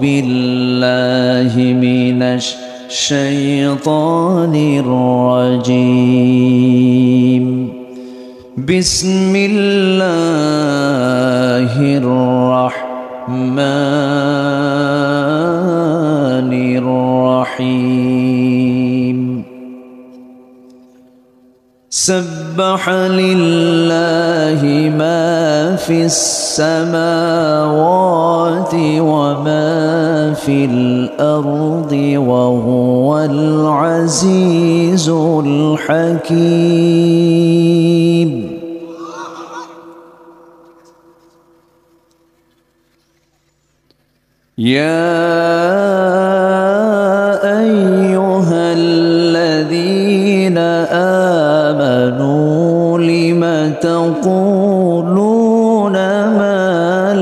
بالله من الشيطان الرجيم بسم الله الرحمن الرحيم سبح لله ما في السماوات وما في الأرض وهو العزيز الحكيم يا أيها الذين آمنوا لم تقولون ما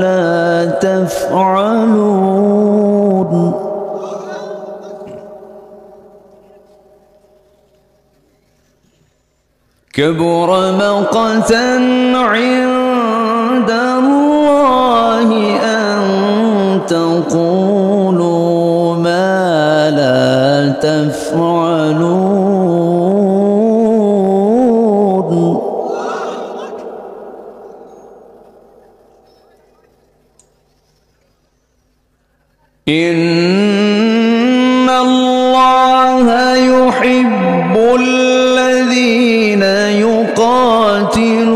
لا تفعلون كبر مقتا عند الله أن تقولوا ما لا تفعلون إن الله يحب الذين يقاتلون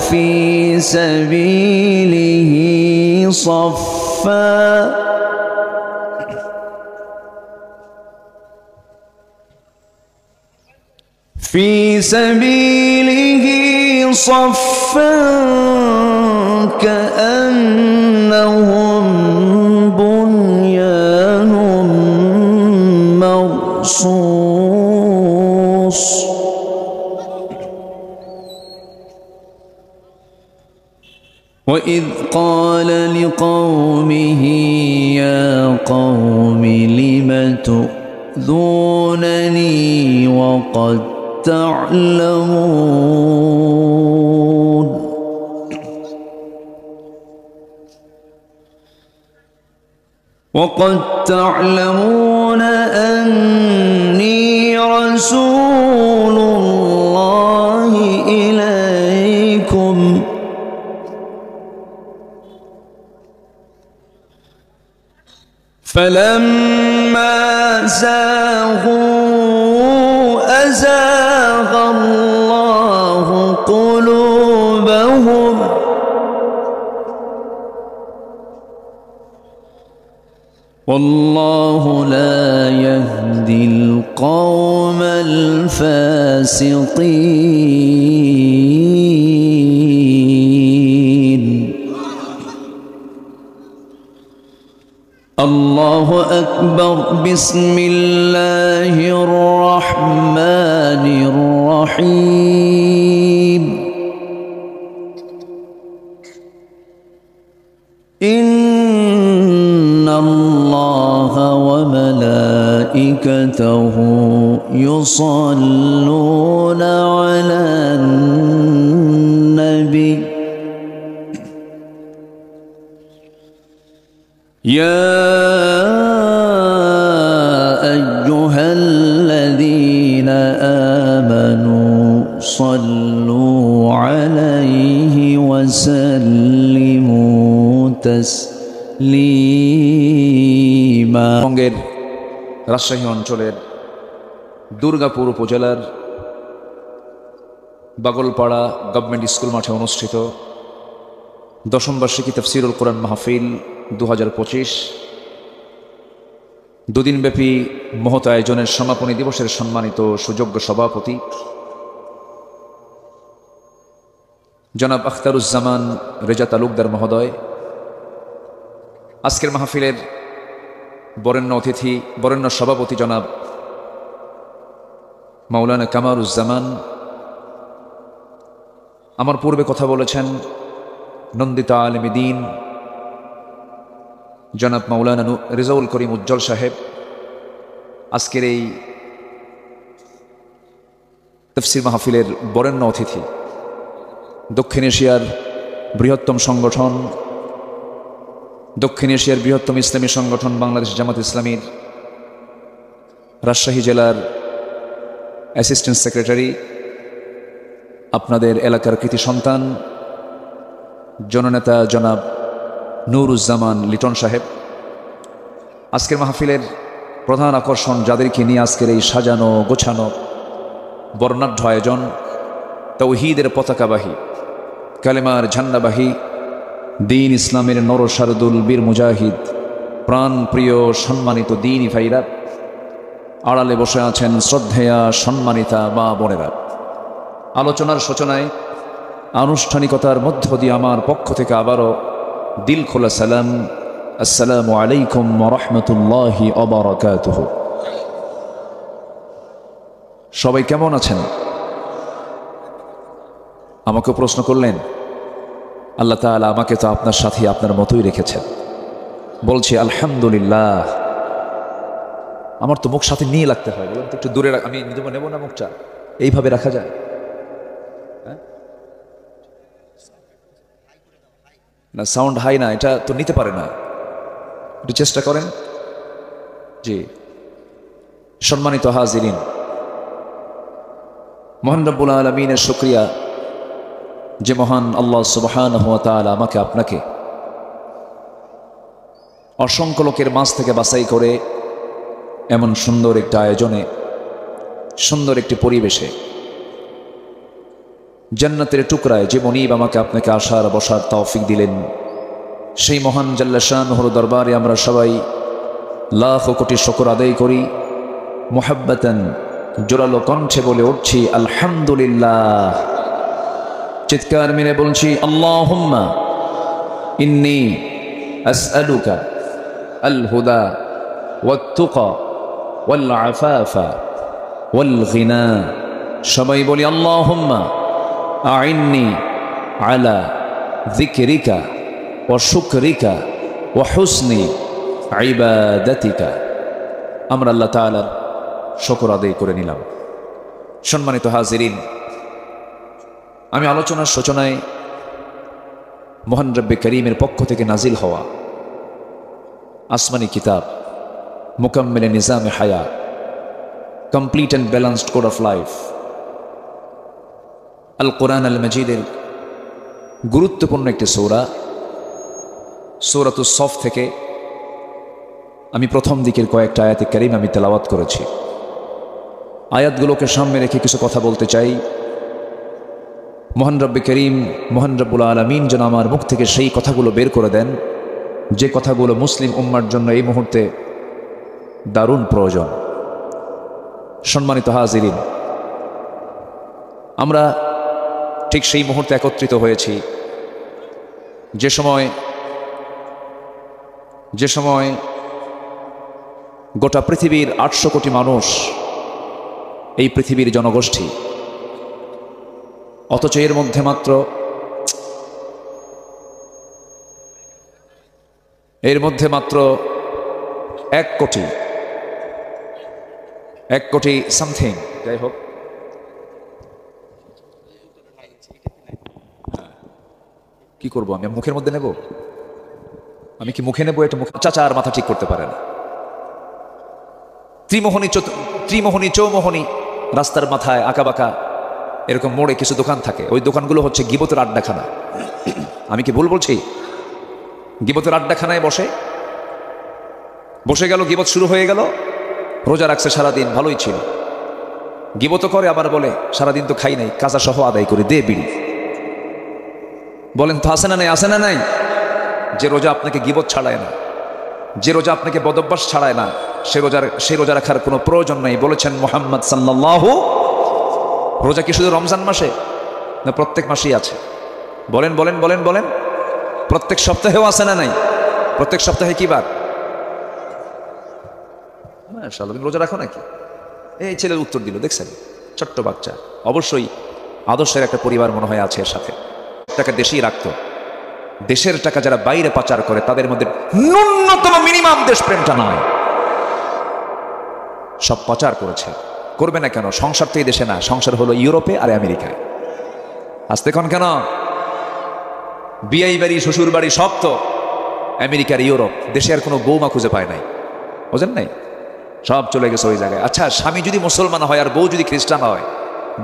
في سبيله صفا كأنهم بنيان مرصوص وإذ قال لقومه يا قوم لم تؤذونني وقد تعلمون أني رسول الله إليكم فلما زاغوا أزاغ الله قلوبهم والله لا يهدي القوم الفاسقين الله أكبر بسم الله الرحمن الرحيم إن الله وملائكته يصلون على النبي يا أيها الذين آمنوا صلوا عليه وسلموا تسليما রাজশাহী অঞ্চলের দুর্গাপুর উপজেলার বাগলপাড়া government school মাঠে অনুষ্ঠিত দশম বার্ষিকী তাফসীরুল কোরআন মাহফিল 2025 দুদিনব্যাপী মহৎ আয়োজনের সমাপনী দিবসের সম্মানিত সুযোগ্য সভাপতি জনাব আখতারুজ্জামান রেজা তালুকদার মহোদয়, আজকের মাহফিলের বরেণ্য অতিথি বরেণ্য সভাপতি জনাব মাওলানা কামারুজ্জামান, আমার পূর্বে কথা বলেছেন নন্দিত আলেম দ্বীন জনাব মাওলানা রেজাউল করিম উজ্জ্বল সাহেব, আজকের এই তাফসীর মাহফিলের বরেণ্য অতিথি, দক্ষিণ এশিয়ার বৃহত্তম সংগঠন দক্ষিণ এশিয়ার বৃহত্তম ইসলামী সংগঠন বাংলাদেশ জামাত ইসলামীর রাজশাহী জেলার অ্যাসিস্ট্যান্ট সেক্রেটারি, আপনাদের এলাকার কৃতি সন্তান জননেতা জনাব নুরুজ্জামান লিটন সাহেব, আজকের মাহফিলের প্রধান আকর্ষণ যাদেরকে নিয়ে আজকের এই সাজানো গোছানো বর্ণাঢ্য আয়োজন, তাওহীদের পতাকাবাহী, কালেমার ঝান্ডাবাহী, দ্বীন ইসলামের নরসারদুল বীর মুজাহিদ, প্রাণ প্রিয় সম্মানিত দ্বীনি ভাইরা, আড়ালে বসে আছেন শ্রদ্ধেয়া সম্মানিতা মা বোনেরা। আলোচনার সূচনায় আনুষ্ঠানিকতার মধ্য দিয়ে আমার পক্ষ থেকে আবারও দিল খোলা সালাম, আসসালামু আলাইকুম ওয়া রাহমাতুল্লাহি ওয়া বারাকাতুহু। সবাই কেমন আছেন? আমাকে প্রশ্ন করলেন, আল্লাহ তাআলা আমাকে তো আপনার সাথে আপনার মতোই রেখেছেন। বলছি আলহামদুলিল্লাহ। আমার তো মুখ সাথে নিয়ে লাগতে হয়, বলুন তো একটু দূরে আমি নেব না মুখটা, এইভাবে রাখা যায়? না, সাউন্ড হাই না, এটা তো নিতে পারে না, একটু চেষ্টা করেন। জি, সম্মানিত হাজিরিন, মহান রব্বুল আলামিনের শুকরিয়া যে মহান আল্লাহ সুবহানাহু ওয়া তাআলা আমাকে আপনাকে অসংখ্য লোকের মাঝ থেকে বাছাই করে এমন সুন্দর একটা আয়োজনে, সুন্দর একটি পরিবেশে, জান্নাতের টুকরায় যে মনিব আমাকে আপনাকে আসার বসার তৌফিক দিলেন, সেই মহান জাল্লা শানুহুর দরবারে আমরা সবাই লাখ কোটি শুকর আদায় করি। মুহাব্বাতান জোরালো কণ্ঠে বলে উঠছি আলহামদুলিল্লাহ। চিৎকার মেরে বলছি আল্লাহুম্মা ইন্নী আসআলুকা আল হুদা ওয়াত তুকা ওয়াল আফাফা ওয়াল গিনা। সবাই বলি আল্লাহুম্মা আইন্নি আলা যিকরিকা ওয়া শুকরিকা ওয়া হুসনি ইবাদাতিকা। আমরা আল্লাহ তাআলার শুকর আদায় করে নিলাম। সম্মানিত হাজিরিন, আমি আলোচনার সূচনায় মহান রব্বে করিমের পক্ষ থেকে নাজিল হওয়া আসমানি কিতাব মুকাম্মিলে নিজামে হায়া, complete and balanced code of life, Al Quran আল মজিদের গুরুত্বপূর্ণ একটি সূরা, সূরাতুস সফ থেকে আমি প্রথম দিকের কয়েকটা আয়াতে কারিম আমি তেলাওয়াত করেছি। আয়াতগুলোকে সামনে রেখে কিছু কথা বলতে চাই। মহান রব্বে করিম, মহান রব্বুল আলামিন যেন আমার মুখ থেকে সেই কথাগুলো বের করে দেন যে কথাগুলো মুসলিম উম্মার জন্য এই মুহূর্তে দারুণ প্রয়োজন। সম্মানিত হাজিরিন, আমরা ঠিক সেই মুহূর্তে একত্রিত হয়েছি যে সময় গোটা পৃথিবীর 800 কোটি মানুষ এই পৃথিবীর জনগোষ্ঠী, অথচ এর মধ্যে মাত্র 1 কোটি সামথিং, যাই হোক, কি করবো আমি মুখের মধ্যে নেব? আমি কি মুখে নেবো? এটা মুখে চাচা আর মাথা ঠিক করতে পারে না। ত্রিমোহনী চৌমোহনী রাস্তার মাথায় আঁকা বাঁকা এরকম মোড়ে কিছু দোকান থাকে, ওই দোকানগুলো হচ্ছে গীবতের আড্ডাখানা। আমি কি ভুল বলছি? গীবতের আড্ডাখানায় বসে গেল, গীবত শুরু হয়ে গেল। রোজা রাখছে সারাদিন, ভালোই ছিল, গীবত করে আবার বলে সারাদিন তো খাই নাই, কাজা সহ আদায় করে দে বিড়ি। বলেন তো আসে না নাই? আসে না নাই? যে রোজা আপনাকে গীবত ছাড়ায় না, যে রোজা আপনাকে বদভ্যাস ছাড়ায় না, সে রোজা রাখার কোনো প্রয়োজন নাই। বলেছেন মুহাম্মদ সাল্লাল্লাহু। রোজা কি শুধু রমজান মাসে না প্রত্যেক মাসেই আছে? বলেন বলেন বলেন বলেন। প্রত্যেক সপ্তাহেও আছে না নাই? প্রত্যেক সপ্তাহে কি বার? মাশাআল্লাহ, তুমি রোজা রাখো নাকি? এই ছেলের উত্তর দিল, দেখছেন, ছোট্ট বাচ্চা। অবশ্যই আদর্শের একটা পরিবার মনে হয় আছে এর সাথে। টাকা দেশেই রাখতো, দেশের টাকা যারা বাইরে পাচার করে তাদের মধ্যে ন্যূনতম মিনিমাম দেশপ্রেমটা নয়, সব পাচার করেছে। করবে না কেন? সংসার তো এই দেশে না, সংসার হলো ইউরোপে আর আমেরিকায়। আসতে কোন কেন? বিয়াই বাড়ি শ্বশুর বাড়ি সব তো আমেরিকার, ইউরোপ দেশে আর কোনো বৌমা খুঁজে পায় নাই, বুঝেন নাই? সব চলে গেছে ওই জায়গায়। আচ্ছা, স্বামী যদি মুসলমান হয় আর বউ যদি খ্রিস্টান হয়,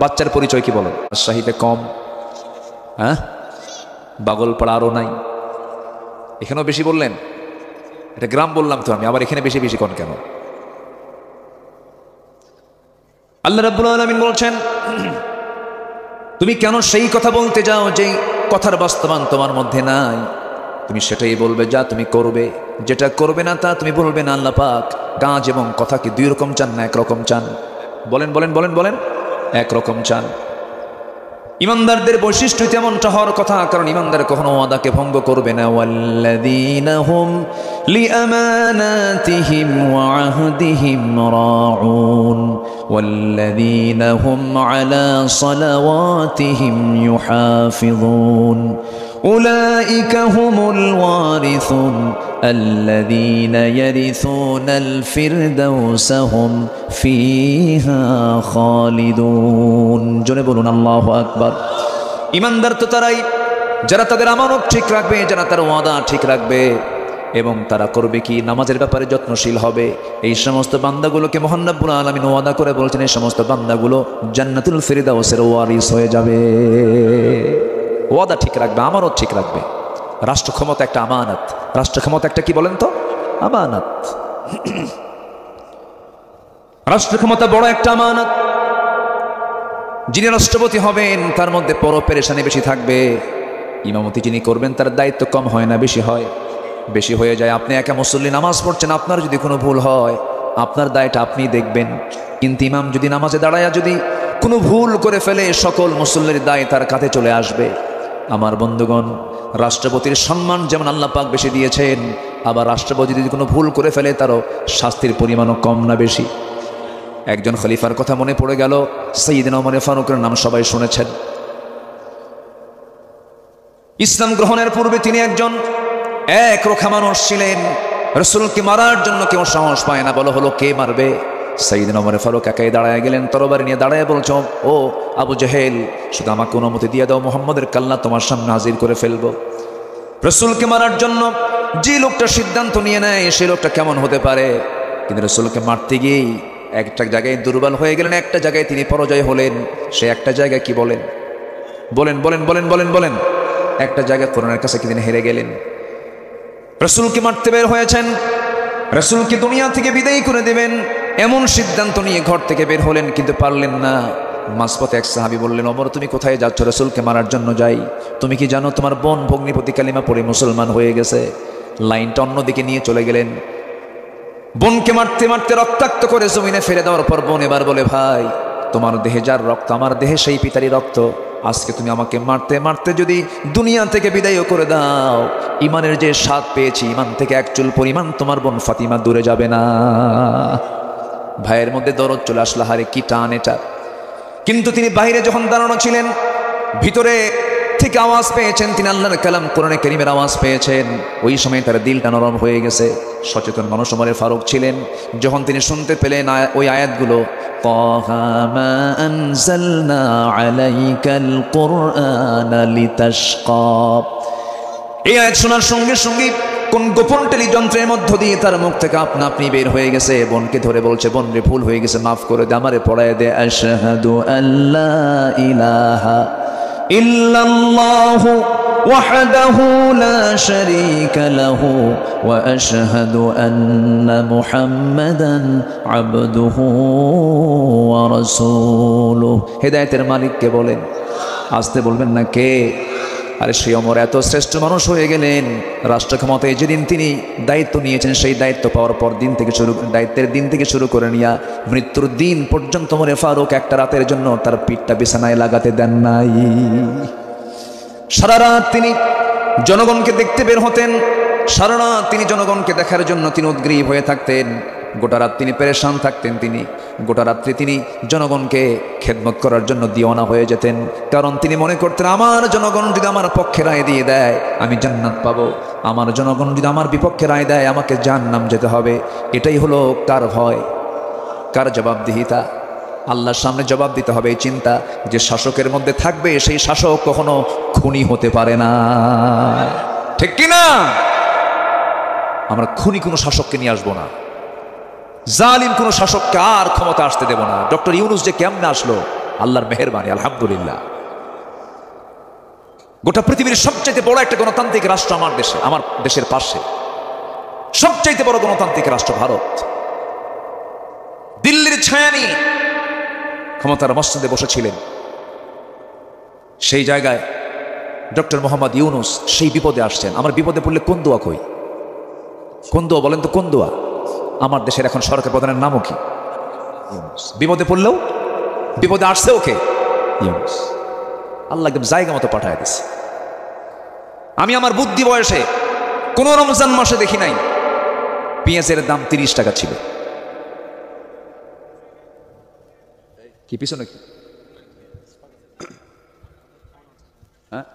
বাচ্চার পরিচয় কি বলেন? রাজশাহীতে কম, হ্যাঁ, বাগলপাড়া আরও নাই, এখানেও বেশি বললেন। এটা গ্রাম বললাম তো আমি, আবার এখানে বেশি বেশি কোন কেন? আল্লাহ রাব্বুল আলামিন বলছেন, তুমি কেন সেই কথা বলতে যাও যেই কথার বাস্তবায়ন তোমার মধ্যে নাই? তুমি সেটাই বলবে যা তুমি করবে, যেটা করবে না তা তুমি বলবে না। আল্লাহ পাক কাজ এবং কথা কি দুই রকম চান না একরকম চান? বলেন বলেন বলেন বলেন, একরকম চান। ইমানদারদের বৈশিষ্ট্য তেমনটা হওয়ার কথা, কারণ ইমানদার কখনো ওয়াদাকে ভঙ্গ করবে না। ওয়াল্লাযীনা হুম লিআমানাতিহিম ওয়া আহদিহিম রাউন ওয়াল্লাযীনা হুম আলা সালাওয়াতিহিম ইউহাফিযুন উলাইকা হুমুল ওয়ারিসুন আল্লাযীনা ইয়ারিসুনাল ফিরদাউসা হুম ফিহা খালিদুন। জোরে বলুন আল্লাহু আকবার। ইমানদার তো তারাই যারা তাদের আমানত ঠিক রাখবে, যারা তার ওয়াদা ঠিক রাখবে, এবং তারা করবে কি? নামাজের ব্যাপারে যত্নশীল হবে। এই সমস্ত বান্দাগুলোকে মহান রব্বুল আলামিন ওয়াদা করে বলছেন, এই সমস্ত বান্দাগুলো জান্নাতুল ফিরদাউসের ওয়ারিস হয়ে যাবে। ওয়াদা ঠিক রাখবে, আমানত ঠিক রাখবে। রাষ্ট্র ক্ষমতা একটা আমানত। রাষ্ট্র ক্ষমতা একটা কি বলেন তো? আমানত। রাষ্ট্র ক্ষমতা বড় একটা আমানত। যিনি রাষ্ট্রপতি হবেন তার মধ্যে পর পেরেশানি বেশি থাকবে। ইমামতি যিনি করবেন তার দায়িত্ব কম হয় না, বেশি হয়? বেশি হয়ে যায়। আপনি একা মুসল্লি নামাজ পড়ছেন, আপনার যদি কোনো ভুল হয় আপনার দায়টা আপনি দেখবেন, কিন্তু ইমাম যদি নামাজে দাঁড়ায় যদি কোনো ভুল করে ফেলে সকল মুসল্লির দায় তার কাঁধে চলে আসবে। আমার বন্ধুগণ, রাষ্ট্রপতির সম্মান যেমন আল্লাহ পাক বেশি দিয়েছেন, আবার রাষ্ট্রপতি যদি কোনো ভুল করে ফেলে তারও শাস্তির পরিমাণও কম না বেশি? একজন খলিফার কথা মনে পড়ে গেল, সাইয়েদনা ওমর ফারুকের নাম সবাই শুনেছেন। ইসলাম গ্রহণের পূর্বে তিনি একজন একরোখা মানুষ ছিলেন। রাসূলকে মারার জন্য কেউ সাহস পায় না, বলা হলো কে মারবে? সাইয়েদনা ওমর ফারুক একাই দাঁড়ায় গেলেন, তরবারি নিয়ে দাঁড়ায় বলছ, ও আবু জেহেল, শুধু আমাকে অনুমতি দিয়ে দাও, মুহাম্মদের কাল্লা তোমার সামনে হাজির করে ফেলবো। রাসূলকে মারার জন্য যে লোকটা সিদ্ধান্ত নিয়ে নেয় সে লোকটা কেমন হতে পারে? কিন্তু রাসূলকে মারতে গিয়েই একটা জায়গায় দুর্বল হয়ে গেলেন, একটা জায়গায় তিনি পরাজয় হলেন। সে একটা জায়গায় কি বলেন? বলেন বলেন বলেন বলেন বলেন। একটা জায়গায় কোরআনের কাছে কি তিনি হেরে গেলেন। রাসূলকে মারতে বের হয়েছেন, রাসূলকে দুনিয়া থেকে বিদায় করে দেবেন এমন সিদ্ধান্ত নিয়ে ঘর থেকে বের হলেন, কিন্তু পারলেন না। মাঝপথে এক সাহাবী বললেন, ওমর তুমি কোথায় যাচ্ছ? রাসূলকে মারার জন্য যাই। তুমি কি জানো তোমার বোন ভগ্নিপতি কালিমা পড়ে মুসলমান হয়ে গেছে? লাইনটা অন্যদিকে নিয়ে চলে গেলেন। বোনকে মারতে মারতে রক্তাক্ত করে জমিনে ফেলে দেওয়ার পর বোন এবার বলে, ভাই তোমার দেহে যার রক্ত আমার দেহে সেই পিতারই রক্ত, আজকে তুমি আমাকে মারতে মারতে যদি দুনিয়া থেকে বিদায়ও করে দাও, ইমানের যে স্বাদ পেয়েছি ইমান থেকে এক চুল পরিমাণ তোমার বোন ফাতিমা দূরে যাবে না। ভাইয়ের মধ্যে দরদ চলে আসলো, হারে কি টান এটা। কিন্তু তিনি বাইরে যখন দাঁড়ানো ছিলেন, ভিতরে থেকে আওয়াজ পেয়েছেন, তিনি আল্লাহর কালাম কোরআনে কারীমের আওয়াজ পেয়েছেন। ওই সময় তার দিলটা নরম হয়ে গেছে। সচেতন মানুষ ওমর ফারুক ছিলেন। যখন তিনি শুনতে পেলেন ওই আয়াতগুলো, তাহা মা আনজালনা আলাইকাল কুরআনা লিতাশকা, এই আয়াত শোনার সঙ্গে সঙ্গে কোন গোপন টেলিযন্ত্রের মধ্য দিয়ে তার মুখ থেকে আপনা আপনি বের হয়ে গেছে। বোনকে ধরে বলছে, বোন রে ভুল হয়ে গেছে, মাফ করে দে, আমারে পড়ায় দে, আশহাদু আল্লা ইলাহা ইল্লাল্লাহু ওয়াহদাহু লা শারীকা লাহু ওয়া আশহাদু আন্না মুহাম্মাদান আবদুহু ওয়া রাসূলুহু। হেদায়েতের মালিককে বলেন, আসতে বলবেন না কে? আরে সেই ওমর এত শ্রেষ্ঠ মানুষ হয়ে গেলেন, রাষ্ট্র ক্ষমতায় যেদিন তিনি দায়িত্ব নিয়েছেন সেই দায়িত্ব পাওয়ার পর দিন থেকে দায়িত্বের দিন থেকে শুরু করে নিয়ে মৃত্যুর দিন পর্যন্ত ওমর ফারুক একটা রাতের জন্য তার পিঠটা বিছানায় লাগাতে দেন নাই। সারা রাত তিনি জনগণকে দেখতে বের হতেন, সারা রাত তিনি জনগণকে দেখার জন্য তিনি উদ্গ্রীব হয়ে থাকতেন। গোটা রাত তিনি পেরেশান থাকতেন, তিনি গোটা রাত্রি তিনি জনগণকে খেদমত করার জন্য দিওয়ানা হয়ে যেতেন। কারণ তিনি মনে করতেন, আমার জনগণ যদি আমার পক্ষে রায় দিয়ে দেয় আমি জান্নাত পাবো, আমার জনগণ যদি আমার বিপক্ষে রায় দেয় আমাকে জাহান্নাম যেতে হবে। এটাই হলো কার ভয়, কার জবাবদিহিতা? আল্লাহর সামনে জবাব দিতে হবে। এই চিন্তা যে শাসকের মধ্যে থাকবে, সেই শাসক কখনো খুনি হতে পারে না, ঠিক কিনা? আমরা খুনি কোনো শাসককে নিয়ে আসবো না, জালিম কোনো শাসককে আর ক্ষমতা আসতে দেব না। ডক্টর ইউনূস যে কেমনে আসলো, আল্লাহর মেহেরবানি, আলহামদুলিল্লাহ। গোটা পৃথিবীর সবচাইতে বড় একটা গণতান্ত্রিক রাষ্ট্র আমার দেশে, আমার দেশের পাশে সবচাইতে বড় গণতান্ত্রিক রাষ্ট্র ভারত। দিল্লির ছায়া নিয়ে ক্ষমতার মসনদে বসেছিলেন, সেই জায়গায় ডক্টর মোহাম্মদ ইউনূস সেই বিপদে আসছেন। আমার বিপদে পড়লে কোন দোয়া কই? কোন দোয়া বলেন তো, কোন দোয়া? আমার দেশের এখন সরকার প্রধানের নামও কি? ইউনূস। বিপদে পড়লেও বিপদে আসছে ওকে ইউনূস। আল্লাহ একদম জায়গা মতো পাঠায় দিছে। আমি আমার বুদ্ধি বয়সে কোন রমজান মাসে দেখি নাই পেঁয়াজের দাম 30 টাকা ছিল। কি পিছনে কি? হ্যাঁ,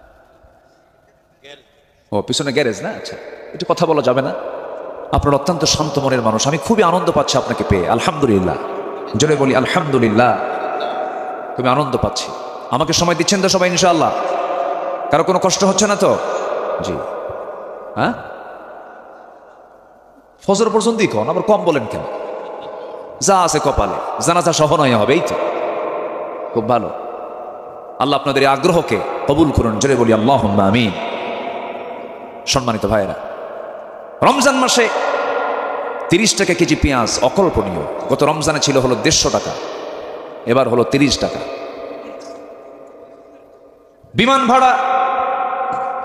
ও পিছনে গ্যারেজ না? আচ্ছা, একটু কথা বলা যাবে না? আপনার অত্যন্ত শান্ত মনের মানুষ, আমি খুবই আনন্দ পাচ্ছি আপনাকে পেয়ে, আলহামদুলিল্লাহ। জোরে বলি আলহামদুলিল্লাহ। খুবই আনন্দ পাচ্ছি। আমাকে সময় দিচ্ছেন তো সবাই ইনশাআল্লাহ? কারো কোনো কষ্ট হচ্ছে না তো? জি। হ্যাঁ, ফজর পর্যন্তই কন, আবার কম বলেন কেন? যা আছে কপালে, জানাজা সহ নয় হবে, এই তো খুব ভালো। আল্লাহ আপনাদের এই আগ্রহকে কবুল করুন, জোরে বলি আল্লাহুম্মা আমিন। সম্মানিত ভাইয়েরা, রমজান মাসে 30 টাকা কেজি পেঁয়াজ অকল্পনীয়। গত রমজানে ছিল হলো 150 টাকা, এবার হলো 30 টাকা। বিমান ভাড়া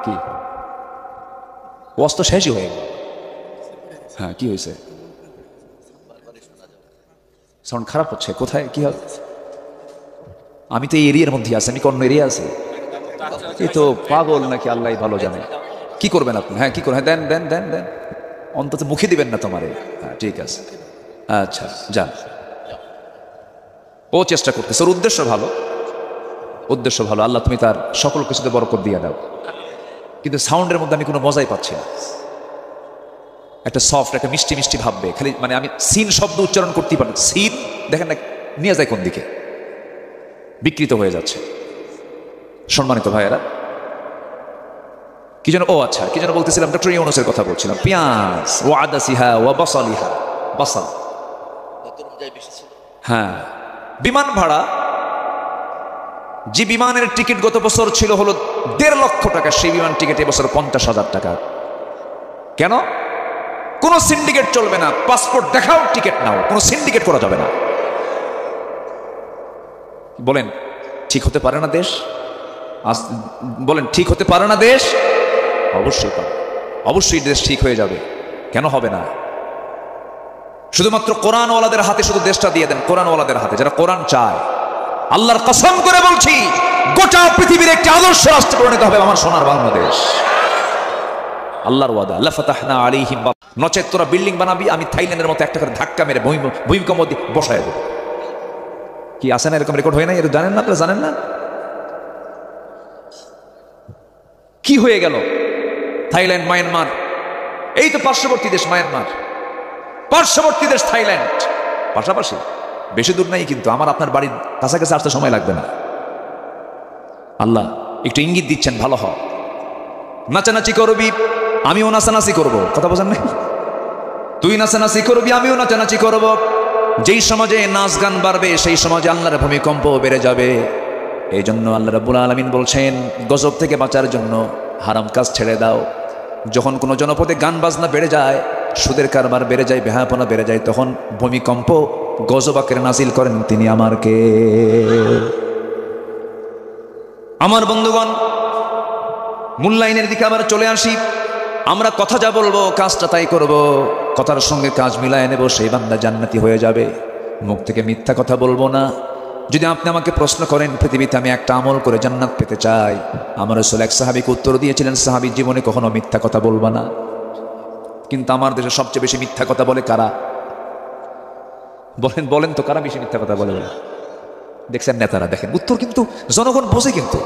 কি অস্ত শেষই হয়ে গেল। হ্যাঁ, কি হয়েছে? সাউন্ড খারাপ হচ্ছে, কোথায় কি হবে? আমি তো এই এরিয়ার মধ্যে আছি, আমি অন্য এরিয়া আছি। এই তো পাগল নাকি আল্লাহ ভালো জানে। কি করবেন আপনি? হ্যাঁ, কি করবেন? দেন দেন দেন দেন, অন্তত মুখে দিবেন না তোমারে। হ্যাঁ, ঠিক আছে, আচ্ছা যান। ও চেষ্টা করতেছে, ওর উদ্দেশ্য ভালো, উদ্দেশ্য ভালো। আল্লাহ তুমি তার সকল কিছুতে বরকত দিয়ে দাও। কিন্তু সাউন্ডের মধ্যে আমি কোনো মজাই পাচ্ছি না। একটা সফট, একটা মিষ্টি মিষ্টি ভাববে খালি, মানে আমি সিন শব্দ উচ্চারণ করতেই পারি। সিন দেখেন না নিয়ে যায় কোন দিকে, বিকৃত হয়ে যাচ্ছে। সম্মানিত ভাইয়েরা, কি যেন, ও আচ্ছা, কি যেন বলতেছিলাম, ডক্টর ইউনূসের কথা বলছিলাম। পেঁয়াজ ও আদাসিহা ও বাসালিহা, বাসাল। হ্যাঁ, বিমান ভাড়া, যে বিমানের টিকিট গত বছর ছিল হলো 1.5 লক্ষ টাকা, সেই বিমান টিকিট এবছর 50,000 টাকা। কেন? কোন সিন্ডিকেট চলবে না। পাসপোর্ট দেখাও, টিকিট নাও, কোনো সিন্ডিকেট করা যাবে না। বলেন ঠিক হতে পারে না দেশ? বলেন ঠিক হতে পারে না দেশ? অবশ্যই পারে, অবশ্যই দেশ ঠিক হয়ে যাবে। কেন হবে না? শুধুমাত্র কোরআনওয়ালাদের হাতে শুধু দেশটা দিয়ে দেন, কোরআনওয়ালাদের হাতে, যারা কোরআন চায়। আল্লাহর কসম করে বলছি, গোটা পৃথিবীর একটি আদর্শ রাষ্ট্রে পরিণত হবে আমার সোনার বাংলাদেশ। আল্লাহর ওয়াদা, লাফাতাহনা আলাইহিম। নচেত তোরা বিল্ডিং বানাবি, আমি থাইল্যান্ডের মতো একটা করে ধাক্কা মেরে ভূমিকম্প দিয়ে বসায় দেব। কি আসে না, এরকম রেকর্ড হয় না? এটা জানেন না? আপনারা জানেন না? কি হয়ে গেল? থাইল্যান্ড, মায়ানমার, এই তো পার্শ্ববর্তী দেশ মায়ানমার, পার্শ্ববর্তী দেশ থাইল্যান্ড, পাশাপাশি, বেশি দূর নাই কিন্তু। আমার আপনার বাড়ির কাছাকাছি আসতে সময় লাগবে না। আল্লাহ একটু ইঙ্গিত দিচ্ছেন, ভালো হয়। নাচানাচি করবি, আমিও নাচানাচি করব। কথা বোঝেন না? তুই নাচানাচি করবি, আমিও নাচানাচি করব। যেই সমাজে নাচ গান বাড়বে, সেই সমাজে আল্লাহর ভূমিকম্প বেড়ে যাবে। এই জন্য আল্লাহ রাব্বুল আলামিন বলছেন, গজব থেকে বাঁচার জন্য হারাম কাজ ছেড়ে দাও। যখন কোনো জনপদে গান বাজনা বেড়ে যায়, সুদের কারবার বেড়ে যায়, বেহাপনা বেড়ে যায়, তখন ভূমিকম্প গজব আকারে নাজিল করেন তিনি আমার কে। আমার বন্ধুগণ, মূল্যায়নের দিকে আবার চলে আসি। আমরা কথা যা বলবো, কাজটা তাই করব। কথার সঙ্গে কাজ মিলায় নেব, সেই বান্দা জান্নাতি হয়ে যাবে। মুখ থেকে মিথ্যা কথা বলবো না। যদি আপনি আমাকে প্রশ্ন করেন, পৃথিবীতে আমি একটা আমল করে জান্নাত পেতে চাই, আমার রাসূল এক সাহাবীকে উত্তর দিয়েছিলেন, সাহাবী জীবনে কখনো মিথ্যা কথা বলবা না। কিন্তু আমার দেশে সবচেয়ে বেশি মিথ্যা কথা বলে কারা? বলেন বলেন তো, কারা বেশি মিথ্যা কথা বলে? দেখছেন নেতারা। দেখেন উত্তর কিন্তু জনগণ বোঝে। কিন্তু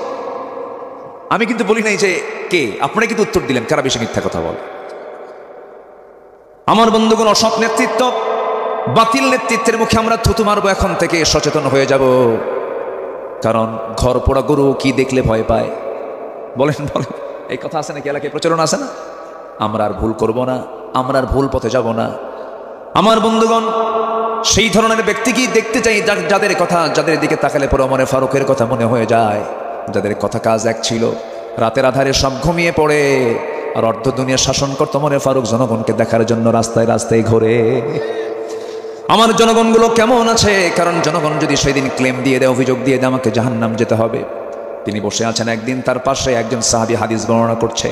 আমি কিন্তু বলি নাই যে কে, আপনারা কিন্তু উত্তর দিলেন কারা বেশি মিথ্যা কথা বলে। আমার বন্ধুগণ, অসৎ নেতৃত্ব, বাতিল নেতৃত্বের মুখে আমরা থুতু মারবো। এখন থেকে সচেতন হয়ে যাব। কারণ ঘর পোড়া গরু কি দেখলে ভয় পায়? বলেন বলেন, এই কথা আছে নাকি? এলাকায় প্রচলন আছে না? আমরা আর ভুল করব না। আমরা আর ভুল পথে যাব না। আমার বন্ধুগণ, সেই ধরনের ব্যক্তিকেই দেখতে চাই যাদের দিকে তাকালে পরে ওমর ফারুকের কথা মনে হয়ে যায়, যাদের কথা কাজ এক ছিল। রাতের আধারে সব ঘুমিয়ে পড়ে আর অর্ধ দুনিয়া শাসন করত ওমর ফারুক জনগণকে দেখার জন্য রাস্তায় রাস্তায় ঘোরে আমার জনগণগুলো কেমন আছে। কারণ জনগণ যদি সেই দিন ক্লেম দিয়ে দেয়, অভিযোগ দিয়ে দেয় আমাকে জাহান্নাম যেতে হবে। তিনি বসে আছেন, একদিন তার পাশে একজন সাহাবী হাদিস বর্ণনা করছে,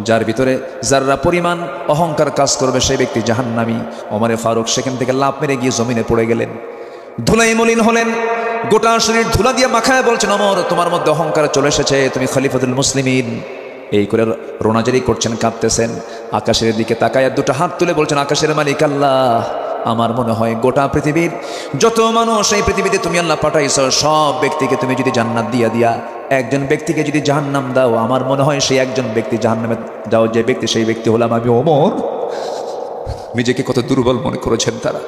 যার ভিতরে যারা পরিমাণ অহংকার কাজ করবে সেই ব্যক্তি জাহান্নামী। ওমর ফারুক সেখান থেকে লাফ মেরে গিয়ে জমিনে পড়ে গেলেন, ধুলাই মলিন হলেন, গোটা শরীর ধুলা দিয়ে মাখায় বলছেন, ওমর তোমার মধ্যে অহংকার চলে এসেছে, তুমি খলিফাতুল মুসলিমিন। এই করে রোনাজারি করছেন, কাঁদতেছেন, আকাশের দিকে তাকায় দুটো হাত তুলে বলছেন, আকাশের মালিক আল্লাহ, আমার মনে হয় গোটা পৃথিবীর যত মানুষ এই পৃথিবীতে তুমি আল্লাহ পাঠাইছ, সব ব্যক্তিকে তুমি যদি জান্নাত দিয়া একজন ব্যক্তিকে যদি জাহান্নাম দাও, আমার মনে হয় সেই একজন ব্যক্তি জাহান্নামে দাও, যে ব্যক্তি সেই ব্যক্তি হলাম আমি ওমর। নিজেকে কত দুর্বল মনে করেছেন তারা।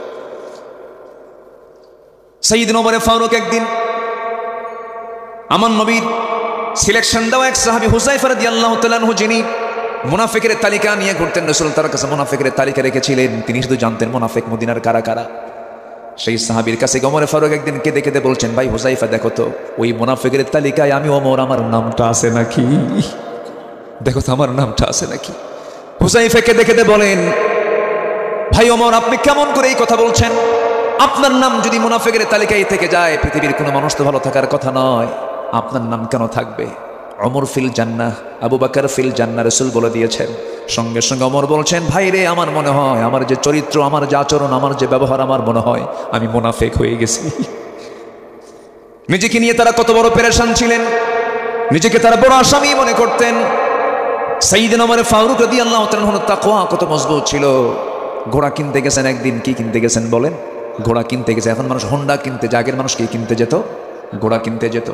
সাইয়েদনা ওমর ফারুক একদিন আমার নবীর সিলেকশন দেওয়া এক সাহাবী হুযায়ফা রাদিয়াল্লাহু তাআলা আনহু, যিনি মুনাফিকের তালিকা নিয়ে ঘুরতেন, রাসূল তার কাছে মুনাফিকের তালিকা রেখেছিলেন, তিনি শুধু জানতেন মুনাফিক মদিনার কারা কারা। সেই সাহাবীর কাছে ওমর ফারুক একদিন কেঁদে কেঁদে বলছেন, ভাই হুযায়ফা দেখো তো ওই মুনাফিকের তালিকায় আমি ওমর, আমার নামটা আছে নাকি? দেখো তো আমার নামটা আছে নাকি? হুযায়ফা কেঁদে কেঁদে বলেন, ভাই ওমর আপনি কেমন করে এই কথা বলছেন? আপনার নাম যদি মুনাফিকের তালিকায় থেকে যায়, পৃথিবীর কোনো মানুষ তো ভালো থাকার কথা নয়, আপনার নাম কেন থাকবে? ওমর ফিল জান্নাহ, আবু বকর ফিল জান্নাহ, রাসূল বলে দিয়েছেন। সঙ্গে সঙ্গে ওমর বলছেন, ভাই রে, আমার মনে হয় আমার যে চরিত্র, আমার যে আচরণ, আমার যে ব্যবহার, আমার মনে হয় আমি মুনাফিক হয়ে গেছি। নিজেকে নিয়ে তারা কত বড় পেরেশান ছিলেন, নিজেকে তারা বড় আসামি মনে করতেন। সাইয়েদনা ওমর ফারুক রাদিয়াল্লাহু তাআলা আনহু তাকওয়া কত মজবুত ছিল। ঘোড়া কিনতে গেছেন একদিন, কি কিনতে গেছেন বলেন? ঘোড়া কিনতে গেছে। এখন মানুষ হোন্ডা কিনতে যায়, আগের মানুষ কি কিনতে যেত? ঘোড়া কিনতে যেত।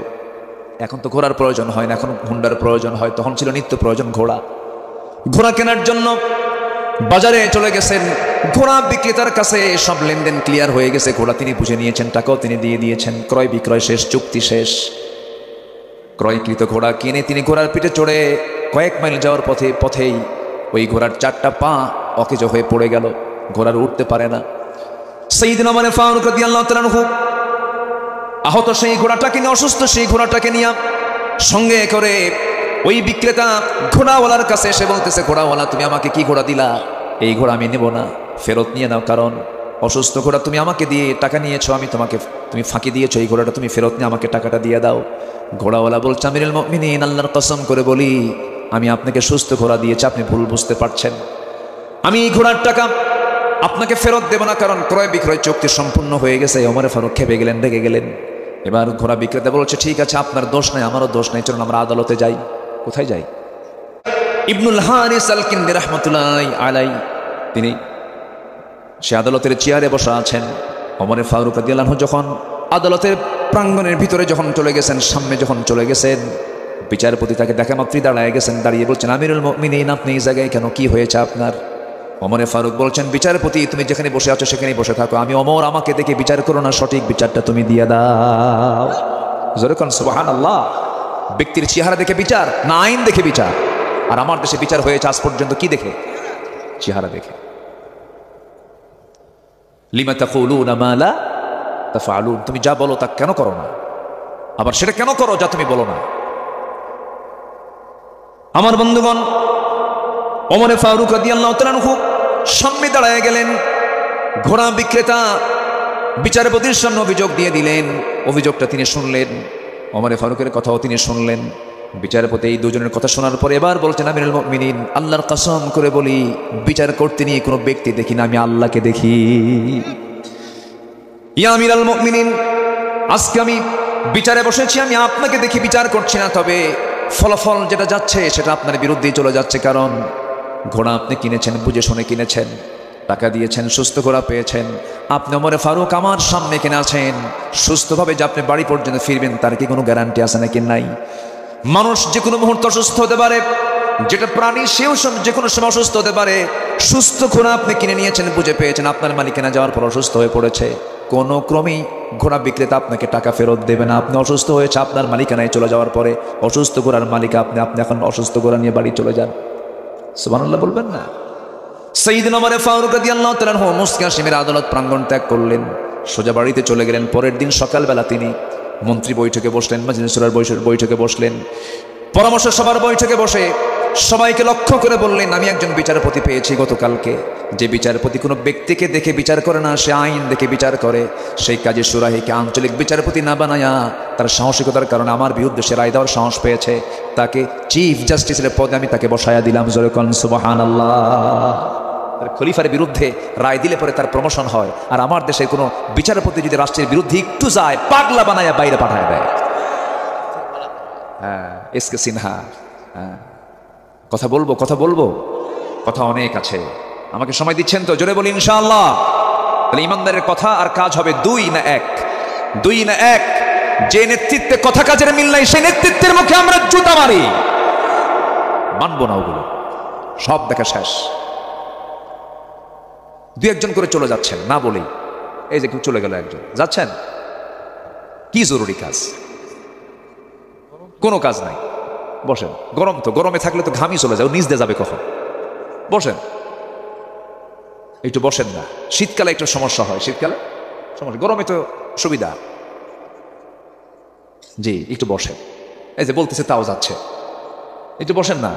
এখন তো ঘোড়ার প্রয়োজন হয় না, এখন হুন্ডার প্রয়োজন হয়। তখন ছিল নিত্য প্রয়োজন ঘোড়া। ঘোড়া কেনার জন্য বাজারে চলে গেছেন, ঘোড়া বিক্রেতার কাছে সব লেনদেন ক্লিয়ার হয়ে গেছে, ঘোড়া তিনি বুঝে নিয়েছেন, টাকাও তিনি দিয়ে দিয়েছেন, ক্রয় বিক্রয় শেষ, চুক্তি শেষ। ক্রয়কৃত ঘোড়া কিনে তিনি ঘোড়ার পিঠে চড়ে কয়েক মাইল যাওয়ার পথেই ওই ঘোড়ার চারটা পা অকেজ হয়ে পড়ে গেল, ঘোড়ার উঠতে পারে না। সাইয়েদনা ওমর ফারুক রাদিয়াল্লাহু তাআলা আনহু আহত সেই ঘোড়াটাকে নিয়ে, অসুস্থ সেই ঘোড়াটাকে নিয়ে সঙ্গে করে ওই বিক্রেতা ঘোড়াওয়ালার কাছে এসে বলতেছে, ঘোড়াওয়ালা তুমি আমাকে কি ঘোড়া দিলা? এই ঘোড়া আমি নেব না, ফেরত নিয়ে নাও, কারণ অসুস্থ ঘোড়া তুমি আমাকে দিয়ে টাকা নিয়েছো, তুমি ফাঁকি দিয়েছো, এই ঘোড়াটা তুমি ফেরত নিয়ে আমাকে টাকাটা দিয়ে দাও। ঘোড়াওয়ালা বলছে, আমিরুল মুমিনিন, আল্লাহর কসম করে বলি আমি আপনাকে সুস্থ ঘোড়া দিয়েছি, আপনি ভুল বুঝতে পারছেন। আমি এই ঘোড়ার টাকা আপনাকে ফেরত দেব না, কারণ ক্রয় বিক্রয় চুক্তি সম্পূর্ণ হয়ে গেছে। ওমর ফারুক খেপে গেলেন, রেগে গেলেন। এবার ঘোড়া বিক্রেতা বলছে, ঠিক আছে আপনার দোষ নাই, আমারও দোষ নাই, চলুন আমরা আদালতে যাই। কোথায় যাই? ইবনুল হারিস আল কিন্দি রাহমাতুল্লাহি আলাইহি তিনি সে আদালতের চেয়ারে বসা আছেন। ওমর ফারুক রাদিয়াল্লাহু আনহু যখন আদালতের প্রাঙ্গণের ভিতরে যখন চলে গেছেন, সামনে যখন চলে গেছেন, বিচারপতি তাকে দেখা মাত্রই দাঁড়ায় গেছেন, দাঁড়িয়ে বলছেন, আমিরুল মুমিনিন আপনি এই জায়গায় কেন, কি হয়েছে আপনার? ওমর ফারুক বলছেন, বিচারপতি তুমি যেখানে বসে আছো সেখানেই বসে থাকো, আমি ওমর, আমাকে দেখে বিচার করো না, সঠিক বিচারটা তুমি দিয়ে দাও। জোরে কোন সুবহানাল্লাহ। ব্যক্তির চেহারা দেখে বিচার না আইন দেখে বিচার? আর আমার দেশে বিচার হয়েছে আজ পর্যন্ত কি দেখে? চেহারা দেখে। লিমা তাকুলুনা মা লা তাফআলুন, তুমি যা বলো তা কেন করো না, আবার সেটা কেন করো যা তুমি বলো না। আমার বন্ধুগণ, ওমর ফারুক রাদিয়াল্লাহু তাআলা আনহু সামনে দাঁড়ায় গেলেন। ঘোড়া বিক্রেতা বিচারপতির সামনে অভিযোগ দিয়ে দিলেন, অভিযোগটা তিনি শুনলেন, ওমর ফারুকের কথাও তিনি শুনলেন। বিচারপতি এই দুজনের কথা শোনার পরে এবার বলছেন, আমিরুল মুমিনিন, আল্লাহর কসম করে বলি বিচার করতে নিয়ে কোনো ব্যক্তি দেখি না, আমি আল্লাহকে দেখি। ইয়া আমিরুল মুমিনিন, আজকে আমি বিচারে বসেছি, আমি আপনাকে দেখি বিচার করছি না, তবে ফলাফল যেটা যাচ্ছে সেটা আপনার বিরুদ্ধেই চলে যাচ্ছে। কারণ ঘোড়া আপনি কিনেছেন, বুঝে শুনে কিনেছেন, টাকা দিয়েছেন, সুস্থ ঘোড়া পেয়েছেন। আপনি ওমর ফারুক আমার সামনে কিনে আছেন, সুস্থভাবে যে আপনি বাড়ি পর্যন্ত ফিরবেন তার কি কোনো গ্যারান্টি আছে নাকি? নাই। মানুষ যে কোনো মুহূর্তে অসুস্থ হতে পারে, যেটা প্রাণী সেও যে কোনো সময় অসুস্থ হতে পারে। সুস্থ ঘোড়া আপনি কিনে নিয়েছেন, বুঝে পেয়েছেন, আপনার মালিকানা যাওয়ার পর অসুস্থ হয়ে পড়েছে, কোনো ক্রমেই ঘোড়া বিক্রেতা আপনাকে টাকা ফেরত দেবে না। আপনি অসুস্থ হয়েছে, আপনার মালিকানায় চলে যাওয়ার পরে অসুস্থ ঘোড়ার মালিক আপনি এখন অসুস্থ ঘোড়া নিয়ে বাড়ি চলে যান। সুবহানাল্লাহ বলবেন না? সাইয়্যিদনা ওমর ফারুক রাদিয়াল্লাহু তাআলা আনহু মুসকে হাশিমের আদালত প্রাঙ্গণ ত্যাগ করলেন, সোজা বাড়িতে চলে গেলেন। পরের দিন সকালবেলা তিনি মন্ত্রী বৈঠকে বসলেন, মাজলিস শুরার বৈঠকে বসলেন, পরামর্শ সভার বৈঠকে বসে সবাইকে লক্ষ্য করে বললেন, আমি একজন বিচারপতি পেয়েছি গতকালকে, যে বিচারপতি কোনো ব্যক্তিকে দেখে বিচার করে না, সে আইন দেখে বিচার করে। সেই কাজে সুরাহিকে আঞ্চলিক বিচারপতি না বানায়া তার সাহসিকতার কারণে আমার বিরুদ্ধে সে রায় দেওয়ার সাহস পেয়েছে, তাকে চিফ জাস্টিসের পদে আমি তাকে বসায়া দিলাম। জোরে কোন সুবহানাল্লাহ। খলিফার বিরুদ্ধে রায় দিলে পরে তার প্রমোশন হয়, আর আমার দেশে কোনো বিচারপতি যদি রাষ্ট্রের বিরুদ্ধে একটু যায়, পাগলা বানায়া বাইরে পাঠায় দেয়। হ্যাঁ, এসকে সিনহা। হ্যাঁ, কথা বলবো, কথা অনেক আছে। আমাকে সময় দিচ্ছেন তো? জোরে বলি ইনশাআল্লাহ। তাহলে ইমানদারের কথা আর কাজ হবে দুই না এক। যে নেতৃত্বে কথা কাজের মিল নাই, সেই নেতৃত্বের মুখে আমরা জুতা মারি, মানবো না ওগুলো। সব দেখা শেষ। দুই একজন করে চলে যাচ্ছেন না বলেই, এই যে কেউ চলে গেল একজন, যাচ্ছেন কি জরুরি কাজ? কোনো কাজ নাই, বসেন। গরম তো, গরমে থাকলে তো ঘামি চলে যাও, নিচ দিয়ে যাবে কখন? বসেন, একটু বসেন না। শীতকালে একটু সমস্যা হয়, শীতকালে সমস্যা, গরমে তো সুবিধা। জি, একটু বসেন। এই যে বলতেছে তাও যাচ্ছে, একটু বসেন না।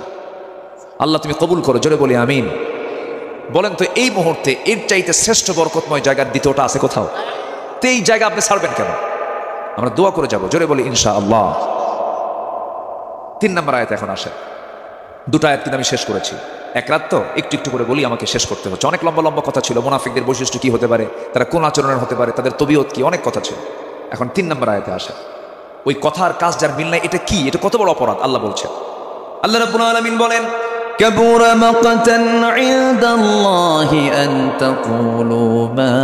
আল্লাহ তুমি কবুল করো, জোরে বলি আমিন। বলেন তো এই মুহূর্তে এর চাইতে শ্রেষ্ঠ বরকতময় জায়গার দ্বিতীয়টা আছে কোথাও? তো এই জায়গা আপনি ছাড়বেন কেন? আমরা দোয়া করে যাব, জোরে বলি ইনশাআল্লাহ। 3 নম্বর আয়াত এখন আসে। 2টা আয়াত কিন্তু আমি শেষ করেছি, এক রাত তো একটু একটু করে বলি, আমাকে শেষ করতে হচ্ছে। অনেক লম্বা লম্বা কথা ছিল, মুনাফিকদের বৈশিষ্ট্য কি হতে পারে, তারা কোন আচরণের হতে পারে, তাদের তবিয়ত কি, অনেক কথা ছিল। এখন 3 নম্বর আয়াতে আসে। ওই কথা আর কাজ যার মিল নাই, এটা কি? এটা কত বড় অপরাধ আল্লাহ বলছেন। আল্লাহ রাব্বুল আলামিন বলেন, كبر مقتا عند الله أن تقولوا ما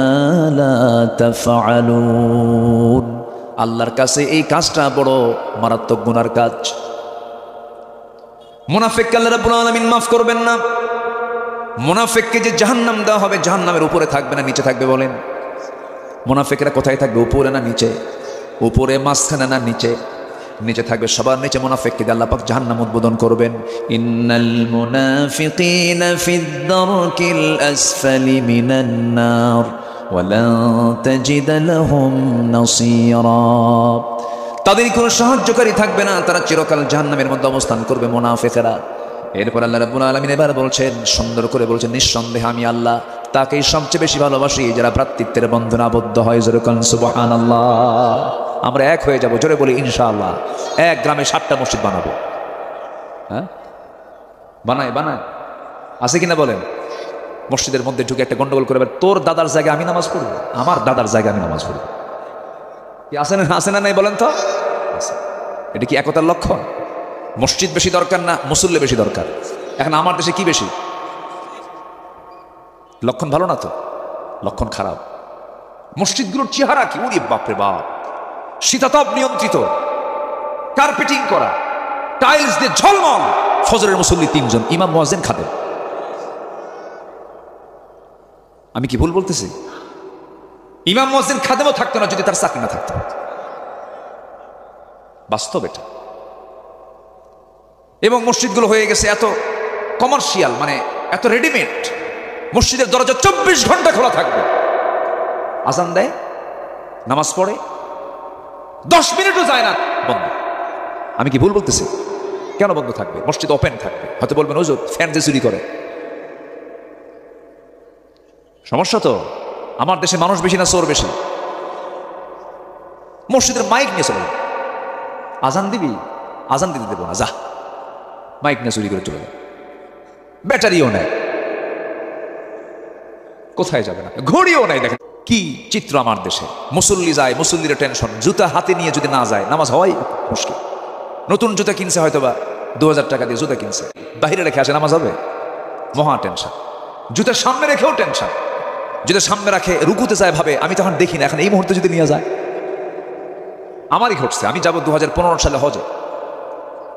لا تفعلون। আল্লাহর কাছে এই কাজটা বড় মারাত্মক গুনার কাজ। মুনাফিককে আল্লাহ রাব্বুল আলামিন মাফ করবেন না। মুনাফিককে যে জাহান্নাম দেওয়া হবে, জাহান্নামের উপরে থাকবে না নিচে থাকবে? বলেন, মুনাফিকরা কোথায় থাকবে? উপরে না নিচে? উপরে, মাঝখানে না নিচে? নিচে থাকবে, সবার নিচে। মুনাফিককে আল্লাহ পাক জাহান্নাম উদ্বোধন করবেন। ইন্নাল মুনাফিকিনা ফিদ দারকিল আসফালি মিনান নার ওয়া লা তাজিদ লাহুম নাসীরা। তাদের কোনো সাহায্যকারী থাকবে না, তারা চিরকাল জাহান্নামের মধ্যে অবস্থান করবে মুনাফিকরা। এরপর আল্লাহ রাব্বুল আলামিন এবার বলছেন, সুন্দর করে বলছেন, নিঃসন্দেহে আমি আল্লাহ তাকেই সবচেয়ে বেশি ভালোবাসি যারা ভ্রাতৃত্বের বন্ধনে আবদ্ধ হয়। জোরে কোন সুবহানাল্লাহ। আমরা এক হয়ে যাব, জোরে বলি ইনশাআল্লাহ। এক গ্রামে 7টা মসজিদ বানাবো। হ্যাঁ, বানায় আছে কিনা বলেন? মসজিদের মধ্যে ঢুকে একটা গন্ডগোল করে, তোর দাদার জায়গায় আমি নামাজ পড়বো, আমার দাদার জায়গায় আমি নামাজ পড়বো। কি আছে না নাই বলেন তো? এটা কি একতার লক্ষণ? মসজিদ বেশি দরকার না মুসল্লি বেশি দরকার? এখন আমার দেশে কি বেশি? লক্ষণ ভালো না তো, লক্ষণ খারাপ। মসজিদগুলোর চেহারা কি? ওরে বাপরে বাপ, শীতাতপ নিয়ন্ত্রিত, কার্পেটিং করা, টাইলস দিয়ে ঝলমল। ফজরের মুসল্লি 3 জন, ইমাম মুয়াজ্জিন খাদেম। আমি কি ভুল বলতেছি? ইমাম মুয়াজ্জিন খাদেমও থাকতো না যদি তার চাকরি না থাকতো। বাস্তব এটা। এবং মসজিদগুলো হয়ে গেছে এত কমার্শিয়াল, মানে এত রেডিমেড। মসজিদের দরজা 24 ঘন্টা খোলা থাকবে। আজান দেয়, নামাজ পড়ে, 10 মিনিটও যায় না বন্ধ। আমি কি ভুল বলতেছি? কেন বন্ধ থাকবে? মসজিদ ওপেন থাকবে। হয়তো বলবেন হুজুর ফ্যান যে চুরি করে। সমস্যা তো আমার দেশে মানুষ বেশি না চোর বেশি? মসজিদের মাইক নিয়ে চলে, আজান দিবি, আজান দিতে দেবো না, যা, মাইক নিয়ে চুরি করে চলে যাবে। ব্যাটারিও নেয়, কোথায় যাবে না, ঘড়িও নেয়। দেখেন কি চিত্র আমার দেশে। মুসল্লি যায়, মুসল্লির টেনশন, জুতা হাতে নিয়ে যদি না যায় নামাজ হয় মুশকিল। নতুন জুতা কিনছে, হয়তো বা 2000 টাকা দিয়ে জুতা কিনছে, বাইরে রেখে আসে, নামাজ হবে? মহা টেনশন। জুতা সামনে রেখেও টেনশন। যদি সামনে রাখে রুকুতে যায়, ভাবে আমি তখন দেখি না, এখন এই মুহূর্তে যদি নিয়ে যায়। আমারই ঘটছে। আমি যাব 2015 সালে হজে,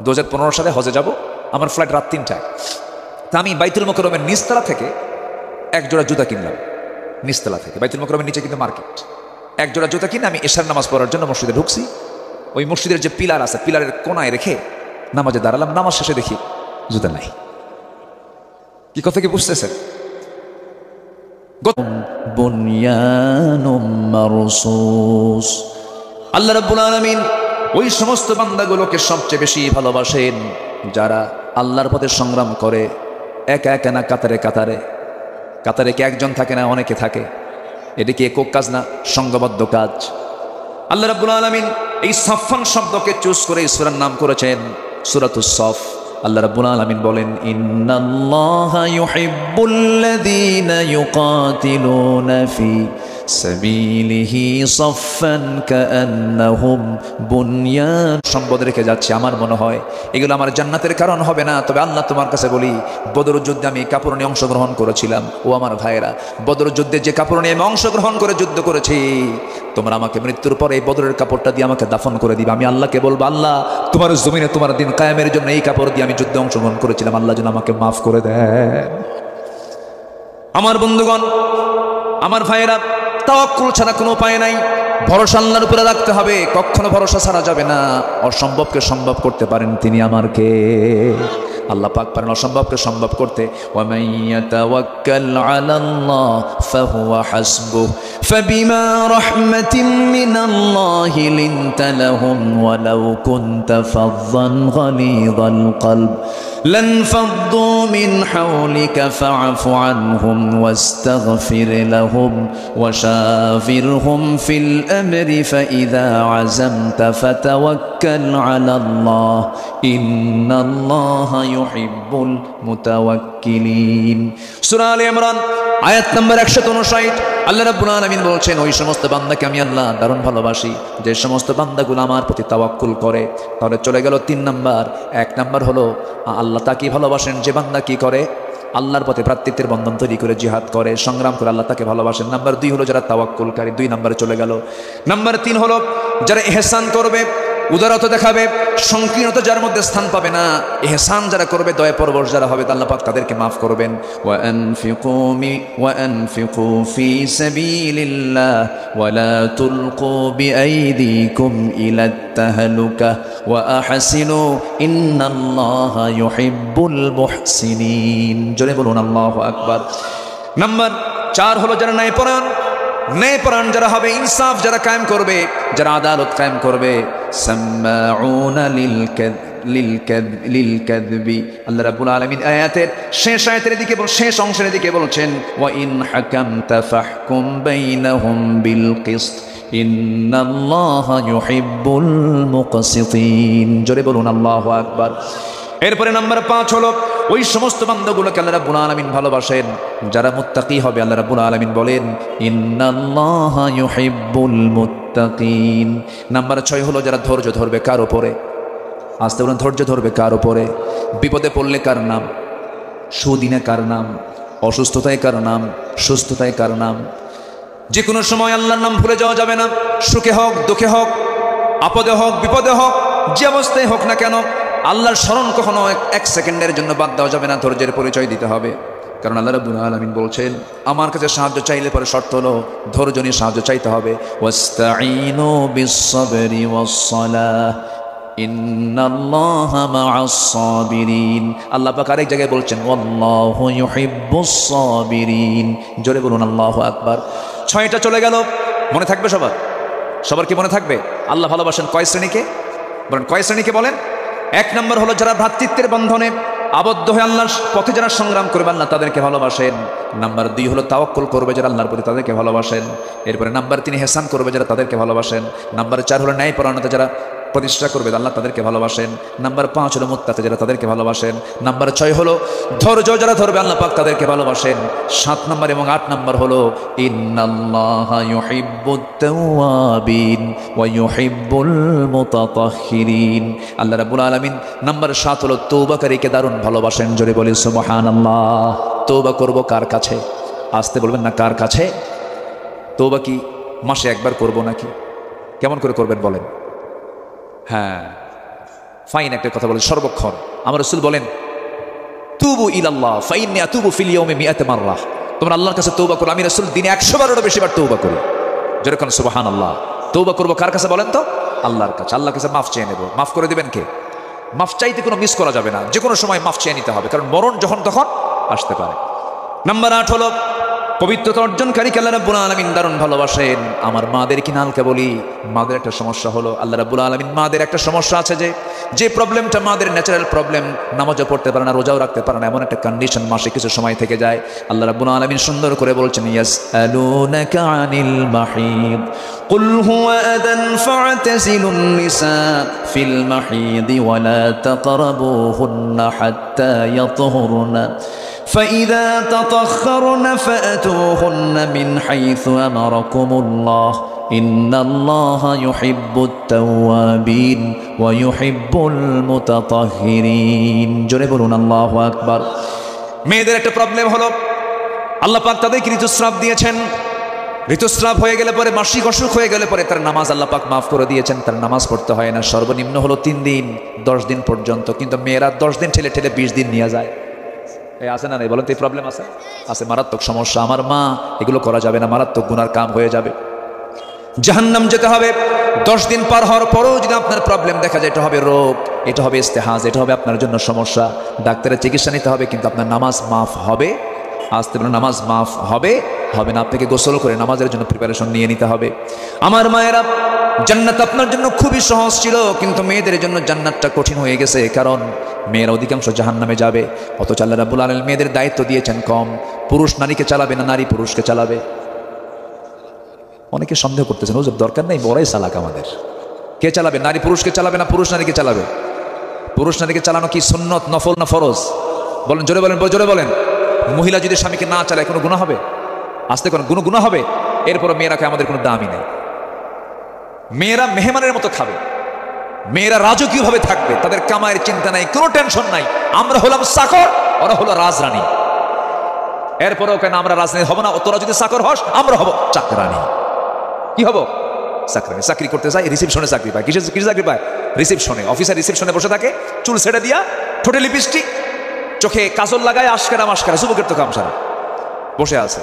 2015 সালে হজে যাব। আমার ফ্লাইট রাত 3টায়। তা আমি বাইতুল মোকাররমের নিচতলা থেকে 1 জোড়া জুতা কিনলাম। নিচতলা থেকে, বাইতুল মোকাররমের নিচে কিন্তু মার্কেট। 1 জোড়া জুতা কিনে আমি এশার নামাজ পড়ার জন্য মসজিদে ঢুকছি। ওই মসজিদের যে পিলার আছে, পিলারের কোনায় রেখে নামাজে দাঁড়ালাম। নামাজ শেষে দেখি জুতা নাই। কি কথা কি বুঝতেছেন? বুনয়ানুম মারসুস। আল্লাহ রাব্বুল আলামিন ওই সমস্ত বান্দাগুলোকে সবচেয়ে বেশি ভালোবাসেন যারা আল্লাহর পথে সংগ্রাম করে, একা একা না, কাতারে কাতারে। কাতারে কি একজন থাকে না, অনেকে থাকে। এটা কি একক কাজ না, সংঘবদ্ধ কাজ। আল্লাহ রাব্বুল আলামিন এই সাফফান শব্দকে চুজ করে এই সূরার নাম করেছেন সূরাতুস সাফ। আল্লাহ রাব্বুল আলামিন বলেন, ইন্নাল্লাহা ইউহিব্বুল্লাযীনা ইউকাতিলুনা ফি সাবিলিহি সাফফান কাআন্নাহুম বুনয়ান। সম্পদ রেখে যাচ্ছে, আমার মনে হয় এগুলো আমার জান্নাতের কারণ হবে না। তবে আল্লাহ, তোমার কাছে বলি, বদর যুদ্ধে আমি কাপড় নিয়ে অংশগ্রহণ করেছিলাম। ও আমার ভাইয়েরা, বদর যুদ্ধে যে কাপড় নিয়ে আমি অংশগ্রহণ করে যুদ্ধ করেছি, তোমরা আমাকে মৃত্যুর পরে এই বদরের কাপড়টা দিয়ে আমাকে দাফন করে দিবে। আমি আল্লাহকে বলবো, আল্লাহ, তোমার জমিনে তোমার দিন কায়েমের জন্য এই কাপড় দিয়ে আমি যুদ্ধে অংশগ্রহণ করেছিলাম, আল্লাহ যেন আমাকে মাফ করে দেন। আমার বন্ধুগণ, আমার ভাইয়েরা, তাওয়াক্কুল ছাড়া কোনো উপায় নাই। ভরসা আল্লাহর উপরে রাখতে হবে, কখনো ভরসা ছাড়া যাবে না। অসম্ভবকে সম্ভব করতে পারেন তিনি, আমার কে? আল্লাহ পাক পারেন অসম্ভবকে সম্ভব করতে। ওয়ামান ইয়াতাওয়াক্কাল আলাল্লাহ ফাহুয়া হাসবুহ ফাবিমা রাহমাতিন মিনাল্লাহি লিনতা লাহুম ওয়ালাউ কুনতা ফাযযান গালিযাল কলব লানফাদ্দু মিন হাওলিকা ফা'ফু আনহুম ওয়াস্তাগফির লাহুম ওয়াশাফিরহুম ফিল আমরি ফাইযা আযামতা ফাতাওয়াক্কাল আলাল্লাহ ইন্নাল্লাহা ইউহিব্বুল মুতাওয়াক্কিলিন। সূরা আলে ইমরান আয়াত নম্বর 159। আল্লাহ রাব্বুল আলামিন বলছেন, ওই সমস্ত বান্দাকে আমি আল্লাহ দারুণ ভালোবাসি যে সমস্ত বান্দাগুলো আমার প্রতি তাওয়াক্কুল করে। তাহলে চলে গেল 3 নাম্বার। 1 নাম্বার হলো আল্লাহ তাকে ভালোবাসেন যে বান্দা কি করে, আল্লাহর পথে ভ্রাতৃত্বের বন্ধন তৈরি করে জিহাদ করে, সংগ্রাম করে, আল্লাহ তাকে ভালোবাসেন। নাম্বার 2 হলো যারা তাওয়াক্কুলকারী। 2 নাম্বারে চলে গেল। নাম্বার 3 হলো যারা ইহসান করবে, উদারতা দেখাবে, সংকীর্ণতা যার মধ্যে স্থান পাবে না। ইহসান যারা করবে, দয়া পরবশ যারা হবে, আল্লাহ পাক তাদেরকে মাফ করবেন। ওয়ানফিকু ফি সাবিলিল্লাহ ওয়া লা তুলকু বিআইদিকুম ইলাত তাহলুকা ওয়া আহসিনু ইন্নাল্লাহা ইউহিব্বুল মুহসিনিন। জোরে বলুন আল্লাহু আকবার। নাম্বার 4 হলো যারা ন্যায়পরায়ণ যারা হবে, ইনসাফ যারা কায়েম করবে, যারা আদালত কায়েম করবে। সাম্মাউনা লিল কাযবি। আল্লাহ রাব্বুল আলামিন আয়াতের শেষ অংশের দিকে বলছেন, ওয়া ইন হাকামতা ফাহকুম বাইনাহুম বিল কিসত ইন্নাল্লাহা ইউহিব্বুল মুকসিতিন। জোরে বলুন আল্লাহু আকবার। এরপরে নাম্বার 5 হলো ওই সমস্ত বান্দাগুলোকে আল্লাহ রাব্বুল আলামিন ভালোবাসেন যারা মুত্তাকি হবে। আল্লাহ রাব্বুল আলামিন বলেন, ইন্নাল্লাহা ইউহিব্বুল মুত্তাকিন। নাম্বার 6 হলো যারা ধৈর্য ধরবে কার উপরে। আসতে বলেন, ধৈর্য ধরবে কার উপরে? বিপদে পড়লে কার নাম, সুদিনে কার নাম, অসুস্থতায় কার নাম, সুস্থতায় কার নাম। যে কোনো সময় আল্লাহর নাম ভুলে যাওয়া যাবে না। সুখে হোক, দুঃখে হোক, আপদে হোক, বিপদে হোক, যে অবস্থায় হোক না কেন, আল্লাহর স্মরণ কখনো 1 সেকেন্ডের জন্য বাদ দেওয়া যাবে না। ধৈর্যের পরিচয় দিতে হবে। কারণ আল্লাহ রাব্বুল আলামিন বলছেন, আমার কাছে সাহায্য চাইলে পরে শর্ত হলো ধৈর্য নিয়ে সাহায্য চাইতে হবে। ওয়াস্তাঈনু বিস-সাবরি ওয়াস-সালাহ ইন্নাল্লাহা মা'আস-সাবিরিন। আল্লাহ পাক আরেক জায়গায় বলছেন, ওয়াল্লাহু ইউহিব্বুস-সাবিরিন। জোরে বলুন আল্লাহু আকবার। 6টা চলে গেল। মনে থাকবে সবার কি মনে থাকবে? আল্লাহ ভালোবাসেন কয় শ্রেণীকে? বলেন, কয় শ্রেণীকে বলেন? 1 নম্বর হলো যারা ভ্রাতৃত্বের বন্ধনে আবদ্ধ হয়ে আল্লাহর পথে যারা সংগ্রাম করবে, আল্লাহ তাদেরকে ভালোবাসেন। নাম্বার 2 হলো তাওয়াক্কুল করবে যারা আল্লাহর প্রতি, তাদেরকে ভালোবাসেন। এরপরে নাম্বার 3 ইহসান করবে যারা, তাদেরকে ভালোবাসেন। নাম্বার 4 হলো ন্যায়পরায়ণতা যারা প্রতিষ্ঠা করবে, আল্লাহ তাদেরকে ভালোবাসেন। নাম্বার 5 হলো মুত্তাকি যারা, তাদেরকে ভালোবাসেন। নাম্বার 6 হলো ধৈর্য যারা ধরবে, আল্লাহ পাক তাদেরকে ভালোবাসেন। 7 নম্বর এবং 8 নম্বর হলো ইন্নাল্লাহা ইউহিব্বুত তাওয়াবিন ওয়া ইউহিব্বুল মুতাতাহহিরিন। আল্লাহ রাব্বুল আলামিন নাম্বার 7 হলো তওবাকারীকে দারুণ ভালোবাসেন। জোরে বলি সুবহানাল্লাহ। তওবা করব কার কাছে? আসতে বলবেন না, কার কাছে? তওবা কি মাসে একবার করব নাকি? কেমন করে করবেন বলেন? হ্যাঁ, ফাইন একটা কথা বলেন, সর্বক্ষণ। আমার রাসূল বলেন, তুবু ইলাল্লাহ ফাইন্নী আতুবু ফিল ইয়াউমি মিআত মাররা। তোমরা আল্লাহর কাছে তওবা করো। আমি রাসূল দিনে 100 বারেরও বেশিবার তওবা করি। যেরকম সুবহানাল্লাহ। তওবা করব কার কাছে বলেন তো? আল্লাহর কাছে। আল্লাহর কাছে মাফ চেয়ে নেব। মাফ করে দিবেন কে? মাফ চাইতে কোনো মিস করা যাবে না। যে কোনো সময় মাফ চেয়ে নিতে হবে, কারণ মরণ যখন তখন আসতে পারে। নাম্বার 8 হলো পবিত্রতা অর্জনকারীকে আল্লাহ রাব্বুল আলামিন দারুণ ভালোবাসেন। আমার মাদের কি নালকে বলি, মাদের একটা সমস্যা হলো, আল্লাহ রাব্বুল আলামিন মাদের একটা সমস্যা আছে যে প্রবলেমটা মাদের ন্যাচারাল প্রবলেম, নামাজও পড়তে পারে না, রোজাও রাখতে পারে না, এমন একটা কন্ডিশন মাসে কিছু সময় থেকে যায়। আল্লাহ রাব্বুল আলামিন সুন্দর করে বলছেন, ইয়াসআলুনাকা আনিল মাহিদ কুল হুয়া আদান ফা'তাজিলুন নিসা ফিল মাহিদ ওয়া লা তাকরাবুহুন্না হাত্তা ইয়াতহুরনা فإذا تطهرن فأتوهن من حيث أمركم الله إن الله يحب التوابين ويحب المتطهرين জোরে বলুন আল্লাহু আকবার। মেয়েদের একটা প্রবলেম হলো, আল্লাহ পাক তাদেরকে ঋতুস্রাব দিয়েছেন। ঋতুস্রাব হয়ে গেলে পরে, মাসিক অসুখ হয়ে গেলে পরে তার নামাজ আল্লাহ পাক মাফ করে দিয়েছেন, তার নামাজ পড়তে হয় না, সর্বনিম্ন হলো 3 দিন 10 দিন পর্যন্ত। কিন্তু মেয়েরা 10 দিন ঠেলে 20 দিন নিয়ে যায়। আছে না, নাই বলেন তো? এই প্রবলেম আছে, মারাত্মক সমস্যা। আমার মা, এগুলো করা যাবে না, মারাত্মক গুনার কাম হয়ে যাবে, জাহান্নাম যেতে হবে। 10 দিন পার হওয়ার পরেও যদি আপনার প্রবলেম দেখা যায়, এটা হবে রোগ, এটা হবে ইস্তেহাজ, এটা হবে আপনার জন্য সমস্যা, ডাক্তারের চিকিৎসা নিতে হবে, কিন্তু আপনার নামাজ মাফ হবে। আসতে বলে নামাজ মাফ হবে না, আপনাকে গোসল করে নামাজের জন্য প্রিপারেশন নিয়ে নিতে হবে। আমার মায়েরা, জান্নাত আপনার জন্য খুবই সহজ ছিল, কিন্তু মেয়েদের জন্য জান্নাতটা কঠিন হয়ে গেছে, কারণ মেয়েরা অধিকাংশ জাহান্নামে যাবে। অথচ আল্লাহ রাব্বুল আলামিন মেয়েদের দায়িত্ব দিয়েছেন কম। পুরুষ নারীকে চালাবে না, নারী পুরুষকে চালাবে। অনেকে সন্দেহ করতেছেন, হুজুর দরকার নেই, বড়াই চালাক আমাদের। কে চালাবে? নারী পুরুষকে চালাবে না পুরুষ নারীকে চালাবে? পুরুষ নারীকে চালানো কি সুন্নত, নফল না ফরজ? বলেন, জোরে বলেন, জোরে বলেন। মহিলা যদি স্বামীকে না চালায় কোনো গুনাহ হবে? আসতে কোনো গুনাহ হবে? এরপর মেয়েরাকে আমাদের কোনো দামই নেই। মেয়েরা মেহমানের মতো খাবে, মেয়েরা রাজকীয়ভাবে থাকবে, তাদের কামাইয়ের চিন্তা নাই, কোনো টেনশন নাই। আমরা হলাম চাকর, ওরা হলো রাজরানী। এরপরেও কেন আমরা রাজরানী হব না? তোরা যদি চাকর হস, আমরা হব চাকরানী। কি হব? চাকরানী। চাকরি করতে যায়, রিসিপশনে চাকরি পায়। কিসে চাকরি পায়? রিসিপশনে। অফিসার রিসিপশনে বসে থাকে, চুল ছেড়ে দিয়া, ঠোঁটে লিপস্টিক, চোখে কাজল লাগায়, আশকারা মাস্কারা, যুবকের তো কাম সারা, বসে আছে।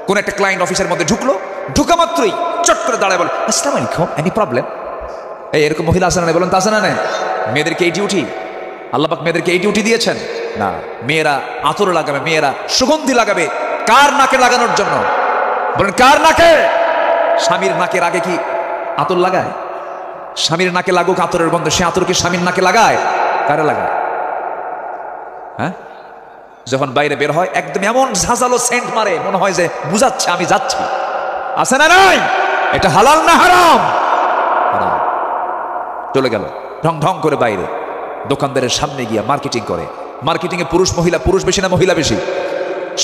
কোন একটা ক্লায়েন্ট অফিসের মধ্যে ঢুকলো, ঢুকা মাত্রই চট করে দাঁড়ায় বলে, আসসালামু আলাইকুম, এনি প্রবলেম? এরকম মহিলা আছে না? বলেন তো আছে না? মেয়েদেরকে এই ডিউটি, আল্লাহ পাক মেয়েদেরকে এই ডিউটি দিয়েছেন না। মেয়েরা আতর লাগাবে, মেয়েরা সুগন্ধি লাগাবে। কার নাকে লাগানোর জন্য? বলেন কার নাকে? স্বামীর নাকের আগে কি আতর লাগায়? স্বামীর নাকে লাগুক আতরের গন্ধ, সে আতর কি স্বামীর নাকে লাগায়? কারে লাগায়? হ্যাঁ, যখন বাইরে বের হয় একদম এমন ঝাঁঝালো সেন্ট মারে, মনে হয় যে বুঝাচ্ছে আমি যাচ্ছি। আছে না নাই? এটা হালাল না হারাম? চলে গেল ঢং ঢং করে বাইরে, দোকানদারের সামনে গিয়া মার্কেটিং করে। মার্কেটিং এ পুরুষ মহিলা, পুরুষ বেশি না মহিলা বেশি?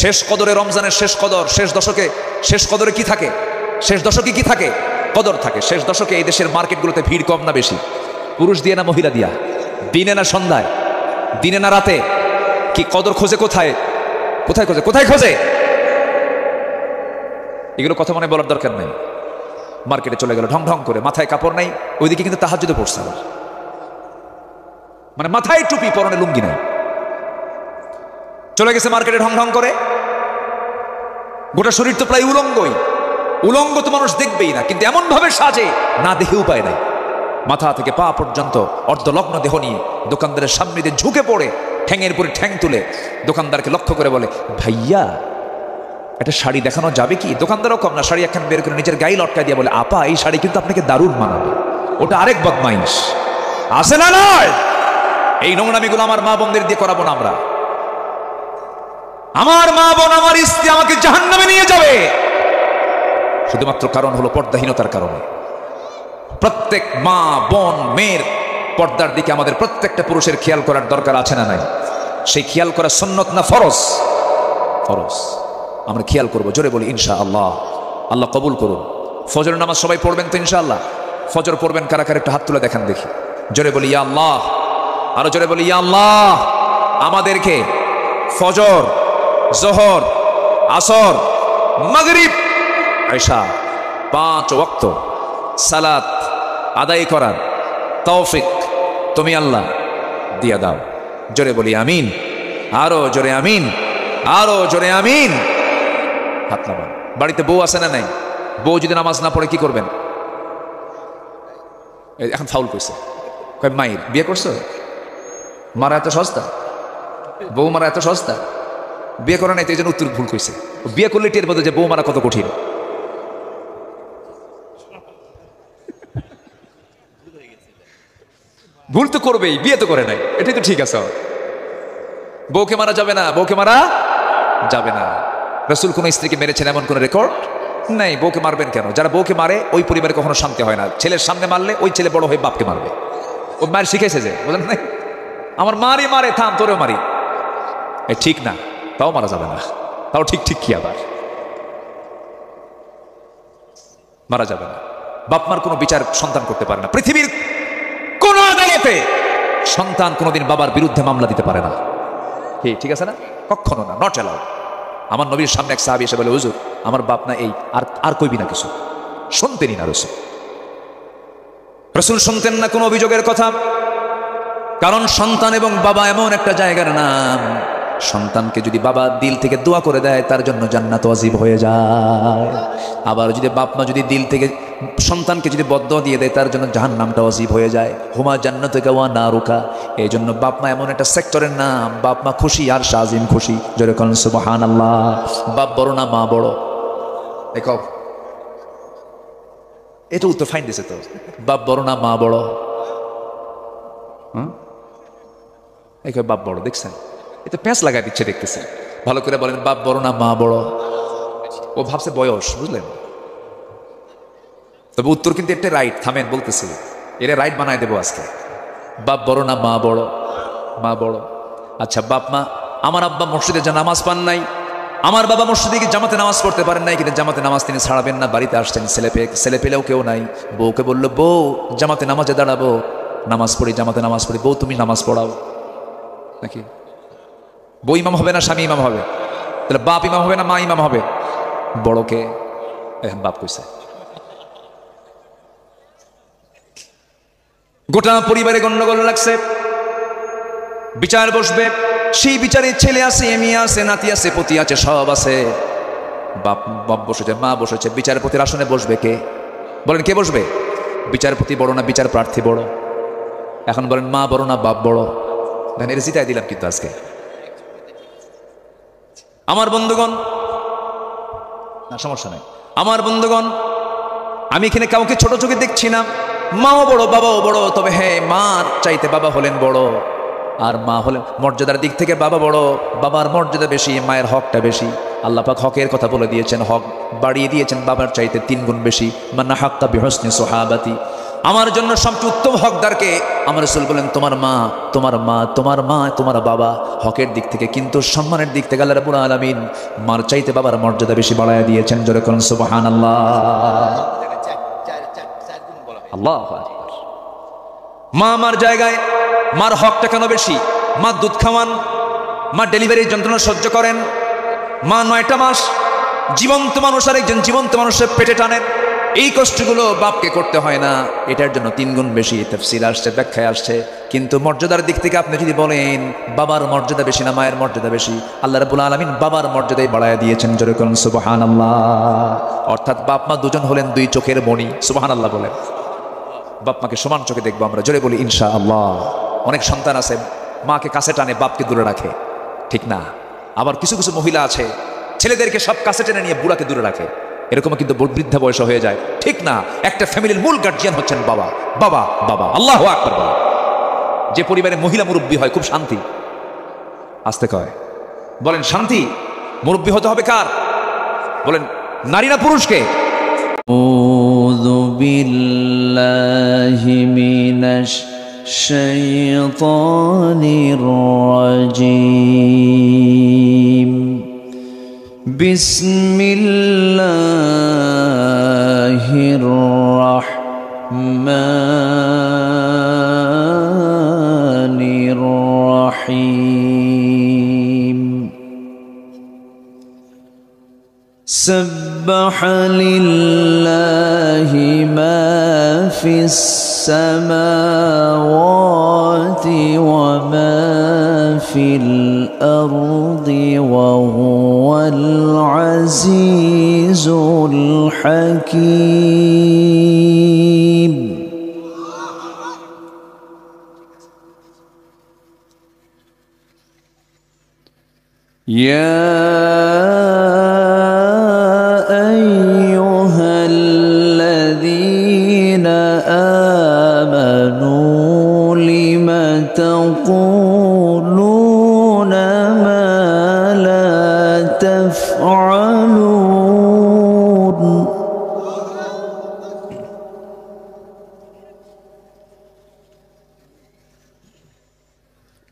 শেষ কদরে, রমজানের শেষ কদর, শেষ দশকে, শেষ কদরে কি থাকে? শেষ দশকে কি থাকে? কদর থাকে। শেষ দশকে এই দেশের মার্কেটগুলোতে ভিড় কম না বেশি? পুরুষ দিয়ে না মহিলা দিয়া? দিনে না সন্ধ্যায়? দিনে না রাতে? কি কদর খোঁজে কোথায়? কোথায় খোঁজে? কোথায় খোঁজে? এগুলো কথা মনে বলার দরকার নেই। মার্কেটে চলে গেল ঢং ঢং করে, মাথায় কাপড় নাই, ওইদিকে কিন্তু তাহাজ্জুদে পড়ছে আবার, মানে মাথায় টুপি, পরনে লুঙ্গি নাই, চলে গেছে মার্কেটে ঢং ঢং করে। গোটা শরীর তো প্রায় উলঙ্গই। উলঙ্গ তো মানুষ দেখবেই না, কিন্তু এমন ভাবে সাজে, না দেখে উপায় নাই। মাথা থেকে পা পর্যন্ত অর্ধলগ্ন দেহ নিয়ে দোকানদারের সামনে দিয়ে ঝুঁকে পড়ে, ঠ্যাঙের উপরে ঠ্যাং তুলে দোকানদারকে লক্ষ্য করে বলে, ভাইয়া একটা শাড়ি দেখানো যাবে কি? দোকানদারও কম না, শাড়ি একখান বের করে নিজের গায়ে লটকায় দিয়ে বলে, আপা এই শাড়ি কিন্তু আপনাকে দারুণ মানাবে। ওটা আরেক বদমাইশ। আছে না নয়? এই নোংরামিগুলো আমার মা বোনদের দিয়ে করাবো না আমরা। আমার মা বোন, আমার স্ত্রী আমাকে জাহান্নামে নিয়ে যাবে, শুধুমাত্র কারণ হলো পর্দাহীনতার কারণে। প্রত্যেক মা বোন মেয়ের পর্দার দিকে আমাদের প্রত্যেকটা পুরুষের খেয়াল করার দরকার আছে না নাই? সেই খেয়াল করা সুন্নত না ফরজ? ফরজ। আমরা খেয়াল করবো, জোরে বলি ইনশাআল্লাহ। আল্লাহ কবুল করুন। ফজর নামাজ সবাই পড়বেন তো ইনশাআল্লাহ? ফজর পড়বেন কারা কারা? একটু হাত তুলে দেখান দেখি। জোরে বলি ইয়া আল্লাহ। আরো জোরে বলি ইয়া আল্লাহ। আমাদেরকে ফজর, জোহর, আসর, মাগরিব, ইশা 5 ওয়াক্ত সালাত আদায় করার তৌফিক তুমি আল্লাহ দিয়া দাও। জোরে বলি আমিন। আরো জোরে আমিন, আরো জোরে আমিন। হাত নামান। বাড়িতে বউ আছে না নাই? বউ যদি নামাজ না পড়ে কি করবেন? এখন ফাউল করছে, মায়ের বিয়ে করছো, মারা এত সস্তা, বউ মারা এত সস্তা, বিয়ে করে নাই তো এই জন্য উত্তর ভুল কইছে। বিয়ে করলে টের পাবে যে বউ মারা কত কঠিন। ভুল তো করবেই, বিয়ে তো করে নাই, এটাই তো ঠিক আছে। বউকে মারা যাবে না, বউকে মারা যাবে না। রাসূল কোন স্ত্রীকে মেরেছেন এমন কোন রেকর্ড নাই। বউকে মারবেন কেন? যারা বউকে মারে ওই পরিবারে কখনো শান্তি হয় না। ছেলের সামনে মারলে ওই ছেলে বড় হয়ে বাপকে মারবে। ও মায়ের শিখেছে যে, বুঝলেন না, আমার মারি মারে, থাম তোরেও মারি। এ ঠিক না, তাও মারা যাবে না। তাও ঠিক ঠিক কি আবার মারা যাবে না। বাপ মার কোনো বিচার সন্তান করতে পারে না। পৃথিবীর কোন আদালতে সন্তান কোনোদিন বাবার বিরুদ্ধে মামলা দিতে পারে না। ঠিক আছে না? কখনো না, নট অ্যালাউড। আমার নবীর সামনে এক সাহাবী এসে বলে, হুজুর আমার বাপ না এই, আর কইবি না কিছু। শুনতেনই না রাসূল। রাসূল শুনতেন না কোনো অভিযোগের কথা, কারণ সন্তান এবং বাবা এমন একটা জায়গার নাম, সন্তানকে যদি বাবা দিল থেকে দোয়া করে দেয় তার জন্য জান্নাত ওয়াজিব হয়ে যায়। আবার যদি বাপ মা যদি দিল থেকে সন্তানকে যদি বদদোয়া দিয়ে দেয় তার জন্য জাহান্নামটা ওয়াজিব হয়ে যায়। হুমা জান্নাতুকা ওয়া নারুকা। এই জন্য বাপ মা এমন একটা সেক্টরের নাম, বাপ মা খুশি আর শাজিম খুশি। জোরে বলেন সুবহানাল্লাহ। বাপ বড় না মা বড়? দেখো এটা উত্তর ফাইন দিছে তো। বাপ বড় না মা বড়? বাপ বড়। দেখছেন, এটা প্যাঁচ লাগাই দিচ্ছে, দেখতেছে। ভালো করে বলেন, বাপ বড় না মা বড়? ও ভাবছে বয়স, বুঝলেন? তবে উত্তর কিন্তু এটা রাইট। থামেন, বলতেছি, এটা রাইট বানায় দেবো আজকে। বাপ বড় না মা বড়? মা বড়। আচ্ছা বাপ মা, আমার আব্বা মসজিদে যা নামাজ পান নাই, আমার বাবা মসজিদে গিয়ে জামাতে নামাজ পড়তে পারেন নাই, কিন্তু জামাতে নামাজ তিনি ছাড়াবেন না। বাড়িতে আসছেন, ছেলে পেলেও কেউ নাই। বউকে বললো, বউ জামাতে নামাজে দাঁড়াবো, নামাজ পড়ি, জামাতে নামাজ পড়ি। বউ তুমি নামাজ পড়াও নাকি? বউ ইমাম হবে না স্বামী ইমাম হবে? তাহলে বাপ ইমাম হবে না মা ইমাম হবে? বড়কে এখন বাপ কইছে। গোটা পরিবারে গন্ডগোল লাগছে, বিচার বসবে। সেই বিচারে ছেলে আছে, মেয়ে আছে, নাতি আছে, পতি আছে, সব আছে। বাপ বসেছে, মা বসেছে। বিচারপতির আসনে বসবে কে? বলেন কে বসবে? বিচারপতি বড় না বিচার প্রার্থী বড়? এখন বলেন মা বড় না বাপ বড়? দেখেন, এটা জিতাই দিলাম কিন্তু আজকে। আমার বন্ধুগণ, না সমস্যা নাই, আমার বন্ধুগণ, আমি এখানে কাউকে ছোট চোখে দেখছি না। মাও বড়, বাবাও বড়। তবে হ্যাঁ, মার চাইতে বাবা হলেন বড়, আর মা হলেন মর্যাদার দিক থেকে বাবা বড়। বাবার মর্যাদা বেশি, মায়ের হকটা বেশি। আল্লাহ পাক হকের কথা বলে দিয়েছেন, হক বাড়িয়ে দিয়েছেন বাবার চাইতে 3 গুণ বেশি। মান্না হাক্কা বিহসনি সুহাবাতি। আমার জন্য সবচেয়ে উত্তম হকদারকে আমার রাসূল বলেন তোমার মা, তোমার মা, তোমার মা, তোমার বাবা। হকের দিক থেকে, কিন্তু সম্মানের দিক থেকে আল্লাহ রাব্বুল আলামিন মার চাইতে বাবার মর্যাদা বেশি বাড়ায় দিয়েছেন। জোরে বলেন সুবহানাল্লাহ। আল্লাহু আকবার। মা মার জায়গায়, মার হকটা কেন বেশি? মা দুধ খাওয়ান, মা ডেলিভারির যন্ত্রণা সহ্য করেন, মা 9টা মাস জীবন্ত মানুষ আর একজন জীবন্ত মানুষের পেটে টানেন। এই কষ্টগুলো বাপকে করতে হয় না, এটার জন্য 3 গুণ বেশি। তাফসীর আসছে, ব্যাখ্যায় আসছে। কিন্তু মর্যাদার দিক থেকে আপনি যদি বলেন বাবার মর্যাদা বেশি না মায়ের মর্যাদা বেশি, আল্লাহ রাব্বুল আলামিন বাবার মর্যাদাই বাড়ায় দিয়েছেন। জোরে বলেন সুবহানাল্লাহ। অর্থাৎ বাপ মা দুজন হলেন 2 চোখের মণি। সুবহানাল্লাহ বলেন। বাপ মাকে সমান চোখে দেখবো আমরা, জোরে বলি ইনশাআল্লাহ। অনেক সন্তান আছে মাকে কাছে টানে, বাপকে দূরে রাখে, ঠিক না? আবার কিছু কিছু মহিলা আছে ছেলেদেরকে সব কাছে টেনে নিয়ে বুড়াকে দূরে রাখে। এরকম কিন্তু বৃদ্ধা বয়স হয়ে যায়, ঠিক না? একটা ফ্যামিলির মূল গার্জিয়ান হচ্ছেন বাবা। বাবা বাবা, আল্লাহু আকবার বলেন। যে পরিবারে মহিলা মুরব্বী হয় খুব শান্তি। আস্তে কয় বলেন, শান্তি। মুরব্বী হতে হবে কার? বলেন, নারী না পুরুষকে? আউযু বিল্লাহি মিনাশ শাইতানির রাজীম। বিসমিল্লাহির রাহমানির রাহিম। سبح لله ما في السماوات وما في الأرض وهو العزيز الحكيم. يا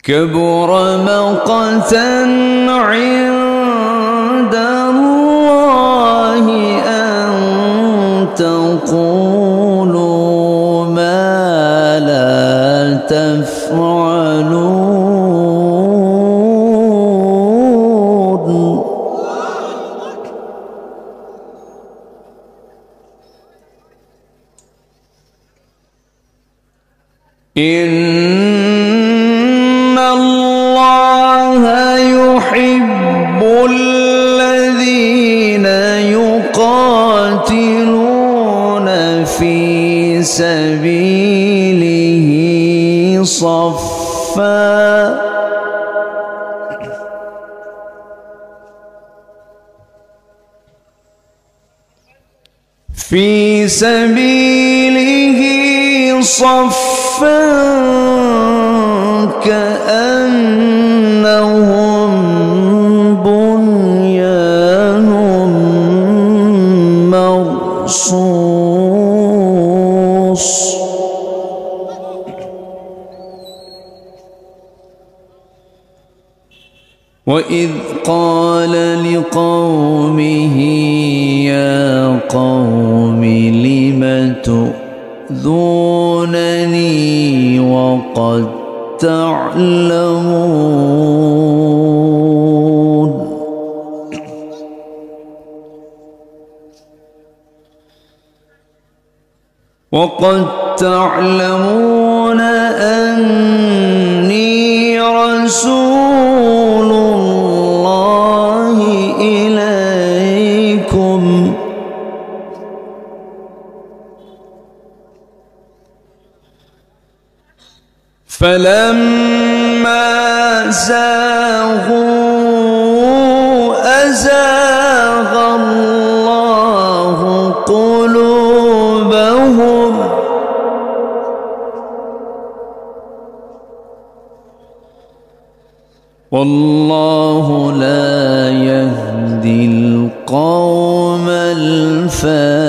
كبر مقتا عند الله أن تقولوا ما لا تفعلون إن الله يحب الذين يقاتلون في سبيله صفا في سبيله صفا كأنهم بنيان مرصوص وإذ قال لقومه يا قوم لم تؤذونني وقد تعلمون أني رسول الله إليكم فلما زاغوا أزاغ الله قلوبهم والله لا يهدي القوم الفاسقين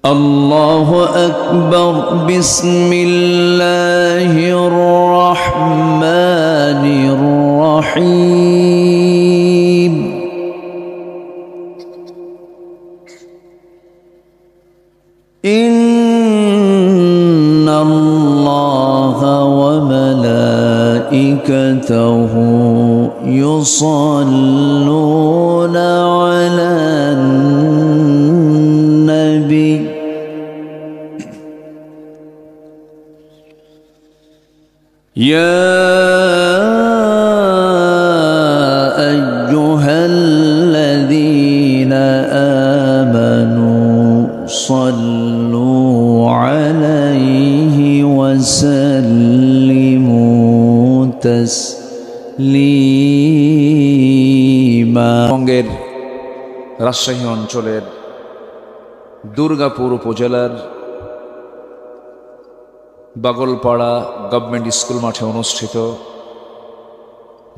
الله أكبر بسم الله الرحمن الرحيم إن الله وملائكته يصلون على النبي يا أيها الذين آمنوا صلوا عليه وسلموا تسليما বঙ্গের রাজশাহী অঞ্চলের দুর্গাপুর উপজেলার বাগলপাড়া গভর্নমেন্ট স্কুল মাঠে অনুষ্ঠিত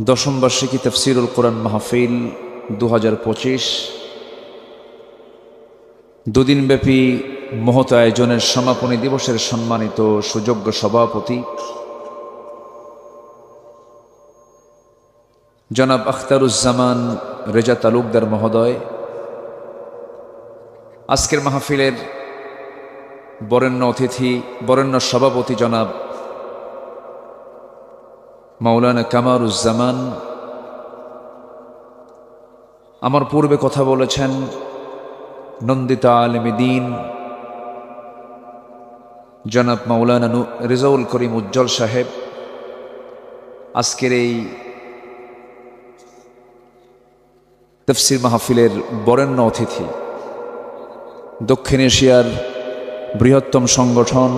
দশম বার্ষিকী তাফসীরুল কোরআন মাহফিল 2025 দুদিনব্যাপী মহৎ আয়োজনের সমাপনী দিবসের সম্মানিত সুযোগ্য সভাপতি জনাব আখতারুজ্জামান রেজা তালুকদার মহোদয়, আজকের মাহফিলের বরেণ্য অতিথি বরেণ্য সভাপতি জনাব মাওলানা কামারুজ্জামান, আমার পূর্বে কথা বলেছেন নন্দিত আলেম দ্বীন জনাব মাওলানা রেজাউল করিম উজ্জ্বল সাহেব, আজকের এই তাফসীর মাহফিলের বরেণ্য অতিথি দক্ষিণ এশিয়ার বৃহত্তম সংগঠন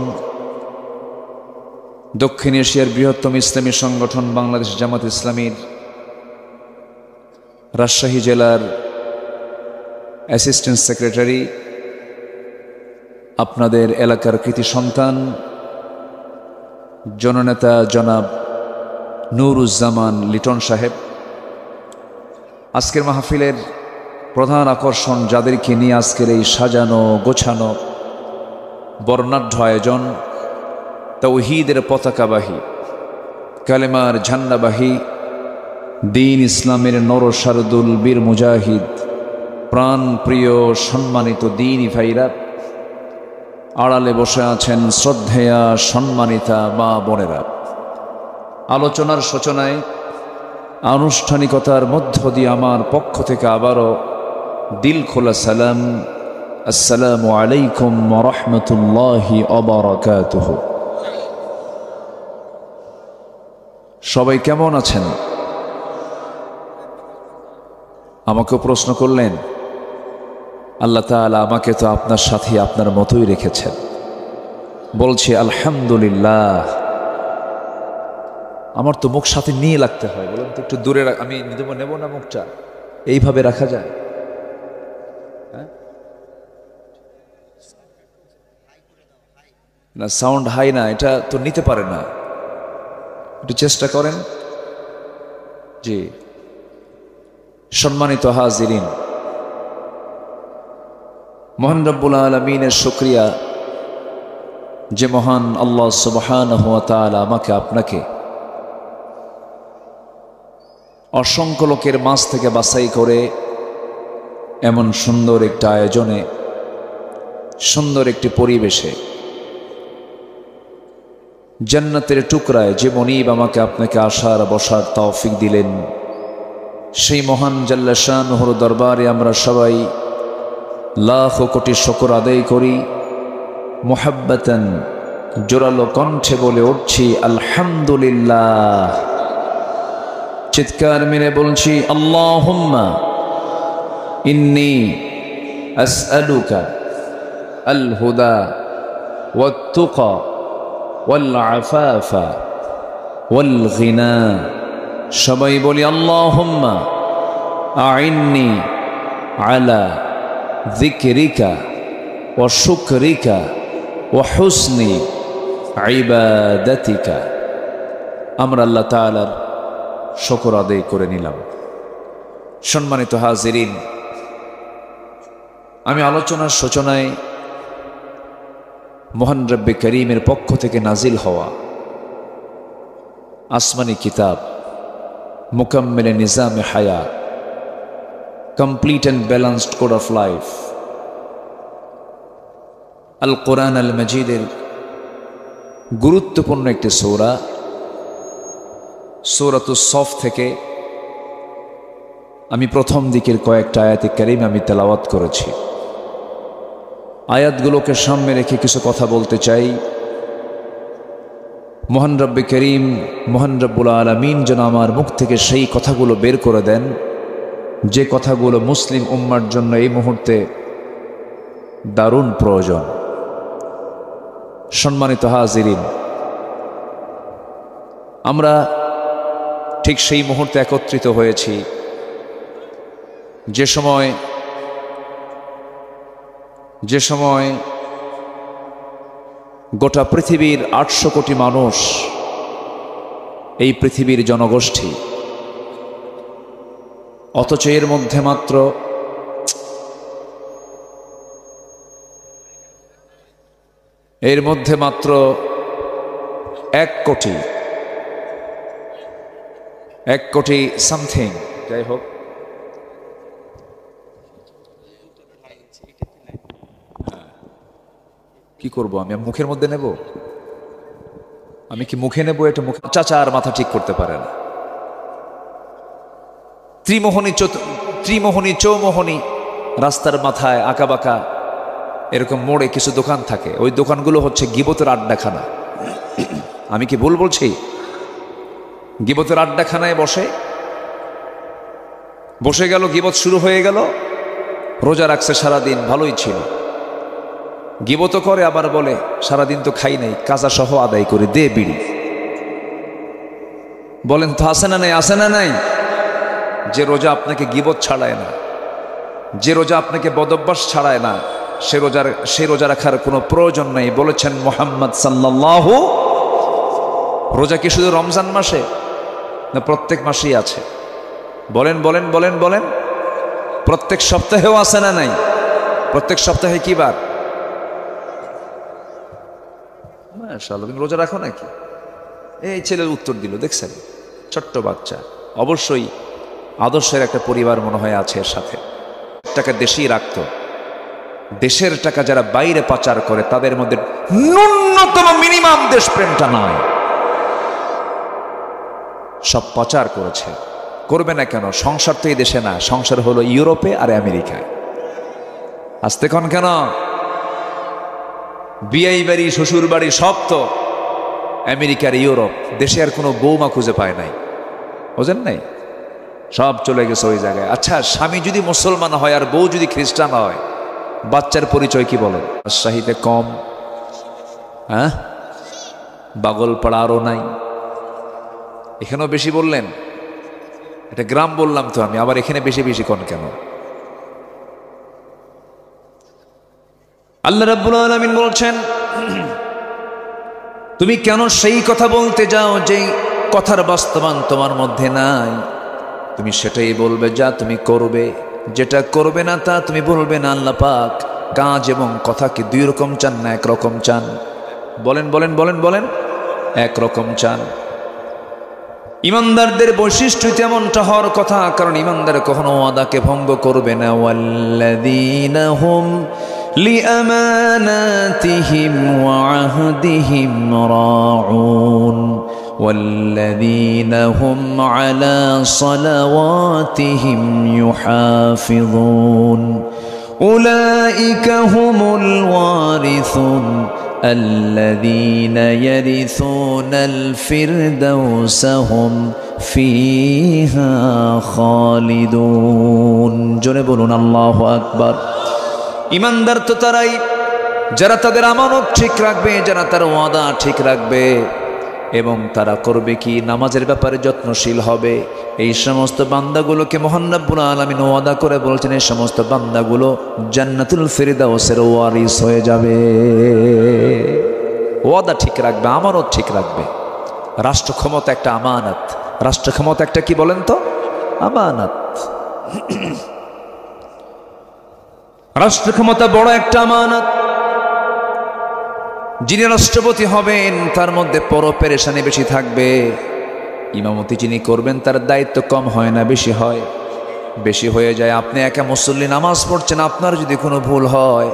দক্ষিণ এশিয়ার বৃহত্তম ইসলামী সংগঠন বাংলাদেশ জামাত ইসলামীর রাজশাহী জেলার অ্যাসিস্ট্যান্ট সেক্রেটারি, আপনাদের এলাকার কৃতি সন্তান জননেতা জনাব নুরুজ্জামান লিটন সাহেব, আজকের মাহফিলের প্রধান আকর্ষণ যাদেরকে নিয়ে আজকের এই সাজানো গোছানো বর্ণাঢ্য আয়োজন, তাওহীদের পতাকাবাহী, কালেমার ঝান্ডাবাহী, দ্বীন ইসলামের নরসারদুল বীর মুজাহিদ, প্রাণ প্রিয় সম্মানিত দ্বীনী ভাইরা, আড়ালে বসে আছেন শ্রদ্ধেয়া সম্মানিতা মা বোনেরা। আলোচনার সূচনায় আনুষ্ঠানিকতার মধ্য দিয়ে আমার পক্ষ থেকে আবারও দিল খোলা সালাম, আসসালামু আলাইকুম ওয়া রাহমাতুল্লাহি ওয়া বারাকাতুহু। সবাই কেমন আছেন? আমাকে প্রশ্ন করলেন, আল্লাহ তাআলা আমাকে তো আপনার সাথে আপনার মতোই রেখেছেন। বলছি আলহামদুলিল্লাহ। আমার তো মুখ সাথে নিয়ে লাগতে হয়, বলুন তো একটু দূরে আমি নেব না মুখটা, এইভাবে রাখা যায়? হ্যাঁ না, সাউন্ড হাই না, এটা তো নিতে পারে না, একটু চেষ্টা করেন। জি, সম্মানিত হাজিরিন, মহান রব্বুল আলামিনের শুকরিয়া যে মহান আল্লাহ সুবহানাহু ওয়া তাআলা আমাকে আপনাকে অসংখ্য লোকের মাঝ থেকে বাছাই করে এমন সুন্দর একটা আয়োজনে, সুন্দর একটি পরিবেশে, জান্নাতের টুকরায় যে মনিব আমাকে আপনাকে আসার বসার তৌফিক দিলেন, সেই মহান জাল্লা শানুহুর দরবারে আমরা সবাই লাখ কোটি শুকর আদায় করি। মুহাব্বাতান জোরালো কণ্ঠে বলে উঠছি আলহামদুলিল্লাহ। চিৎকার মেরে বলছি আল্লাহুম্মা ইন্নী আসআলুকা আল হুদা ওয়াত তুকা ওয়াল আফাফা ওয়াল গিনা। সবাই বলি আল্লাহুম্মা আইন্নি আলা যিকরিকা ওয়া শুকরিকা ওয়া হুসনি ইবাদাতিকা। আমরা আল্লাহ তাআলার শুকর আদায় করে নিলাম। সম্মানিত হাজিরিন, আমি আলোচনার সূচনায় মহান রব্বে করিমের পক্ষ থেকে নাজিল হওয়া আসমানি কিতাব মুকাম্মিলে নিজামে হায়াত, complete and balanced code of life, Al Quran আল মজিদের গুরুত্বপূর্ণ একটি সূরা, সূরাতুস সফ থেকে আমি প্রথম দিকের কয়েকটা আয়াতে কারিম আমি তেলাওয়াত করেছি। আয়াতগুলোকে সামনে রেখে কিছু কথা বলতে চাই। মহান রব্বে করিম, মহান রব্বুল আলামিন যেন আমার মুখ থেকে সেই কথাগুলো বের করে দেন যে কথাগুলো মুসলিম উম্মার জন্য এই মুহূর্তে দারুণ প্রয়োজন। সম্মানিত হাজিরিন, আমরা ঠিক সেই মুহূর্তে একত্রিত হয়েছি যে সময় গোটা পৃথিবীর 800 কোটি মানুষ, এই পৃথিবীর জনগোষ্ঠী, অথচ এর মধ্যে মাত্র এক কোটি সামথিং, যাই হোক, কি করব আমি মুখের মধ্যে নেব? আমি কি মুখে নেব? এটা মুখে চাচা আর মাথা ঠিক করতে পারে না। ত্রিমোহনী চৌমোহনী রাস্তার মাথায় আঁকাবাঁকা এরকম মোড়ে কিছু দোকান থাকে, ওই দোকানগুলো হচ্ছে গীবতের আড্ডাখানা। আমি কি ভুল বলছি? গীবতের আড্ডাখানায় বসে গেল, গীবত শুরু হয়ে গেল। রোজা রাখছে সারাদিন, ভালোই ছিল, গীবত করে, আবার বলে সারাদিন তো খাই নাই, কাজা সহ আদায় করে দে বিড়ি। বলেন তো আছে না নাই? আছে না নাই? যে রোজা আপনাকে গীবত ছাড়ায় না, যে রোজা আপনাকে বদভ্যাস ছাড়ায় না, সে রোজা রাখার কোনো প্রয়োজন নেই। বলেছেন মুহাম্মদ সাল্লাল্লাহু। রোজা কি শুধু রমজান মাসে না প্রত্যেক মাসেই আছে? বলেন বলেন বলেন বলেন। প্রত্যেক সপ্তাহেও আছে না নাই? প্রত্যেক সপ্তাহে কি বার? মাশাআল্লাহ, তুমি রোজা রাখো নাকি? এই ছেলের উত্তর দিল, দেখছেন, ছোট্ট বাচ্চা। অবশ্যই আদর্শের একটা পরিবার মনে হয় আছে এর সাথে। টাকা দেশেই রাখতো। দেশের টাকা যারা বাইরে পাচার করে তাদের মধ্যে ন্যূনতম মিনিমাম দেশপ্রেমটা নয়। সব পাচার করেছে। করবে না কেন? সংসার তো এই দেশে না, সংসার হলো ইউরোপে আর আমেরিকায়। আসতে কোন কেন? বিয়াই বাড়ি, শ্বশুর বাড়ি সব তো আমেরিকার, ইউরোপ। দেশে আর কোনো বৌমা খুঁজে পায় নাই, বোঝেন নাই? সব চলে গেছে ওই জায়গায়। আচ্ছা, স্বামী যদি মুসলমান হয় আর বউ যদি খ্রিস্টান হয়, বাচ্চার পরিচয় কি বলেন? রাজশাহীতে কম, হ্যাঁ, বাগলপাড়া আরও নাই, এখানেও বেশি বললেন। এটা গ্রাম বললাম তো আমি, আবার এখানে বেশি বেশি কোন কেন? আল্লাহ রাব্বুল আলামিন বলছেন, তুমি কেন সেই কথা বলতে যাও যেই কথার বাস্তবায়ন তোমার মধ্যে নাই? তুমি সেটাই বলবে যা তুমি করবে, যেটা করবে না তা তুমি বলবে না। আল্লাহ পাক কাজ এবং কথা কি দুই রকম চান না এক রকম চান? বলেন বলেন বলেন বলেন, এক রকম চান। ইমানদারদের বৈশিষ্ট্য তেমনটা হওয়ার কথা, কারণ ইমানদার কখনো ওয়াদাকে ভঙ্গ করবে না। ওয়াল্লাযীনা হুম লিআমানাতিহিম ওয়া আহদিহিম রাউন ওয়াল্লাযীনা হুম আলা সালাওয়াতিহিম ইউহাফিযুন উলাইকা হুমুল ওয়ারিসুন الذين يرثون الفردوس هم فيها خالدون। জোরে বলুন আল্লাহু আকবার। ইমানদার তো তারাই যারা তাদের আমানত ঠিক রাখবে, যারা তার ওয়াদা ঠিক রাখবে, এবং তারা করবে কি? নামাজের ব্যাপারে যত্নশীল হবে। এই সমস্ত বান্দাগুলোকে মহান রব্বুল আলামিন ওয়াদা করে বলছেন, এই সমস্ত বান্দাগুলো জান্নাতুল ফিরদাউসের ওয়ারিস হয়ে যাবে। ওয়াদা ঠিক রাখবে, আমানত ঠিক রাখবে। রাষ্ট্র ক্ষমতা একটা আমানত। রাষ্ট্র ক্ষমতা একটা কি বলেন তো? আমানত। রাষ্ট্র ক্ষমতা বড় একটা আমানত। যিনি রাষ্ট্রপতি হবেন তার মধ্যে পরপেরেশানি বেশি থাকবে। ইমামতি যিনি করবেন তার দায়িত্ব কম হয় না, বেশি হয়। বেশি হয়ে যায়। আপনি একা মুসল্লি নামাজ পড়ছেন, আপনার যদি কোনো ভুল হয়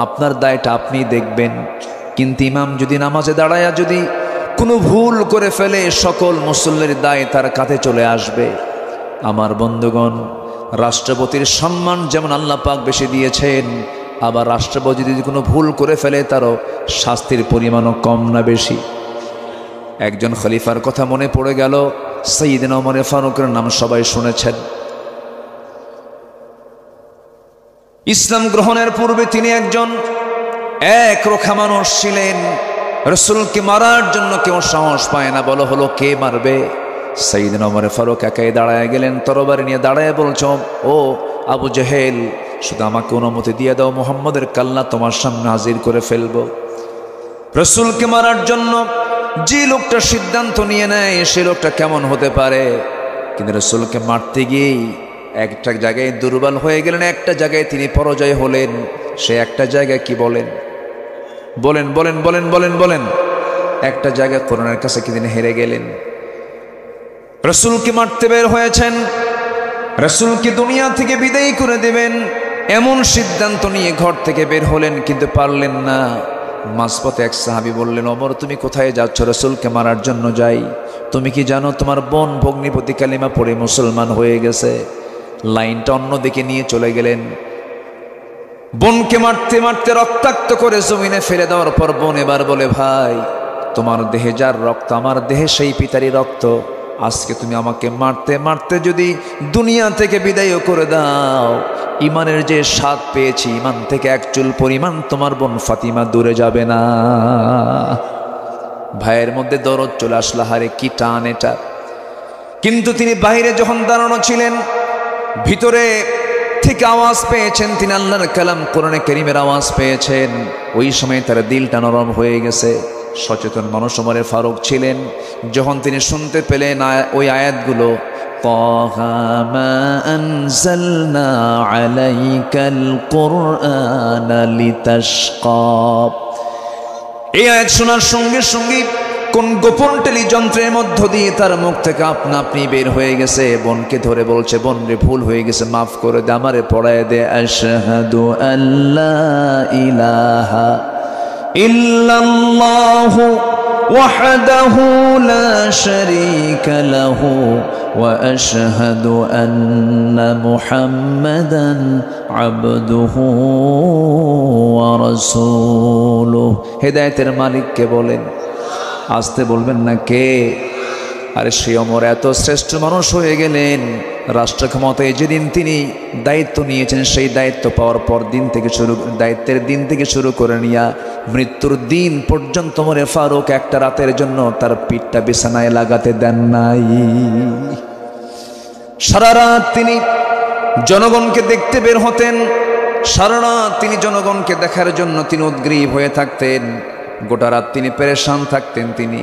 আপনার দায়টা আপনি দেখবেন, কিন্তু ইমাম যদি নামাজে দাঁড়ায়া যদি কোনো ভুল করে ফেলে সকল মুসল্লির দায় তার কাঁধে চলে আসবে। আমার বন্ধুগণ, রাষ্ট্রপতির সম্মান যেমন আল্লাহ পাক বেশি দিয়েছেন, আবার রাষ্ট্রপতি যদি কোনো ভুল করে ফেলে তারও শাস্তির পরিমাণও কম না বেশি? একজন খলিফার কথা মনে পড়ে গেল, সাইয়েদনা ওমর ফারুকের নাম সবাই শুনেছেন। ইসলাম গ্রহণের পূর্বে তিনি একজন একরোখা মানুষ ছিলেন। রাসূলকে মারার জন্য কেউ সাহস পায় না। বলা হলো কে মারবে? সাইয়েদনা ওমর ফারুক একাই দাঁড়ায় গেলেন, তরবারি নিয়ে দাঁড়ায় বলছ, ও আবু জেহেল, শুধু আমাকে অনুমতি দিয়ে দাও, মুহাম্মদের কাল্লা তোমার সামনে হাজির করে ফেলবো। রাসূলকে মারার জন্য যে লোকটা সিদ্ধান্ত নিয়ে নেয় সে লোকটা কেমন হতে পারে? কিন্তু রাসূলকে মারতে গিয়েই একটা জায়গায় দুর্বল হয়ে গেলেন, একটা জায়গায় তিনি পরাজয় হলেন। সে একটা জায়গায় কি বলেন? বলেন বলেন বলেন বলেন বলেন। একটা জায়গায় কোরআনের কাছে কি তিনি হেরে গেলেন। রাসূলকে মারতে বের হয়েছেন, রাসূলকে দুনিয়া থেকে বিদায় করে দেবেন এমন সিদ্ধান্ত নিয়ে ঘর থেকে বের হলেন, কিন্তু পারলেন না। মাঝপথে এক সাহাবী বললেন, ওমর তুমি কোথায় যাচ্ছ? রাসূলকে মারার জন্য যাই। তুমি কি জানো তোমার বোন ভগ্নিপতি কালিমা পড়ে মুসলমান হয়ে গেছে? লাইনটা অন্যদিকে নিয়ে চলে গেলেন। বোনকে মারতে মারতে রক্তাক্ত করে জমিনে ফেলে দেওয়ার পর বোন এবার বলে, ভাই তোমার দেহে যার রক্ত আমার দেহে সেই পিতারই রক্ত। আজকে তুমি আমাকে মারতে মারতে যদি দুনিয়া থেকে বিদায়ও করে দাও, ইমানের যে স্বাদ পেয়েছি ইমান থেকে এক চুল পরিমাণ তোমার বোন ফাতিমা দূরে যাবে না। ভাইয়ের মধ্যে দরদ চলে আসলো, হারে কি টান এটা। কিন্তু তিনি বাইরে যখন দাঁড়ানো ছিলেন, ভিতরে থেকে আওয়াজ পেয়েছেন, তিনি আল্লাহর কালাম কোরআনে কারীমের আওয়াজ পেয়েছেন। ওই সময় তার দিলটা নরম হয়ে গেছে। সচেতন মানুষ ওমর ফারুক ছিলেন। যখন তিনি শুনতে পেলেন ওই আয়াতগুলো, طه ما أنزلنا عليك القرآن لتشقى। এই আয়াত শোনার সঙ্গে সঙ্গে কোন গোপন টেলিযন্ত্রের মধ্য দিয়ে তার মুখ থেকে আপনা আপনি বের হয়ে গেছে, বোনকে ধরে বলছে, বোন রে ভুল হয়ে গেছে, মাফ করে দে, আমারে পড়ায় দে। আশহাদু আল্লা ইলাহা ইল্লাল্লাহু ওয়াহদাহু লা শারীকা লাহু ওয়া আশহাদু আন্না মুহাম্মাদান আবদুহু ওয়া রাসূলুহু। হেদায়েতের মালিককে বলেন, আসতে বলবেন না কে? আরে সে অমর এত শ্রেষ্ঠ মানুষ হয়ে গেলেন, রাষ্ট্র ক্ষমতায় যেদিন তিনি দায়িত্ব নিয়েছেন, সেই দায়িত্ব পাওয়ার পর দায়িত্বের দিন থেকে শুরু করে নিয়া মৃত্যুর দিন পর্যন্ত ওমরে ফারুক একটা রাতের জন্য তার পিঠটা বিছানায় লাগাতে দেন নাই। সারা রাত তিনি জনগণকে দেখতে বের হতেন, সারা রাত তিনি জনগণকে দেখার জন্য তিনি উদ্গ্রীব হয়ে থাকতেন, গোটা রাত তিনি পেরেশান থাকতেন, তিনি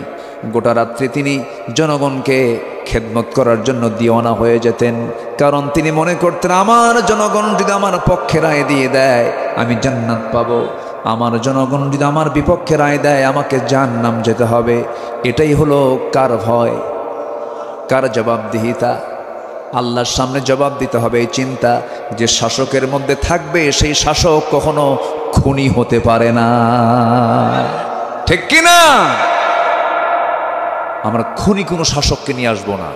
গোটা রাত্রি তিনি জনগণকে খেদমত করার জন্য দিওয়ানা হয়ে যেতেন। কারণ তিনি মনে করতেন, আমার জনগণ যদি আমার পক্ষে রায় দিয়ে দেয় আমি জান্নাত পাবো, আমার জনগণ যদি আমার বিপক্ষে রায় দেয় আমাকে জাহান্নাম যেতে হবে। এটাই হলো কার ভয়, কার জবাবদিহিতা? আল্লাহর সামনে জবাব দিতে হবে। এই চিন্তা যে শাসকের মধ্যে থাকবে, সেই শাসক কখনো খুনি হতে পারে না, ঠিক কিনা? আমরা খুনি কোনো শাসককে নিয়ে আসবো না,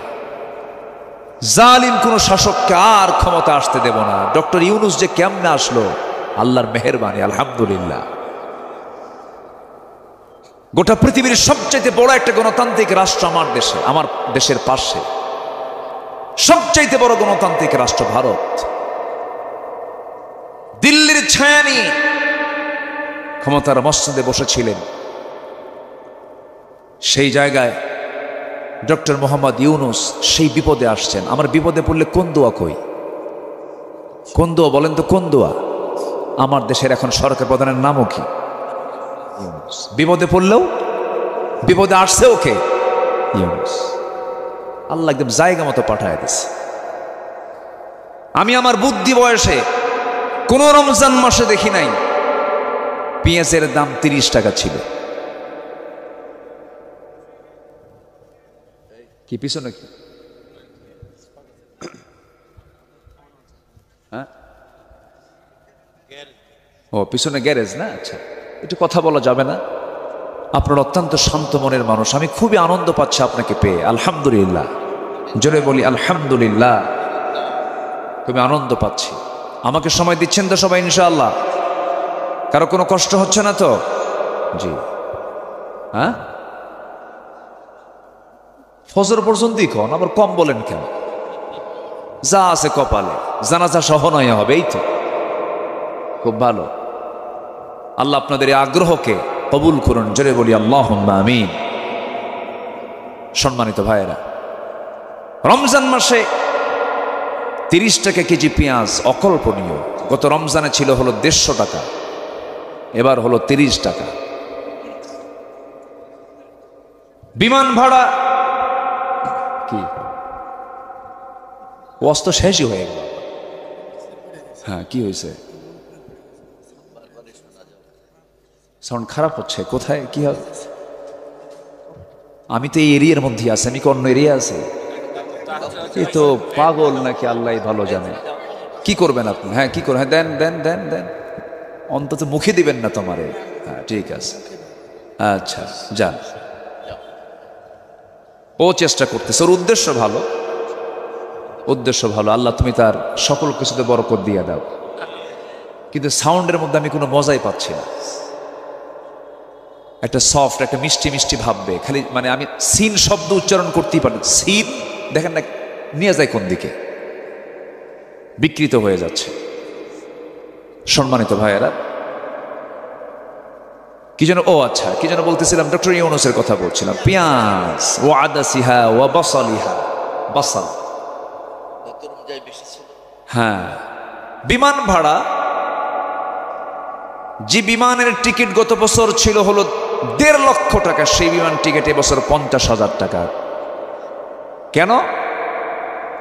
জালিম কোনো শাসককে আর ক্ষমতা আসতে দেব না। ডক্টর ইউনূস যে কেমনে আসলো, আল্লাহর মেহেরবানি, আলহামদুলিল্লাহ। গোটা পৃথিবীর সবচাইতে বড় একটা গণতান্ত্রিক রাষ্ট্র আমার দেশে, আমার দেশের পাশে সবচাইতে বড় গণতান্ত্রিক রাষ্ট্র ভারত। দিল্লির ছায়া নিয়ে ক্ষমতার মসনদে বসেছিলেন, সেই জায়গায় ডক্টর মোহাম্মদ ইউনূস সেই বিপদে আসছেন। আমার বিপদে পড়লে কোন দোয়া কই? কোন দোয়া বলেন তো, কোন দোয়া? আমার দেশের এখন সরকার প্রধানের নামও কি? ইউনূস। বিপদে পড়লেও, বিপদে আসছে ওকে ইউনূস। আল্লাহ একদম জায়গা মতো পাঠায় দিছে। আমি আমার বুদ্ধি বয়সে কোন রমজান মাসে দেখি নাই পেঁয়াজের দাম 30 টাকা ছিল। কি পিছনে কি? হ্যাঁ, ও পিছনে গ্যারেজ না? আচ্ছা, একটু কথা বলা যাবে না? আপনার অত্যন্ত শান্ত মনের মানুষ, আমি খুবই আনন্দ পাচ্ছি আপনাকে পেয়ে। আলহামদুলিল্লাহ, জোরে বলি আলহামদুলিল্লাহ। খুবই আনন্দ পাচ্ছি। আমাকে সময় দিচ্ছেন তো সবাই ইনশাআল্লাহ? কারো কোনো কষ্ট হচ্ছে না তো? জি। হ্যাঁ, ফজর পর্যন্তই কন, আবার কম বলেন কেন? যা আছে কপালে, জানাজা সহ নয় হবে, এই তো খুব ভালো। আল্লাহ আপনাদের এই আগ্রহকে কবুল করুন, জোরে বলি আল্লাহুম্মা আমিন। সম্মানিত ভাইয়েরা, রমজান মাসে 30 টাকা কেজি পেঁয়াজ অকল্পনীয়। গত রমজানে ছিল হলো 150 টাকা, এবার হলো 30 টাকা। বিমান ভাড়া কি ওয়াজ শেষই হয়ে গেল। হ্যাঁ, কি হয়েছে? সাউন্ড খারাপ হচ্ছে, কোথায় কি হবে? আমি তো এই এরিয়ার মধ্যে আছি, আমি কি অন্য এরিয়া আছে? এই তো পাগল নাকি আল্লাহ ভালো জানে। কি করবেন আপনি? হ্যাঁ, কি করবেন? হ্যাঁ, দেন দেন দেন দেন, অন্তত মুখে দিবেন না তোমারে। হ্যাঁ, ঠিক আছে, আচ্ছা যান। ও চেষ্টা করতেছে, ওর উদ্দেশ্য ভালো, উদ্দেশ্য ভালো। আল্লাহ তুমি তার সকল কিছুতে বরকত দিয়ে দাও। কিন্তু সাউন্ডের মধ্যে আমি কোনো মজাই পাচ্ছি না। একটা সফট, একটা মিষ্টি মিষ্টি ভাববে, খালি মানে আমি সিন শব্দ উচ্চারণ করতেই পারি। সিন দেখেন না নিয়ে যায় কোন দিকে, বিকৃত হয়ে যাচ্ছে। সম্মানিত ভাইয়েরা, কি যেন, ও আচ্ছা, কি যেন বলতেছিলাম, ডক্টর ইউনূসের কথা বলছিলাম। পেঁয়াজ ও আদাসিহা ও বাসালিহা, বাসাল, হ্যাঁ। বিমান ভাড়া, যে বিমানের টিকিট গত বছর ছিল হলো 1.5 লক্ষ টাকা, সেই বিমান টিকিট এবছর 50,000 টাকা। কেন?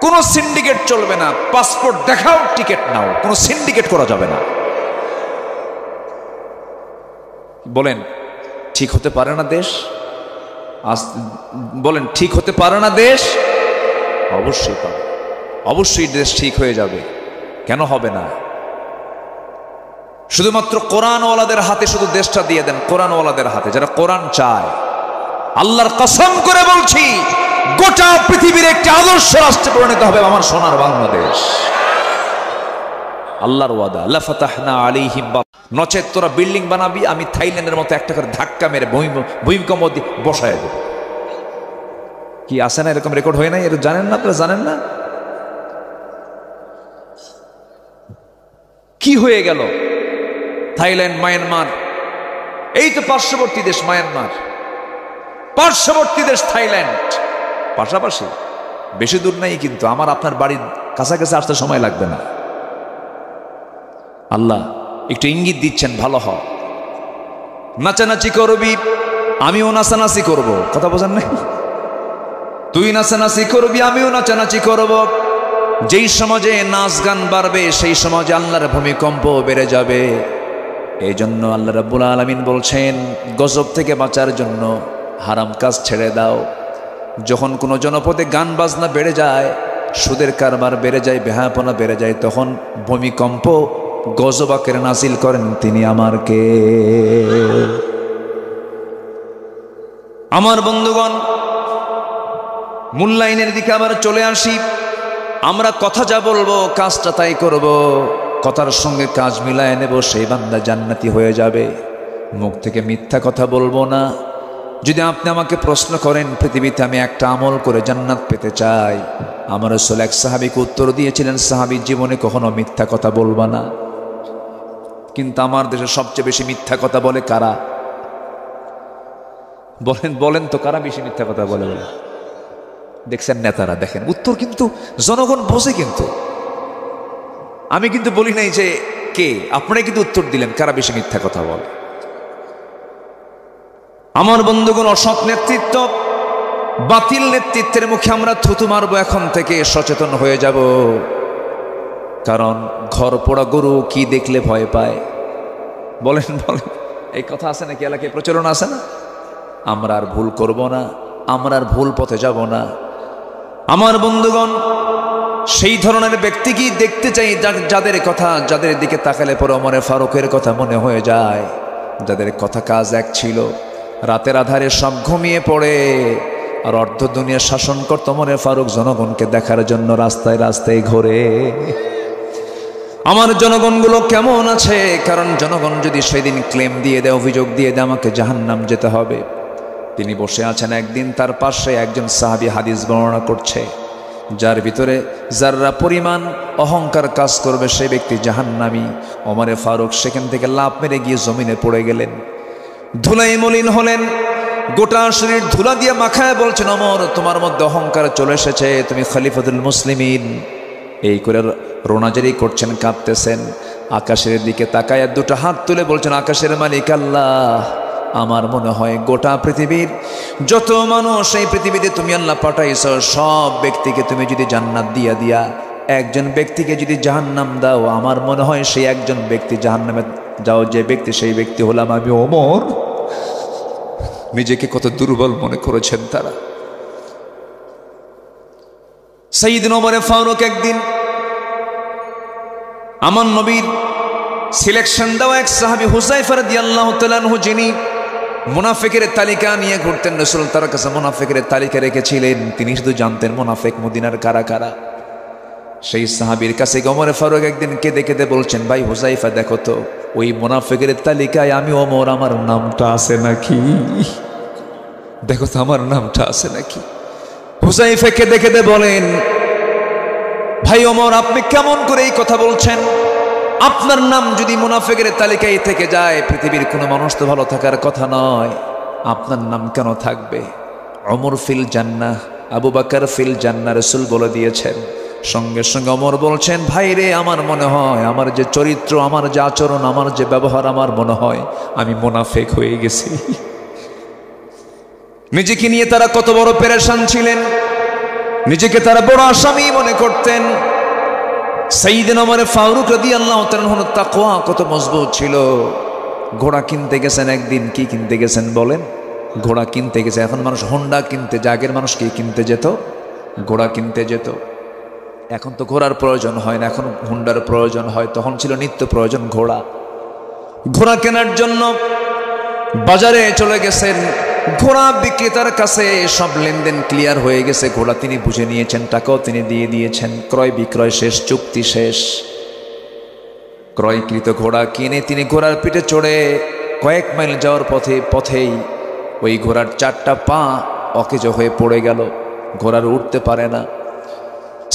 কোনো সিন্ডিকেট চলবে না। পাসপোর্ট দেখাও, টিকিট নাও, কোনো সিন্ডিকেট করা যাবে না। বলেন ঠিক হতে পারে না দেশ? বলেন ঠিক হতে পারে না দেশ? অবশ্যই পারে, অবশ্যই দেশ ঠিক হয়ে যাবে। কেন হবে না? শুধুমাত্র কোরআনওয়ালাদের হাতে শুধু দেশটা দিয়ে দেন, কোরআনওয়ালাদের হাতে, যারা কোরআন চায়। আল্লাহর কসম করে বলছি, গোটা পৃথিবীর একটি আদর্শ রাষ্ট্রে পরিণত হবে আমার সোনার বাংলাদেশ। আল্লাহর ওয়াদা, লা ফাতাহনা আলাইহিম। নচেত তোরা বিল্ডিং বানাবি, আমি থাইল্যান্ডের মতো একটা করে ধাক্কা মেরে ভূমিকম্প দিয়ে বসায় দেব। কি আসে না এরকম রেকর্ড হয় নাই? এটা জানেন না আপনারা? জানেন না কি হয়ে গেল? থাইল্যান্ড, মায়ানমার, এই তো পার্শ্ববর্তী দেশ মায়ানমার, পার্শ্ববর্তী দেশ থাইল্যান্ড, পাশাপাশি, বেশি দূর নাই কিন্তু। আমার আপনার বাড়ির কাছাকাছি আসতে সময় লাগবে না। আল্লাহ একটু ইঙ্গিত দিচ্ছেন, ভালো হ, নাচানাচি করবি, আমিও নাচানাচি করব। কথা বোঝেন নাই? তুই নাচানাচি করবি, আমিও নাচানাচি করব। যেই সমাজে নাচ গান বাড়বে, সেই সমাজে আল্লাহর ভূমিকম্প বেড়ে যাবে। এই জন্য আল্লাহ রাব্বুল আলামিন বলছেন, গজব থেকে বাঁচার জন্য হারাম কাজ ছেড়ে দাও। যখন কোনো জনপদে গান বাজনা বেড়ে যায়, সুদের কারবার বেড়ে যায়, বেহায়াপনা বেড়ে যায়, তখন ভূমিকম্প গজব আকারে নাজিল করেন তিনি আমার কে? আমার বন্ধুগণ, মূল্যায়নের দিকে আবার চলে আসি। আমরা কথা যা বলবো, কাজটা তাই করব। কথার সঙ্গে কাজ মিলায় নেব, সেই বান্দা জান্নাতি হয়ে যাবে। মুখ থেকে মিথ্যা কথা বলবো না। যদি আপনি আমাকে প্রশ্ন করেন, পৃথিবীতে আমি একটা আমল করে জান্নাত পেতে চাই, আমার রাসূল এক সাহাবীকে উত্তর দিয়েছিলেন, সাহাবী জীবনে কখনো মিথ্যা কথা বলবা না। কিন্তু আমার দেশে সবচেয়ে বেশি মিথ্যা কথা বলে কারা? বলেন বলেন তো, কারা বেশি মিথ্যা কথা বলে? বলে দেখছেন নেতারা। দেখেন উত্তর কিন্তু জনগণ বোঝে। কিন্তু আমি কিন্তু বলি নাই যে কে, আপনারাই কিন্তু উত্তর দিলেন কারা বেশি মিথ্যা কথা বলে। আমার বন্ধুগণ, অসৎ নেতৃত্ব, বাতিল নেতৃত্বের মুখে আমরা থুতু মারবো। এখন থেকে সচেতন হয়ে যাব। কারণ ঘর পোড়া গরু কি দেখলে ভয় পায়? বলেন বলেন, এই কথা আছে নাকি এলাকায় প্রচলন আছে না? আমরা আর ভুল করব না, আমরা আর ভুল পথে যাব না। আমার বন্ধুগণ, সেই ধরনের ব্যক্তি কি দেখতে চাই যাদের কথা, যাদের দিকে তাকালে পরে ওমর ফারুকের কথা মনে হয়ে যায়, যাদের কথা কাজ এক ছিল, রাতের আধারে সব ঘুমিয়ে পড়ে আর অর্ধ দুনিয়া শাসন করত ওমর ফারুক জনগণকে দেখার জন্য রাস্তায় রাস্তায় ঘোরে। আমার জনগণগুলো কেমন আছে? কারণ জনগণ যদি সেদিন ক্লেম দিয়ে দেয়, অভিযোগ দিয়ে দেয় আমাকে জাহান্নাম যেতে হবে, তিনি বসে আছেন। একদিন তার পাশে একজন সাহাবী হাদিস বর্ণনা করছে, যার ভিতরে যারা পরিমাণ অহংকার কাজ করবে সেই ব্যক্তি জাহান্নামী। ওমর ফারুক সেখান থেকে লাফ মেরে গিয়ে জমিনে পড়ে গেলেন, ধুলাই মলিন হলেন, গোটা শরীর ধুলা দিয়ে মাখায় বলছেন, ওমর তোমার মধ্যে অহংকার চলে এসেছে, তুমি খলিফাতুল মুসলিমিন। এই করে রোনাজারি করছেন, কাঁদতেছেন। আকাশের দিকে তাকায় দুটো হাত তুলে বলছেন, আকাশের মালিক আল্লাহ, আমার মনে হয় গোটা পৃথিবীর যত মানুষ এই পৃথিবীতে তুমি আল্লাহ পাঠাইছ, সব ব্যক্তিকে তুমি যদি জান্নাত দিয়া একজন ব্যক্তিকে যদি জাহান্নাম দাও, আমার মনে হয় সেই একজন ব্যক্তি জাহান্নামে যাও, যে ব্যক্তি সেই ব্যক্তি হলাম আমি ওমর। নিজেকে কত দুর্বল মনে করেছেন তারা। সাইয়েদনা ওমর ফারুক একদিন আমার নবীর সিলেকশন দেওয়া এক সাহাবী হুযায়ফা রাদিয়াল্লাহু তাআলা আনহু, যিনি মুনাফিকের তালিকা নিয়ে ঘুরতেন, রাসূল তার কাছে মুনাফিকের তালিকা রেখেছিলেন। তিনি শুধু জানতেন মুনাফিক মদিনার কারা কারা। সেই সাহাবীর কাছে ওমর ফারুক একদিন কেঁদে কেঁদে বলছেন, ভাই হুযায়ফা, দেখো তো ওই মুনাফিকের তালিকায় আমি ওমর, আমার নামটা আছে নাকি? দেখো তো আমার নামটা আছে নাকি? হুযায়ফা কেঁদে কেঁদে বলেন, ভাই ওমর, আপনি কেমন করে এই কথা বলছেন? আপনার নাম যদি মুনাফিকের তালিকায় থেকে যায়, পৃথিবীর কোনো মানুষ তো ভালো থাকার কথা নয়, আপনার নাম কেন থাকবে? ওমর ফিল জান্নাহ, আবু বকর ফিল জান্নাহ, রাসূল বলে দিয়েছেন। সঙ্গে সঙ্গে ওমর বলছেন, ভাই রে, আমার মনে হয় আমার যে চরিত্র, আমার যে আচরণ, আমার যে ব্যবহার, আমার মনে হয় আমি মুনাফিক হয়ে গেছি। নিজেকে নিয়ে তারা কত বড় পেরেশান ছিলেন। নিজেকে তারা বড় আসামি মনে করতেন। সাইয়েদনা ওমর ফারুক রাদিয়াল্লাহু তাআলা আনহুর তাকওয়া কত মজবুত ছিল। ঘোড়া কিনতে গেছেন একদিন। কি কিনতে গেছেন বলেন? ঘোড়া কিনতে গেছে। এখন মানুষ হোন্ডা কিনতে, আগের মানুষ কি কিনতে যেত? ঘোড়া কিনতে যেত। এখন তো ঘোড়ার প্রয়োজন হয় না, এখন হোন্ডার প্রয়োজন হয়। তখন ছিল নিত্য প্রয়োজন ঘোড়া। ঘোড়া কেনার জন্য বাজারে চলে গেছেন। ঘোড়া বিক্রেতার কাছে সব লেনদেন ক্লিয়ার হয়ে গেছে। ঘোড়া তিনি বুঝে নিয়েছেন, টাকাও তিনি দিয়ে দিয়েছেন। ক্রয় বিক্রয় শেষ, চুক্তি শেষ। ক্রয়কৃত ঘোড়া কিনে তিনি ঘোড়ার পিঠে চড়ে কয়েক মাইল যাওয়ার পথেই ওই ঘোড়ার 4টা পা অকেজো হয়ে পড়ে গেল। ঘোড়ার উঠতে পারে না।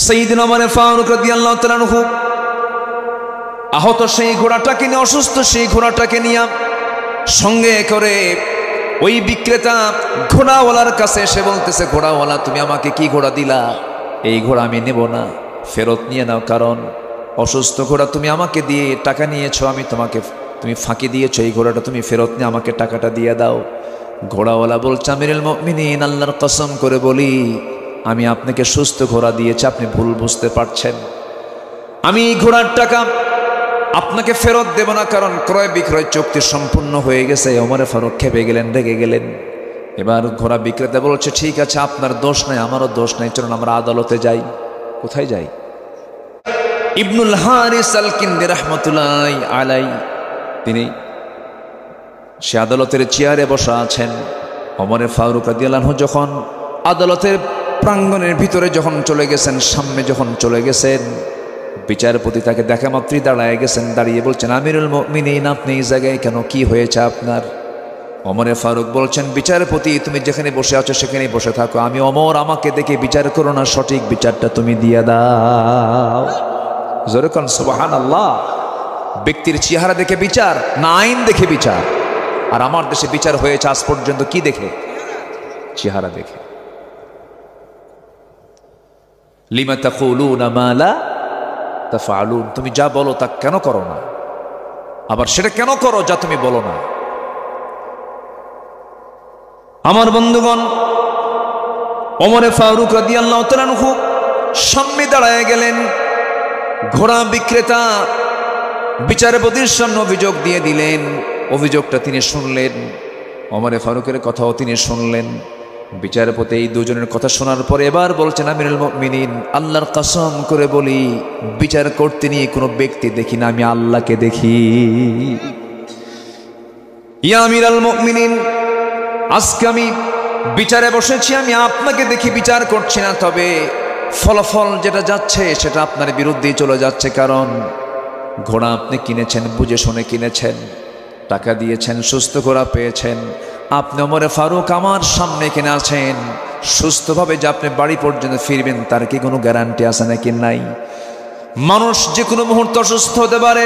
সাইয়েদনা ওমর ফারুক রাদিয়াল্লাহু তাআলা আনহু আহত সেই ঘোড়াটাকে নিয়ে, অসুস্থ সেই ঘোড়াটাকে নিয়ে সঙ্গে করে ওই বিক্রেতা ঘোড়াওয়ালার কাছে এসে বলতেছে, ঘোড়াওয়ালা তুমি আমাকে কি ঘোড়া দিলা? এই ঘোড়া আমি নেব না, ফেরত নিয়ে নাও। কারণ অসুস্থ ঘোড়া তুমি আমাকে দিয়ে টাকা নিয়েছো, তুমি ফাঁকি দিয়েছো, এই ঘোড়াটা তুমি ফেরত নিয়ে আমাকে টাকাটা দিয়ে দাও। ঘোড়াওয়ালা বলছে, আমিরুল মুমিনিন আল্লাহর কসম করে বলি, আমি আপনাকে সুস্থ ঘোড়া দিয়েছি, আপনি ভুল বুঝতে পারছেন। আমি এই ঘোড়ার টাকা আপনাকে ফেরত দেব না, কারণ ক্রয় বিক্রয় চুক্তি সম্পূর্ণ হয়ে গেছে। ওমর ফারুক খেপে গেলেন, রেগে গেলেন। এবার ঘোড়া বিক্রেতা বলছে, ঠিক আছে, আপনার দোষ নাই, আমারও দোষ নাই, চলুন আমরা আদালতে যাই। কোথায় যাই? ইবনুল হারিস আল কিন্দি রাহমাতুল্লাহি আলাইহি তিনি সে আদালতের চেয়ারে বসা আছেন। ওমর ফারুক রাদিয়াল্লাহু আনহু যখন আদালতের প্রাঙ্গণের ভিতরে যখন চলে গেছেন, সামনে যখন চলে গেছেন, বিচারপতি তাকে দেখা মাত্রই দাঁড়ায় গেছেন। দাঁড়িয়ে বলছেন, আমিরুল মুমিনিন আপনি এই জায়গায় কেন? কি হয়েছে আপনার? ওমর ফারুক বলছেন, বিচারপতি তুমি যেখানে বসে আছো সেখানেই বসে থাকো। আমি ওমর, আমাকে দেখে বিচার করো না, সঠিক বিচারটা তুমি দিয়ে দাও। জোরে কোন সুবহানাল্লাহ। ব্যক্তির চেহারা দেখে বিচার না আইন দেখে বিচার? আর আমার দেশে বিচার হয়েছে আজ পর্যন্ত কি দেখে? চেহারা দেখে। লিমা তাকুলুনা মা লা তাফআলুন, তুমি যা বলো তা কেন করো না? আবার সেটা কেন করো যা তুমি বলো না? আমার বন্ধুগণ, ওমর ফারুক রাদিয়াল্লাহু তাআলা আনহু সামনে দাঁড়ায় গেলেন। ঘোড়া বিক্রেতা বিচারপতির সামনে অভিযোগ দিয়ে দিলেন। অভিযোগটা তিনি শুনলেন, ওমর ফারুকের কথাও তিনি শুনলেন। বিচারপতি এই দুজনের কথা শোনার পরে এবার বলছেন, আমিরুল মুমিনিন আল্লাহর কসম করে বলি, বিচার করতে নিয়ে কোনো ব্যক্তি দেখি না, আমি আল্লাহকে দেখি। ইয়া আমিরুল মুমিনিন, আজকে আমি বিচারে বসেছি, আমি আপনাকে দেখি বিচার করছি না, তবে ফলাফল যেটা যাচ্ছে সেটা আপনার বিরুদ্ধেই চলে যাচ্ছে। কারণ ঘোড়া আপনি কিনেছেন, বুঝে শুনে কিনেছেন, টাকা দিয়েছেন, সুস্থ ঘোড়া পেয়েছেন। আপনি ওমর ফারুক আমার সামনে কিনে আছেন, সুস্থভাবে যে আপনি বাড়ি পর্যন্ত ফিরবেন তার কি কোনো গ্যারান্টি আছে নাকি? নাই। মানুষ যে কোনো মুহূর্তে অসুস্থ হতে পারে,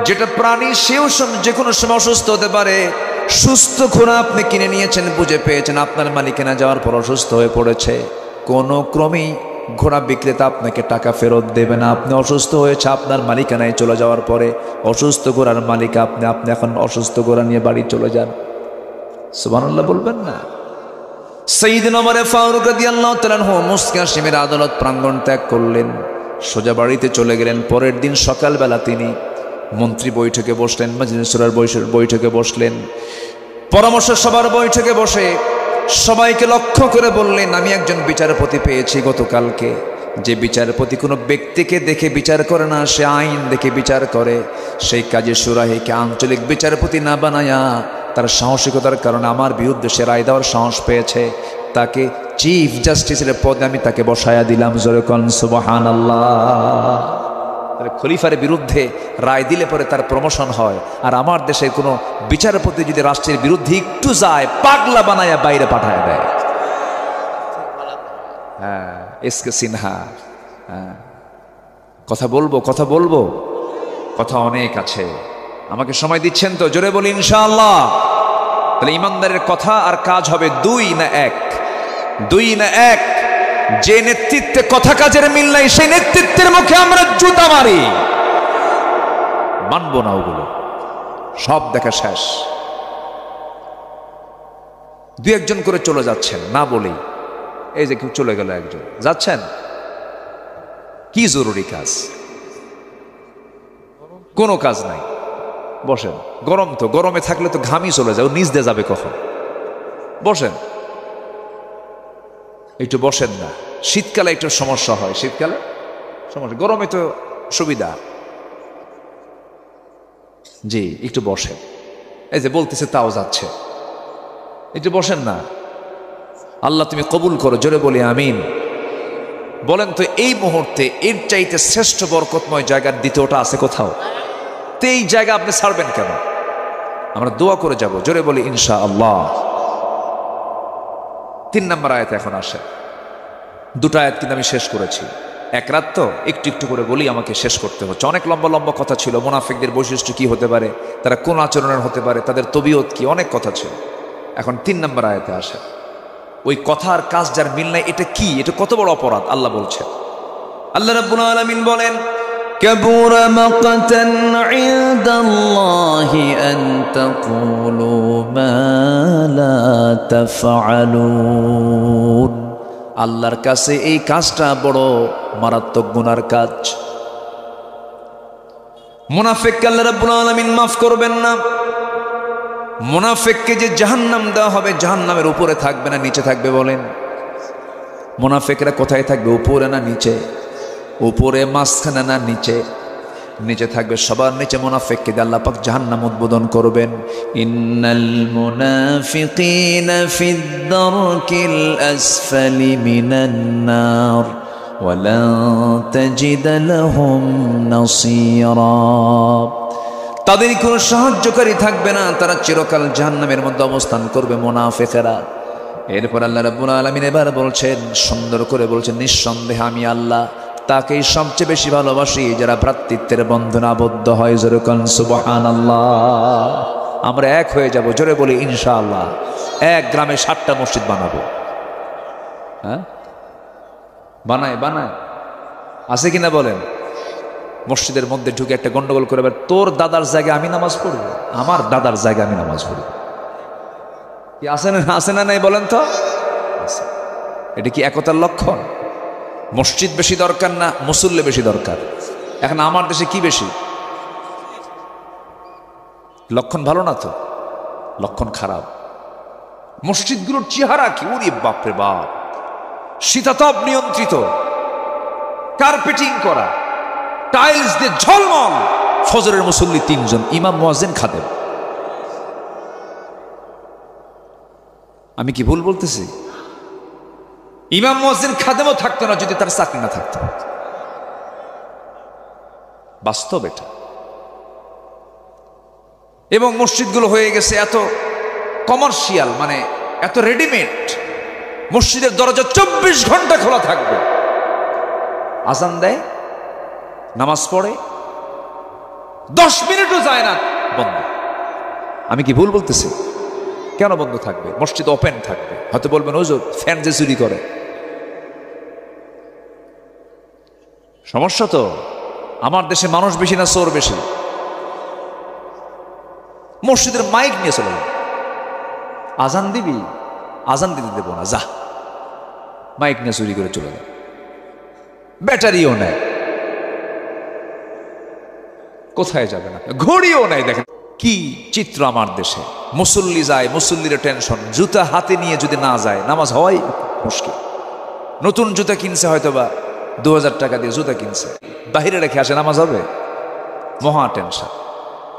যেটা প্রাণী সেও যে কোনো সময় অসুস্থ হতে পারে। সুস্থ ঘোড়া আপনি কিনে নিয়েছেন, বুঝে পেয়েছেন, আপনার মালিকানা যাওয়ার পর অসুস্থ হয়ে পড়েছে, কোনো ক্রমেই ঘোড়া বিক্রেতা আপনাকে টাকা ফেরত দেবে না। আপনি অসুস্থ হয়েছে, আপনার মালিকানায় চলে যাওয়ার পরে অসুস্থ ঘোড়ার মালিক আপনি এখন অসুস্থ ঘোড়া নিয়ে বাড়ি চলে যান। সুবহানাল্লাহ বলবেন না? সাইয়েদনা ওমর ফারুক রাদিয়াল্লাহু তাআলা আনহু মুসকে হাশিমের আদালত প্রাঙ্গণ ত্যাগ করলেন, সোজা বাড়িতে চলে গেলেন। পরের দিন সকালবেলা তিনি মন্ত্রী বৈঠকে বসলেন, মাজলিস শুরার বৈঠকে বসলেন, পরামর্শ সভার বৈঠকে বসে সবাইকে লক্ষ্য করে বললেন, আমি একজন বিচারপতি পেয়েছি গতকালকে, যে বিচারপতি কোনো ব্যক্তিকে দেখে বিচার করে না, সে আইন দেখে বিচার করে। সেই কাজী সুরাহিকে আঞ্চলিক বিচারপতি না বানায়া তার সাহসিকতার কারণে আমার বিরুদ্ধে সে রায় দেওয়ার সাহস পেয়েছে, তাকে চিফ জাস্টিসের পদে আমি তাকে বসায়া দিলাম। জোরে কোন সুবহানাল্লাহ। খলিফার বিরুদ্ধে রায় দিলে পরে তার প্রমোশন হয়। আর আমার দেশের কোনো বিচারপতি যদি রাষ্ট্রের বিরুদ্ধে একটু যায়, পাগলা বানায়া বাইরে পাঠায় দেয়। হ্যাঁ, এসকে সিনহা। হ্যাঁ, কথা বলবো, কথা অনেক আছে। আমাকে সময় দিচ্ছেন তো? জোরে বলি ইনশাআল্লাহ। তাহলে ইমানদারের কথা আর কাজ হবে দুই না এক। যে নেতৃত্বে কথা কাজের মিল নাই, সেই নেতৃত্বের মুখে আমরা জুতা মারি, মানবো না। ওগুলো সব দেখা শেষ। দুই একজন করে চলে যাচ্ছেন না বলেই। এই যে কেউ চলে গেল একজন, যাচ্ছেন? কি জরুরি কাজ? কোনো কাজ নাই, বসেন। গরম তো, গরমে থাকলে তো ঘামই চলে যায়, ও নিচ দিয়ে যাবে কখন? বসেন, একটু বসেন না। শীতকালে একটু সমস্যা হয়, শীতকালে সমস্যা, গরমে তো সুবিধা। জি, একটু বসেন। এই যে বলতেছে তাও যাচ্ছে, একটু বসেন না। আল্লাহ তুমি কবুল করো, জোরে বলি আমিন। বলেন তো এই মুহূর্তে এর চাইতে শ্রেষ্ঠ বরকতময় জায়গার দ্বিতীয়টা আছে কোথাও? তো এই জায়গা আপনি ছাড়বেন কেন? আমরা দোয়া করে যাব, জোরে বলি ইনশাআল্লাহ। 3 নম্বর আয়াতে এখন আসে। 2টা আয়াত কিন্তু আমি শেষ করেছি, এক রাত তো একটু একটু করে বলি, আমাকে শেষ করতে হচ্ছে। অনেক লম্বা লম্বা কথা ছিল, মুনাফিকদের বৈশিষ্ট্য কি হতে পারে, তারা কোন আচরণের হতে পারে, তাদের তবিয়ত কি, অনেক কথা ছিল। এখন 3 নম্বর আয়াতে আসে। ওই কথা আর কাজ যার মিল নাই, এটা কি, এটা কত বড় অপরাধ আল্লাহ বলছেন। আল্লাহ রাব্বুল আলামিন বলেন, كبر مقتا عند الله أن تقولوا ما لا تفعلون। আল্লাহর কাছে এই কাজটা বড় মারাত্মক গুনার কাজ। মুনাফিককে আল্লাহ রাব্বুল আলামিন মাফ করবেন না। মুনাফিককে যে জাহান্নাম দেওয়া হবে, জাহান্নামের উপরে থাকবে না নিচে থাকবে? বলেন, মুনাফিকরা কোথায় থাকবে, উপরে না নিচে? উপরে, মাঝখানে না নিচে? নিচে থাকবে, সবার নিচে। মুনাফিককে দিয়ে আল্লাহ পাক জাহান্নাম উদ্বোধন করবেন। ইন্নাল মুনাফিকিনা ফিদ দারকিল আসফালি মিনান নার ওয়া লা তাজিদ লাহুম নাসীরা। তাদের কোনো সাহায্যকারী থাকবে না, তারা চিরকাল জাহান্নামের মধ্যে অবস্থান করবে মুনাফিকেরা। এরপর আল্লাহ রাব্বুল আলামিন এবার বলছেন, সুন্দর করে বলছেন, নিঃসন্দেহে আমি আল্লাহ তাকেই সবচেয়ে বেশি ভালোবাসি যারা ভ্রাতৃত্বের বন্ধনে আবদ্ধ হয়। জোরে বলেন সুবহানাল্লাহ। আমরা এক হয়ে যাব, জোরে বলি ইনশাআল্লাহ। এক গ্রামে 7টা মসজিদ বানাবো। হ্যাঁ, বানায় বানায়, আছে কিনা বলেন? মসজিদের মধ্যে ঢুকে একটা গন্ডগোল করে, তোর দাদার জায়গায় আমি নামাজ পড়বো, আমার দাদার জায়গায় আমি নামাজ পড়বো। কি আছে না, আছে না নাই বলেন তো? এটা কি একতার লক্ষণ? মসজিদ বেশি দরকার না মুসল্লি বেশি দরকার? এখন আমার দেশে কি বেশি? লক্ষণ ভালো না তো, লক্ষণ খারাপ। মসজিদগুলোর চেহারা কি, ওরে বাপরে বাপ, শীতাতপ নিয়ন্ত্রিত, কার্পেটিং করা, টাইলস দিয়ে ঝলমল। ফজরের মুসল্লি 3 জন, ইমাম মুয়াজ্জিন খাদেম। আমি কি ভুল বলতেছি? ইমাম মুয়াজ্জিন খাদেমও থাকতো না যদি তার চাকরি না থাকতো। বাস্তব এটা। এবং মসজিদগুলো হয়ে গেছে এত কমার্শিয়াল, মানে এত রেডিমেড। মসজিদের দরজা 24 ঘন্টা খোলা থাকবে, আজান দেয়, নামাজ পড়ে, 10 মিনিটও যায় না বন্ধ। আমি কি ভুল বলতেছি? কেন বন্ধ থাকবে? মসজিদ ওপেন থাকবে। হয়তো বলবেন হুজুর ফ্যান যে চুরি করে। সমস্যা তো আমার দেশে মানুষ বেশি না চোর বেশি? মসজিদের মাইক নিয়ে চলে যাবে, আজান দিবি, আজান দিতে দেবো না, যা, মাইক নিয়ে চুরি করে চলে যাবে। ব্যাটারিও নেয়, কোথায় যাবে না, ঘড়িও নেয়। দেখেন কি চিত্র আমার দেশে। মুসল্লি যায়, মুসল্লির টেনশন, জুতা হাতে নিয়ে যদি না যায় নামাজ হয় মুশকিল। নতুন জুতা কিনছে, হয়তোবা 2000 টাকা দিয়ে জুতা কিনছে, বাহিরে রেখে আসে, নামাজ হবে? মহা টেনশন।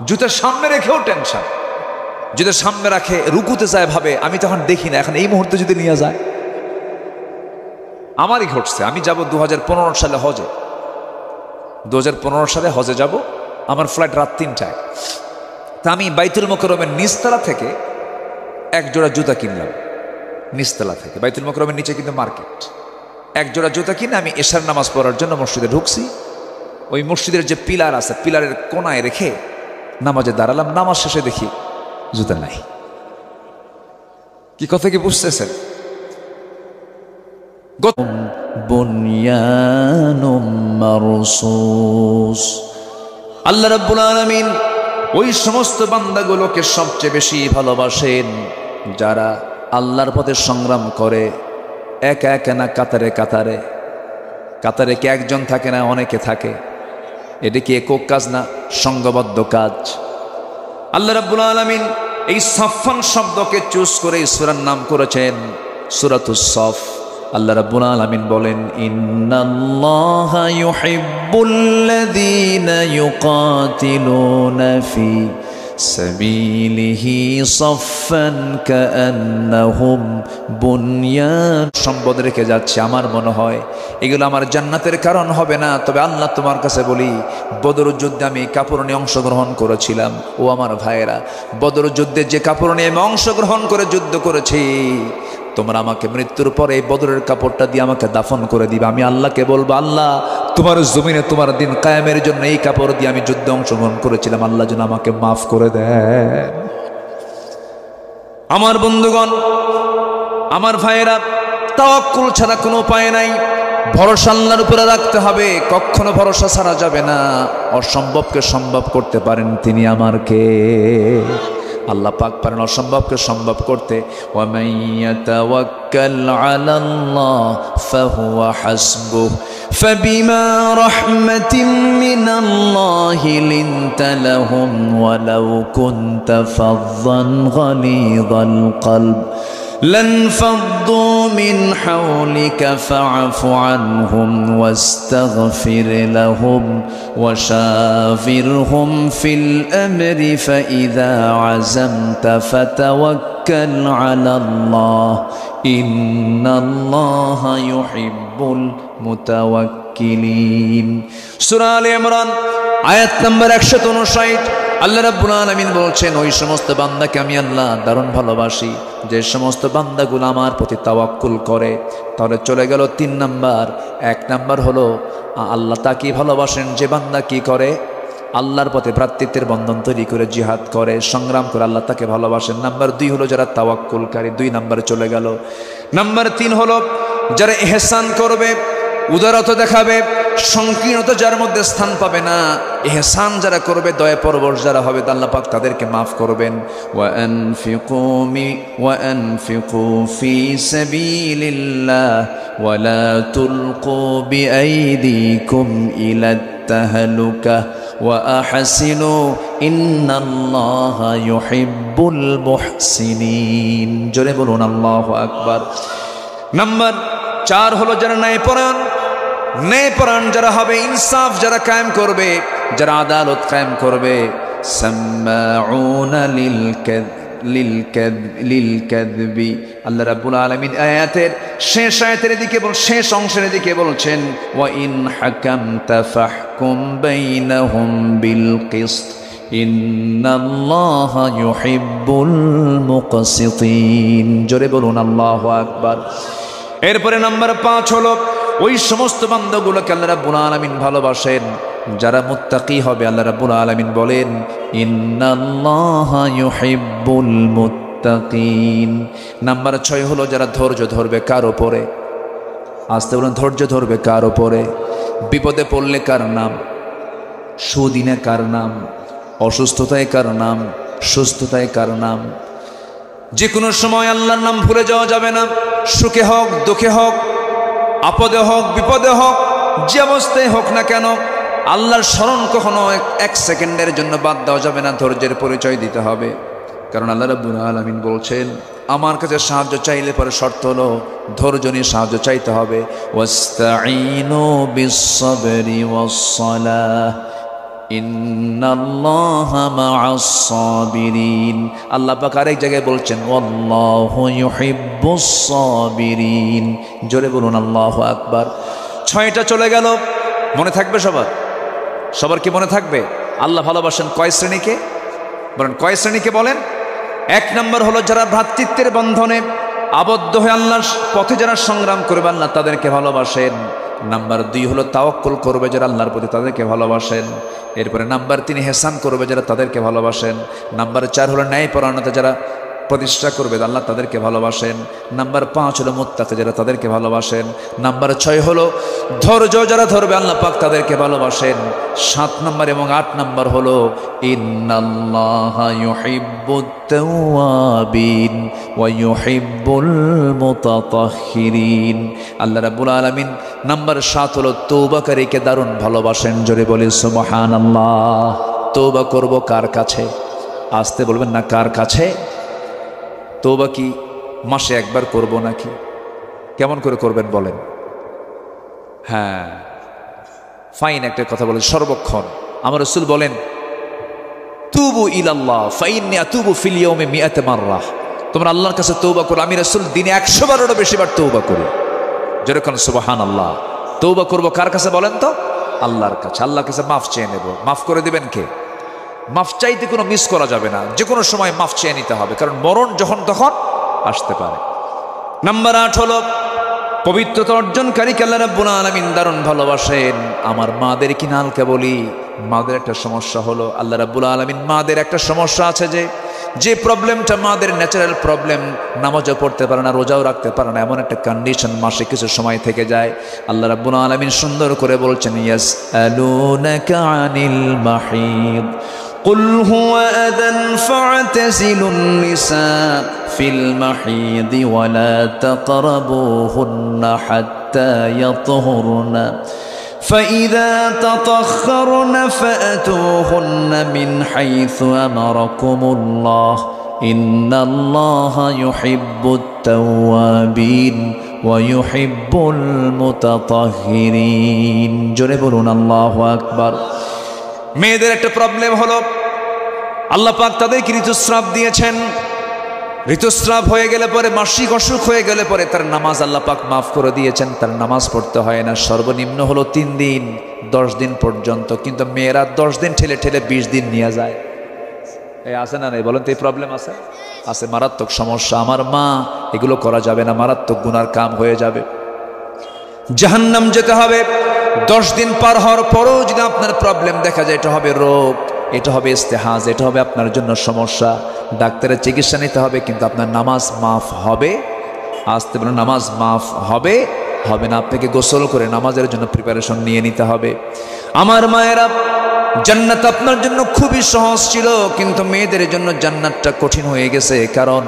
জুতার সামনে রেখেও টেনশন। যদি সামনে রাখে রুকুতে যায়, ভাবে আমি তখন দেখি না, এখন এই মুহূর্তে যদি নিয়ে যায়। আমারই ঘটছে। আমি যাব 2015 সালে হজে, 2015 সালে হজে যাব। আমার ফ্লাইট রাত 3টায়। তা আমি বাইতুল মোকাররমের নিচতলা থেকে 1 জোড়া জুতা কিনলাম। নিচতলা থেকে, বাইতুল মোকাররমের নিচে কিন্তু মার্কেট। 1 জোড়া জুতা কিনে আমি এশার নামাজ পড়ার জন্য মসজিদে ঢুকছি। ওই মসজিদের যে পিলার আছে, পিলারের কোনায় রেখে নামাজে দাঁড়ালাম। নামাজ শেষে দেখি জুতা নাই। কি কথা কি বুঝতেছেন? বুনয়ানুম মারসুস। আল্লাহ রাব্বুল আলামিন ওই সমস্ত বান্দাগুলোকে সবচেয়ে বেশি ভালোবাসেন যারা আল্লাহর পথে সংগ্রাম করে, একা একা না কাতারে কাতারে? কাতারে কি একজন থাকে না অনেকে থাকে? এটা কি একক কাজ না সংঘবদ্ধ কাজ? আল্লাহ রাব্বুল আলামিন এই সাফফান শব্দকে চুজ করে এই সূরার নাম করেছেন সূরাতুস সাফ। আল্লাহ রাব্বুল আলামিন বলেন, ইন্নাল্লাহা ইউহিব্বুল্লাযীনা ইউকাতিলুনা ফি সাবিলিহি সাফফান কাআন্নাহুম বুনয়ান। সম্পদ রেখে যাচ্ছে, আমার মনে হয় এগুলো আমার জান্নাতের কারণ হবে না। তবে আল্লাহ তোমার কাছে বলি, বদর যুদ্ধে আমি কাপড় নিয়ে অংশগ্রহণ করেছিলাম। ও আমার ভাইয়েরা, বদর যুদ্ধে যে কাপড় নিয়ে আমি অংশগ্রহণ করে যুদ্ধ করেছি, তোমরা আমাকে মৃত্যুর পরে এই বদরের কাপড়টা দিয়ে আমাকে দাফন করে দিবে। আমি আল্লাহকে বলবো, আল্লাহ তোমার জমিনে তোমার দিন কায়েমের জন্য এই কাপড় দিয়ে আমি যুদ্ধে অংশগ্রহণ করেছিলাম, আল্লাহ যেন আমাকে মাফ করে দেয়। আমার বন্ধুগণ, আমার ভাইয়েরা, তাওয়াক্কুল ছাড়া কোনো উপায় নাই। ভরসা আল্লাহর উপরে রাখতে হবে, কখনো ভরসা ছাড়া যাবে না। অসম্ভবকে সম্ভব করতে পারেন তিনি আমার কে? আল্লাহ পাক পারেন অসম্ভবকে সম্ভব করতে। ওয়া মান ইয়াতাওয়াক্কাল আলাল্লাহ ফাহুয়া হাসবুহ ফাবিমা রাহমাতিন মিনাল্লাহি লিনতা লাহুম ওয়ালাউ কুনতা ফাযযান গালিযাল কলব لانفضوا من حولك فاعف عنهم واستغفر لهم وشاورهم في الأمر فإذا عزمت فتوكل على الله إن الله يحب المتوكلين। সূরা আলে ইমরান আয়াত নম্বর 159। আল্লাহ রাব্বুল আলামিন বলছেন, ওই সমস্ত বান্দাকে আমি আল্লাহ দারুণ ভালোবাসি যে সমস্ত বান্দাগুলো আমার প্রতি তাওয়াক্কুল করে। তাহলে চলে গেল 3 নাম্বার। 1 নাম্বার হলো আল্লাহ তাকে ভালোবাসেন যে বান্দা কি করে, আল্লাহর পথে ভ্রাতৃত্বের বন্ধন তৈরি করে জিহাদ করে, সংগ্রাম করে, আল্লাহ তাকে ভালোবাসেন। নাম্বার 2 হলো যারা তাওয়াক্কুলকারী। 2 নাম্বারে চলে গেল। নাম্বার 3 হলো যারা ইহসান করবে, উদারতা দেখাবে, সংকীর্ণতা যার মধ্যে স্থান পাবে না। ইহসান যারা করবে, দয়া পরবশ যারা হবে, আল্লাহ পাক তাদেরকে মাফ করবেন। ওয়া আনফিকু ফি সাবিলিল্লাহ ওয়া লা তুলকু বিআইদিকুম ইলাত তাহলুকা ওয়া আহসিনু ইন্নাল্লাহা ইউহিব্বুল মুহসিনিন। জোরে বলুন আল্লাহু আকবার। নাম্বার 4 হলো যারা ন্যায়পরায়ণ যারা হবে, ইনসাফ যারা কায়েম করবে, যারা আদালত কায়েম করবে। সাম্মাউনা লিল কাযবি। আল্লাহ রাব্বুল আলামিন আয়াতের শেষ অংশের দিকে বলছেন, ওয়া ইন হাকামতা ফাহকুম বাইনাহুম বিল কিসত ইন্নাল্লাহা ইউহিব্বুল মুকসিতিন। জোরে বলুন আল্লাহু আকবার। এরপরে নাম্বার 5 হলো ওই সমস্ত বান্দাগুলোকে আল্লাহ রাব্বুল আলামিন ভালোবাসেন যারা মুত্তাকি হবে। আল্লাহ রাব্বুল আলামিন বলেন, ইন্নাল্লাহা ইউহিব্বুল মুত্তাকিন। নাম্বার 6 হলো যারা ধৈর্য ধরবে কার উপরে? আসতে বলুন, ধৈর্য ধরবে কার উপরে? বিপদে পড়লে কার নাম? সুদিনে কার নাম? অসুস্থতায় কার নাম? সুস্থতায় কার নাম? যে কোনো সময় আল্লাহর নাম ভুলে যাওয়া যাবে না। সুখে হোক, দুঃখে হোক, আপদে হোক, বিপদে হোক, যে অবস্থায় হোক না কেন, আল্লাহর স্মরণ কখনো 1 সেকেন্ডের জন্য বাদ দেওয়া যাবে না। ধৈর্যের পরিচয় দিতে হবে। কারণ আল্লাহ রাব্বুল আলামিন বলছেন, আমার কাছে সাহায্য চাইলে পরে শর্ত হলো ধৈর্য নিয়ে সাহায্য চাইতে হবে। ওয়াস্তাঈনু বিস-সাবরি ওয়াস-সালাহ ইন্নাল্লাহা মা'আস-সাবিরিন। আল্লাহ পাক আরেক জায়গায় বলছেন, ওয়াল্লাহু ইউহিব্বুস-সাবিরিন। জোরে বলুন আল্লাহু আকবার। 6টা চলে গেল। মনে থাকবে সবার কি মনে থাকবে? আল্লাহ ভালোবাসেন কয় শ্রেণীকে? বলেন, কয় শ্রেণীকে বলেন? 1 নম্বর হলো যারা ভ্রাতৃত্বের বন্ধনে আবদ্ধ হয়ে আল্লাহর পথে যারা সংগ্রাম করবে, আল্লাহ তাদেরকে ভালোবাসেন। নাম্বার 2 হলো তাওয়াক্কুল করবে যারা আল্লাহর প্রতি, তাদেরকে ভালোবাসেন। এরপরে নাম্বার 3 ইহসান করবে যারা, তাদেরকে ভালোবাসেন। নাম্বার 4 হলো ন্যায়পরায়ণতা যারা প্রতিষ্ঠা করবে, আল্লাহ তাদেরকে ভালোবাসেন। নাম্বার 5 হলো মুত্তাকি, যারা তাদেরকে ভালোবাসেন। নাম্বার 6 হলো ধৈর্য, যারা ধরবে আল্লাহ পাক তাদেরকে ভালোবাসেন। 7 নাম্বার এবং 8 নাম্বার হলো ইন্নাল্লাহা ইউহিব্বুত তাওয়াবিন ওয়া ইউহিব্বুল মুতাতাহহিরিন। আল্লাহ রাব্বুল আলামিন নাম্বার 7 হলো তওবাকারীকে দারুণ ভালোবাসেন। জোরে বলি সুবহানাল্লাহ। তওবা করব কার কাছে? আসতে বলবেন না, কার কাছে? তওবা কি মাসে একবার করব নাকি? কেমন করে করবেন বলেন? হ্যাঁ, ফাইন একটা কথা বলেন, সর্বক্ষণ। আমার রাসূল বলেন তুবু ইলাল্লাহ ফাইন্নী আতুবু ফিল ইয়াউমি মিআত মাররা। তোমরা আল্লাহর কাছে তওবা করো, আমি রাসূল দিনে 100 বারেরও বেশিবার তওবা করি। যেরকম সুবহানাল্লাহ। তওবা করব কার কাছে বলেন তো? আল্লাহর কাছে। আল্লাহর কাছে মাফ চেয়ে নেব। মাফ করে দিবেন কে? মাফ চাইতে কোনো মিস করা যাবে না, যে কোনো সময় মাফ চেয়ে নিতে হবে, কারণ মরণ যখন তখন আসতে পারে। নাম্বার 8 হলো পবিত্রতা অর্জনকারীকে আল্লাহ রাব্বুল আলামিন দারুণ ভালোবাসেন। আমার মাদের কিনালকে বলি, মাদের একটা সমস্যা হলো, আল্লাহ রাব্বুল আলামিন মাদের একটা সমস্যা আছে, যে প্রবলেমটা মাদের ন্যাচারাল প্রবলেম, নামাজও পড়তে পারে না, রোজাও রাখতে পারে না, এমন একটা কন্ডিশন মাসে কিছু সময় থেকে যায়। আল্লাহ রাব্বুল আলামিন সুন্দর করে বলছেন ইয়াসআলুনাকা আনিল মাহিদ قل هو أذى فاعتزلوا النساء في المحيض ولا تقربوهن حتى يطهرن فإذا تطهرن فأتوهن من حيث أمركم الله إن الله يحب التوابين ويحب المتطهرين জোরে বলুন আল্লাহু আকবার। মেয়েদের একটা প্রবলেম হলো, আল্লাহ পাক তাদেরকে ঋতুস্রাব দিয়েছেন। ঋতুস্রাব হয়ে গেলে পরে, মাসিক অসুখ হয়ে গেলে পরে তার নামাজ আল্লাহ পাক মাফ করে দিয়েছেন, তার নামাজ পড়তে হয় না। সর্বনিম্ন হলো 3 দিন 10 দিন পর্যন্ত, কিন্তু মেয়েরা 10 দিন ঠেলে ঠেলে 20 দিন নিয়ে যায়। এই আছে না? নাই বলেন তো? এই প্রবলেম আছে? আছে, মারাত্মক সমস্যা। আমার মা, এগুলো করা যাবে না, মারাত্মক গুনার কাম হয়ে যাবে, জাহান্নাম যেতে হবে। 10 দিন পার হওয়ার পরও যদি আপনার প্রবলেম দেখা যায়, এটা হবে রোগ, এটা হবে ইস্তেহাজ, এটা হবে আপনার জন্য সমস্যা, ডাক্তারের চিকিৎসা নিতে হবে, কিন্তু আপনার নামাজ মাফ হবে। আসতে বলুন, নামাজ মাফ হবে হবে না। আপনাকে গোসল করে নামাজের জন্য প্রিপারেশন নিয়ে নিতে হবে। আমার মায়েরা, জান্নাত আপনার জন্য খুবই সহজ ছিল, কিন্তু মেয়েদের জন্য জান্নাতটা কঠিন হয়ে গেছে, কারণ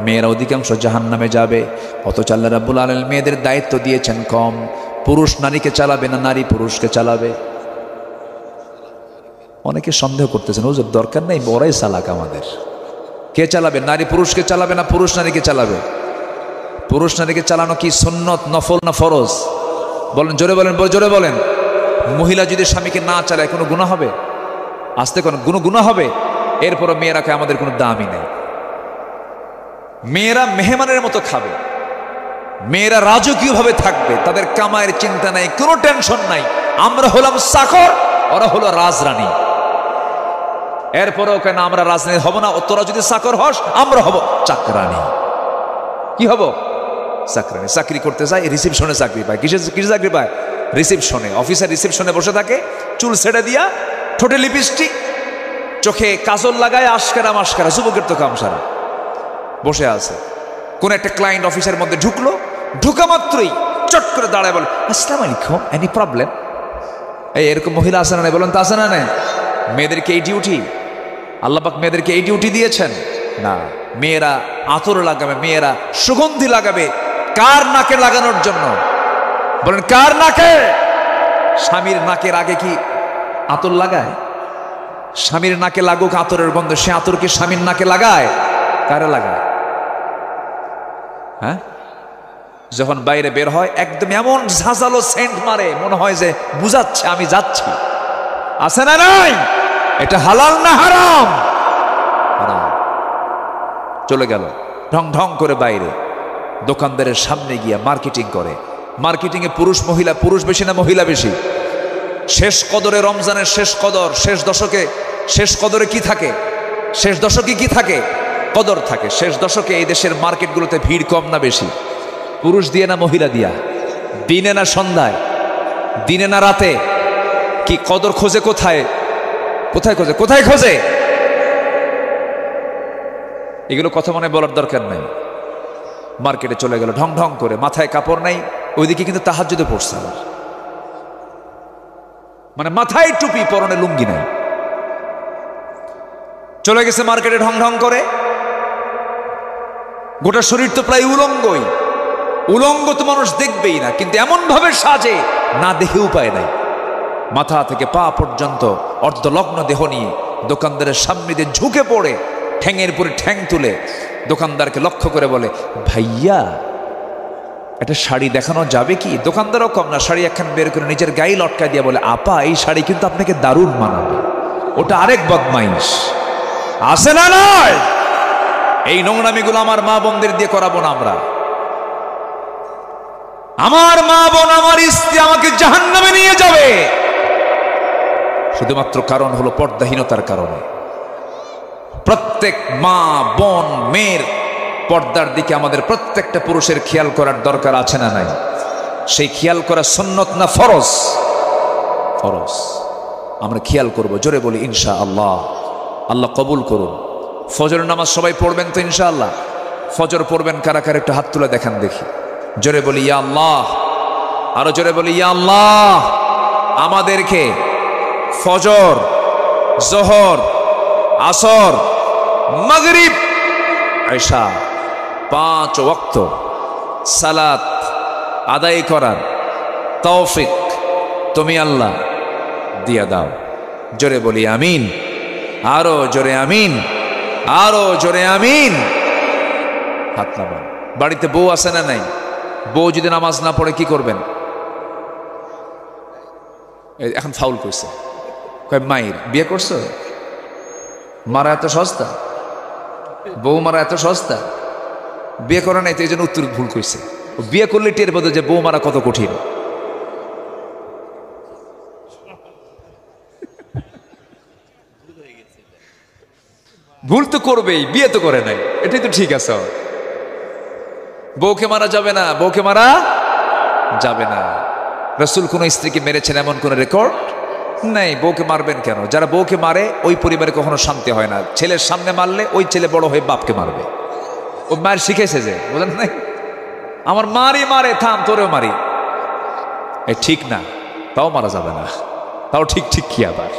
মেয়েরা অধিকাংশ জাহান্নামে যাবে। অথচ আল্লাহ রাব্বুল আলামিন মেয়েদের দায়িত্ব দিয়েছেন কম। পুরুষ নারীকে চালাবে না, নারী পুরুষকে চালাবে। অনেকে সন্দেহ করতেছেন, হুজুর দরকার নেই, বড়াই চালাক আমাদের। কে চালাবে? নারী পুরুষকে চালাবে না পুরুষ নারীকে চালাবে? পুরুষ নারীকে চালানো কি সুন্নত, নফল না ফরজ? বলেন, জোরে বলেন, জোরে বলেন। মহিলা যদি স্বামীকে না চালায় কোনো গুনাহ হবে? আসতে কোনো গুনাহ হবে? এরপরও মেয়েরাকে আমাদের কোনো দামই নেই। মেয়েরা মেহমানের মতো খাবে, মেয়েরা রাজকীয়ভাবে থাকবে, তাদের কামায়ের চিন্তা নাই, কোনো টেনশন নাই। আমরা হলাম চাকর, ওরা হলো রাজরানী। এরপরেও কেন আমরা রাজরানী হব না? তোরা যদি চাকর হস, আমরা হব চাকরানী। কি হব? চাকরানী। চাকরি করতে যায়, রিসিপশনে চাকরি পায়। কিসে চাকরি পায়? রিসিপশনে। অফিসার রিসিপশনে বসে থাকে, চুল ছেড়ে দিয়া, ঠোঁটে লিপস্টিক, চোখে কাজল লাগায়, আশকারা মাস্কারা, যুবকের তো কাম সারা, বসে আছে। কোন একটা ক্লায়েন্ট অফিসের মধ্যে ঢুকলো, ঢুকা মাত্রই চট করে দাঁড়ায় বলে, আসসালামু আলাইকুম, এনি প্রবলেম? এই এরকম মহিলা আছে না? বলেন তো, আছে না? নেই? মেয়েদেরকে এই ডিউটি, আল্লাহ পাক মেয়েদেরকে এই ডিউটি দিয়েছেন না। মেয়েরা আতর লাগাবে, মেয়েরা সুগন্ধি লাগাবে। কার নাকে লাগানোর জন্য? বলেন, কার নাকে? স্বামীর নাকের আগে কি আতর লাগায়? স্বামীর নাকে লাগুক আতরের গন্ধ, সে আতর কি স্বামীর নাকে লাগায়? কারে লাগায়? হ্যাঁ, যখন বাইরে বের হয় একদম এমন ঝাঁঝালো সেন্ট মারে, মনে হয় যে বুঝাচ্ছে আমি যাচ্ছি। আছে না নাই? এটা হালাল না হারাম? হারাম। চলে গেল ঢং ঢং করে বাইরে, দোকানদারের সামনে গিয়া মার্কেটিং করে। মার্কেটিংয়ে পুরুষ মহিলা, পুরুষ বেশি না মহিলা বেশি? শেষ কদরে, রমজানের শেষ কদর, শেষ দশকে, শেষ কদরে কি থাকে? শেষ দশকে কি থাকে? কদর থাকে। শেষ দশকে এই দেশের মার্কেটগুলোতে ভিড় কম না বেশি? পুরুষ দিয়ে না মহিলা দিয়া? দিনে না সন্ধ্যায়? দিনে না রাতে? কি কদর খোঁজে কোথায়? কোথায় খোঁজে? কোথায় খোঁজে? এগুলো কথা মনে বলার দরকার নাই। মার্কেটে চলে গেল ঢং ঢং করে, মাথায় কাপড় নাই, ওইদিকে কিন্তু তাহাজ্জুদে পড়ছে আবার, মানে মাথায় টুপি, পরনে লুঙ্গি নাই, চলে গেছে মার্কেটে ঢং ঢং করে। গোটা শরীর তো প্রায় উলঙ্গই, উলঙ্গ তো মানুষ দেখবেই না, কিন্তু এমন ভাবে সাজে না দেখে উপায় নাই। মাথা থেকে পা পর্যন্ত অর্ধলগ্ন দেহ নিয়ে দোকানদারের সামনে দিয়ে ঝুঁকে পড়ে ঠ্যাঙের উপরে ঠ্যাং তুলে দোকানদারকে লক্ষ্য করে বলে, ভাইয়া একটা শাড়ি দেখানো যাবে কি? দোকানদারও কম না, শাড়ি একখান বের করে নিজের গায়ে লটকায় দিয়ে বলে, আপা এই শাড়ি কিন্তু আপনাকে দারুণ মানাবে। ওটা আরেক বদমাইশ আছে না নয়? এই নোংরামিগুলো আমার মা বোনদের দিয়ে করাবো না আমরা। আমার মা বোন, আমার স্ত্রী আমাকে জাহান্নামে নিয়ে যাবে শুধুমাত্র কারণ হলো পর্দাহীনতার কারণে। প্রত্যেক মা বোন মেয়ের পর্দার দিকে আমাদের প্রত্যেকটা পুরুষের খেয়াল করার দরকার আছে না নাই? সেই খেয়াল করা সুন্নত না ফরজ? ফরজ। আমরা খেয়াল করব, জোরে বলি ইনশাআল্লাহ। আল্লাহ কবুল করুন। ফজরের নামাজ সবাই পড়বেন তো ইনশাআল্লাহ? ফজর পড়বেন কারা কারা, একটু হাত তুলে দেখান দেখি। জোরে বলি ইয়া আল্লাহ, আরো জোরে বলি ইয়া আল্লাহ। আমাদেরকে ফজর, জোহর, আসর, মাগরিব, ইশা 5 ওয়াক্ত সালাত আদায় করার তৌফিক তুমি আল্লাহ দিয়া দাও। জোরে বলি আমিন, আরো জোরে আমিন, আরো জোরে আমিন। হাত নামান। বাড়িতে বউ আছে না নাই? বউ যদি নামাজ না পড়ে কি করবেন? এখন ফাউল করছে, কয় মায়ের বিয়ে করছো, মারা এত সস্তা, বউ মারা এত সস্তা, বিয়ে করা নাই তো এই জন্য উত্তর ভুল কইছে। বিয়ে করলে টের বোঝে যে বউ মারা কত কঠিন। ভুল তো করবেই, বিয়ে তো করে নাই, এটাই তো ঠিক আছে। বউকে মারা যাবে না, বউকে মারা যাবে না। রাসূল কোন স্ত্রীকে মেরেছেন এমন কোন রেকর্ড নাই। বউকে মারবেন কেন? যারা বউকে মারে ওই পরিবারে কখনো শান্তি হয় না। ছেলের সামনে মারলে ওই ছেলে বড় হয়ে বাপকে মারবে। ও মায়ের শিখেছে যে, বুঝলেন নাই? আমার মারই মারে, থাম তোরেও মারি, এই ঠিক না। তাও মারা যাবে না, তাও ঠিক ঠিক কি আবার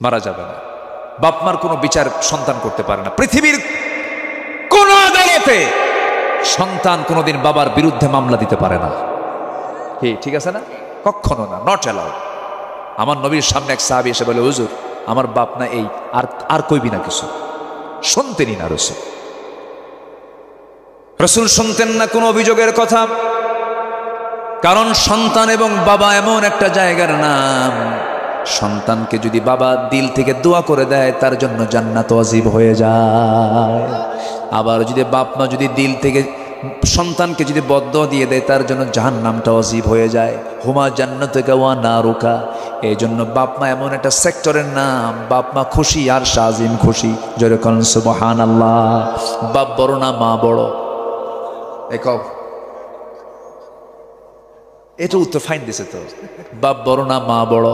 মারা যাবে না। বাপ মার কোনো বিচার সন্তান করতে পারে না। পৃথিবীর কোন আদালতে সন্তান কোনোদিন বাবার বিরুদ্ধে মামলা দিতে পারে না। কি ঠিক আছে না? কখনো না, নট অ্যালাউড। আমার নবীর সামনে এক সাহাবী এসে বলে, হুজুর আমার বাপ না এই, আর কইবি না কিছু। শুনতেনই না রাসূল। রাসূল শুনতেন না কোনো অভিযোগের কথা, কারণ সন্তান এবং বাবা এমন একটা জায়গার নাম, সন্তানকে যদি বাবা দিল থেকে দোয়া করে দেয় তার জন্য জান্নাত ওয়াজিব হয়ে যায়। আবার যদি বাপ মা যদি দিল থেকে সন্তানকে যদি বদদোয়া দিয়ে দেয় তার জন্য জাহান্নামটা ওয়াজিব হয়ে যায়। হুমা জান্নাতুকা ওয়া নারুকা। এই জন্য বাপ মা এমন একটা সেক্টরের নাম, বাপ মা খুশি আর শাজিম খুশি। জোরে বলেন সুবহানাল্লাহ। বাপ বড় না মা বড়? এটা উত্তর ফাইন দিছে তো। বাপ বড় না মা বড়?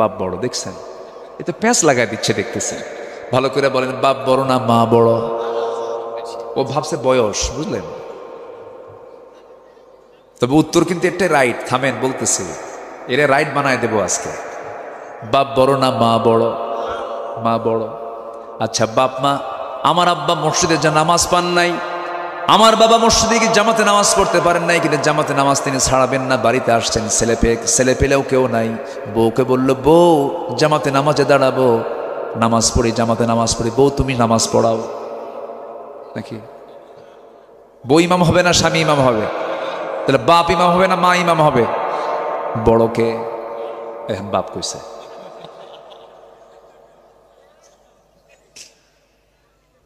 বাপ বড়। দেখছেন, এ তো প্যাঁচ লাগাই দিচ্ছে, দেখতেছেন। ভালো করে বলেন, বাপ বড় না মা বড়? ও ভাবছে বয়স, বুঝলেন? তবে উত্তর কিন্তু এটাই রাইট। থামেন, বলতেছি, এরা রাইট বানায় দেবো আজকে। বাপ বড় না মা বড়? মা বড়। আচ্ছা, বাপ মা, আমার আব্বা মসজিদে যা নামাজ পান নাই, আমার বাবা মসজিদে গিয়ে জামাতে নামাজ পড়তে পারেন নাই, কিন্তু জামাতে নামাজ তিনি ছাড়াবেন না। বাড়িতে আসছেন, ছেলে পেলেও কেউ নাই। বউকে বললো, বউ জামাতে নামাজে দাঁড়াবো, নামাজ পড়ি, জামাতে নামাজ পড়ি। বউ তুমি নামাজ পড়াও নাকি? বউ ইমাম হবে না স্বামী ইমাম হবে? তাহলে বাপ ইমাম হবে না মা ইমাম হবে? বড়কে এখন বাপ কইছে।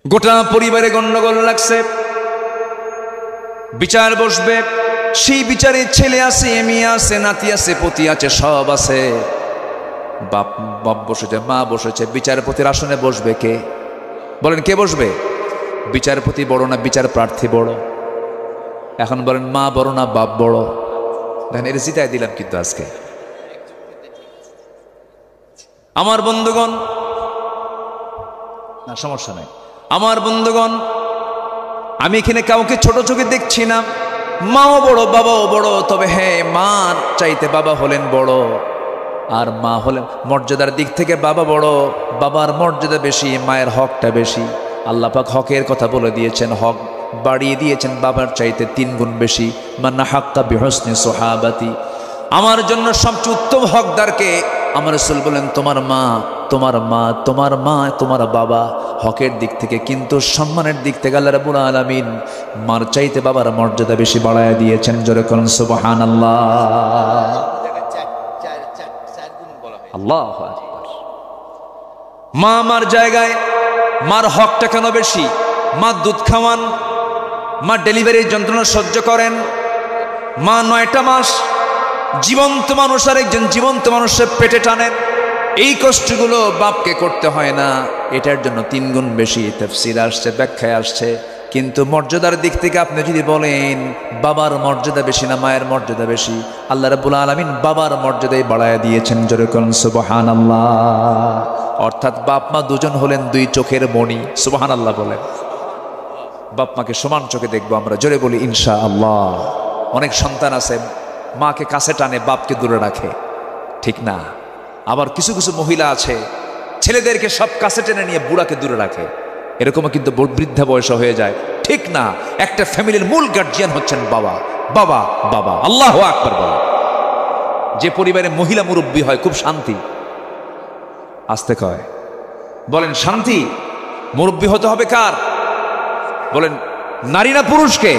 গোটা পরিবারে গন্ডগোল লাগছে, বিচার বসবে। সেই বিচারে ছেলে আছে, মেয়ে আছে, নাতি আছে, পতি আছে, সব আছে। বাপ বসেছে, মা বসেছে। বিচারপতির আসনে বসবে কে? বলেন কে বসবে? বিচারপতি বড় না বিচার প্রার্থী বড়? এখন বলেন মা বড় না বাপ বড়? দেখেন, এটা জিতাই দিলাম কিন্তু আজকে। আমার বন্ধুগণ, না সমস্যা নাই, আমার বন্ধুগণ, আমি এখানে কাউকে ছোট চোখে দেখছি না। মাও বড়, বাবাও বড়, তবে হ্যাঁ, মার চাইতে বাবা হলেন বড়, আর মা হলেন মর্যাদার দিক থেকে বাবা বড়, বাবার মর্যাদা বেশি, মায়ের হকটা বেশি। আল্লাহ পাক হকের কথা বলে দিয়েছেন, হক বাড়িয়ে দিয়েছেন বাবার চাইতে 3 গুণ বেশি। মান্না হাক্কা বিহসনি সোহাবাতি, আমার জন্য সবচেয়ে উত্তম হকদারকে আমার রাসূল বলেন তোমার মা, তোমার মা, তোমার মা, তোমার বাবা। হকের দিক থেকে, কিন্তু সম্মানের দিক থেকে আল্লাহ রাব্বুল আলামিন মার চাইতে বাবার মর্যাদা বেশি বাড়ায় দিয়েছেন। জোরে করুন সুবহানাল্লাহ। আল্লাহু আকবার। মা আমার জায়গায়, মার হকটা কেন বেশি? মা দুধ খাওয়ান, মা ডেলিভারির যন্ত্রণা সহ্য করেন, মা 9টা মাস জীবন্ত মানুষ আর একজন জীবন্ত মানুষের পেটে টানেন। এই কষ্টগুলো বাপকে করতে হয় না, এটার জন্য 3 গুণ বেশি। তাফসীর আসছে, ব্যাখ্যায় আসছে। কিন্তু মর্যাদার দিক থেকে আপনি যদি বলেন বাবার মর্যাদা বেশি না মায়ের মর্যাদা বেশি, আল্লাহ রাব্বুল আলামিন বাবার মর্যাদাই বাড়ায় দিয়েছেন। জোরে করুন সুবহানাল্লাহ। অর্থাৎ বাপ মা দুজন হলেন 2 চোখের মণি। সুবহানাল্লাহ বলেন। বাপ মাকে সমান চোখে দেখবো আমরা, জোরে বলি ইনশাআল্লাহ। অনেক সন্তান আছে মাকে কাছে টানে, বাপকে দূরে রাখে, ঠিক না? আবার কিছু কিছু মহিলা আছে ছেলেদেরকে সব কাছে টেনে নিয়ে বুড়াকে দূরে রাখে, এরকমও কিন্তু বৃদ্ধা বয়স হয়ে যায়, ঠিক না? একটা ফ্যামিলির মূল গার্জিয়ান হচ্ছেন বাবা। বাবা বাবা, আল্লাহু আকবার বলেন। যে পরিবারে মহিলা মুরব্বী হয় খুব শান্তি। আস্তে কয় বলেন, শান্তি। মুরব্বী হতে হবে কার? বলেন, নারী না পুরুষকে?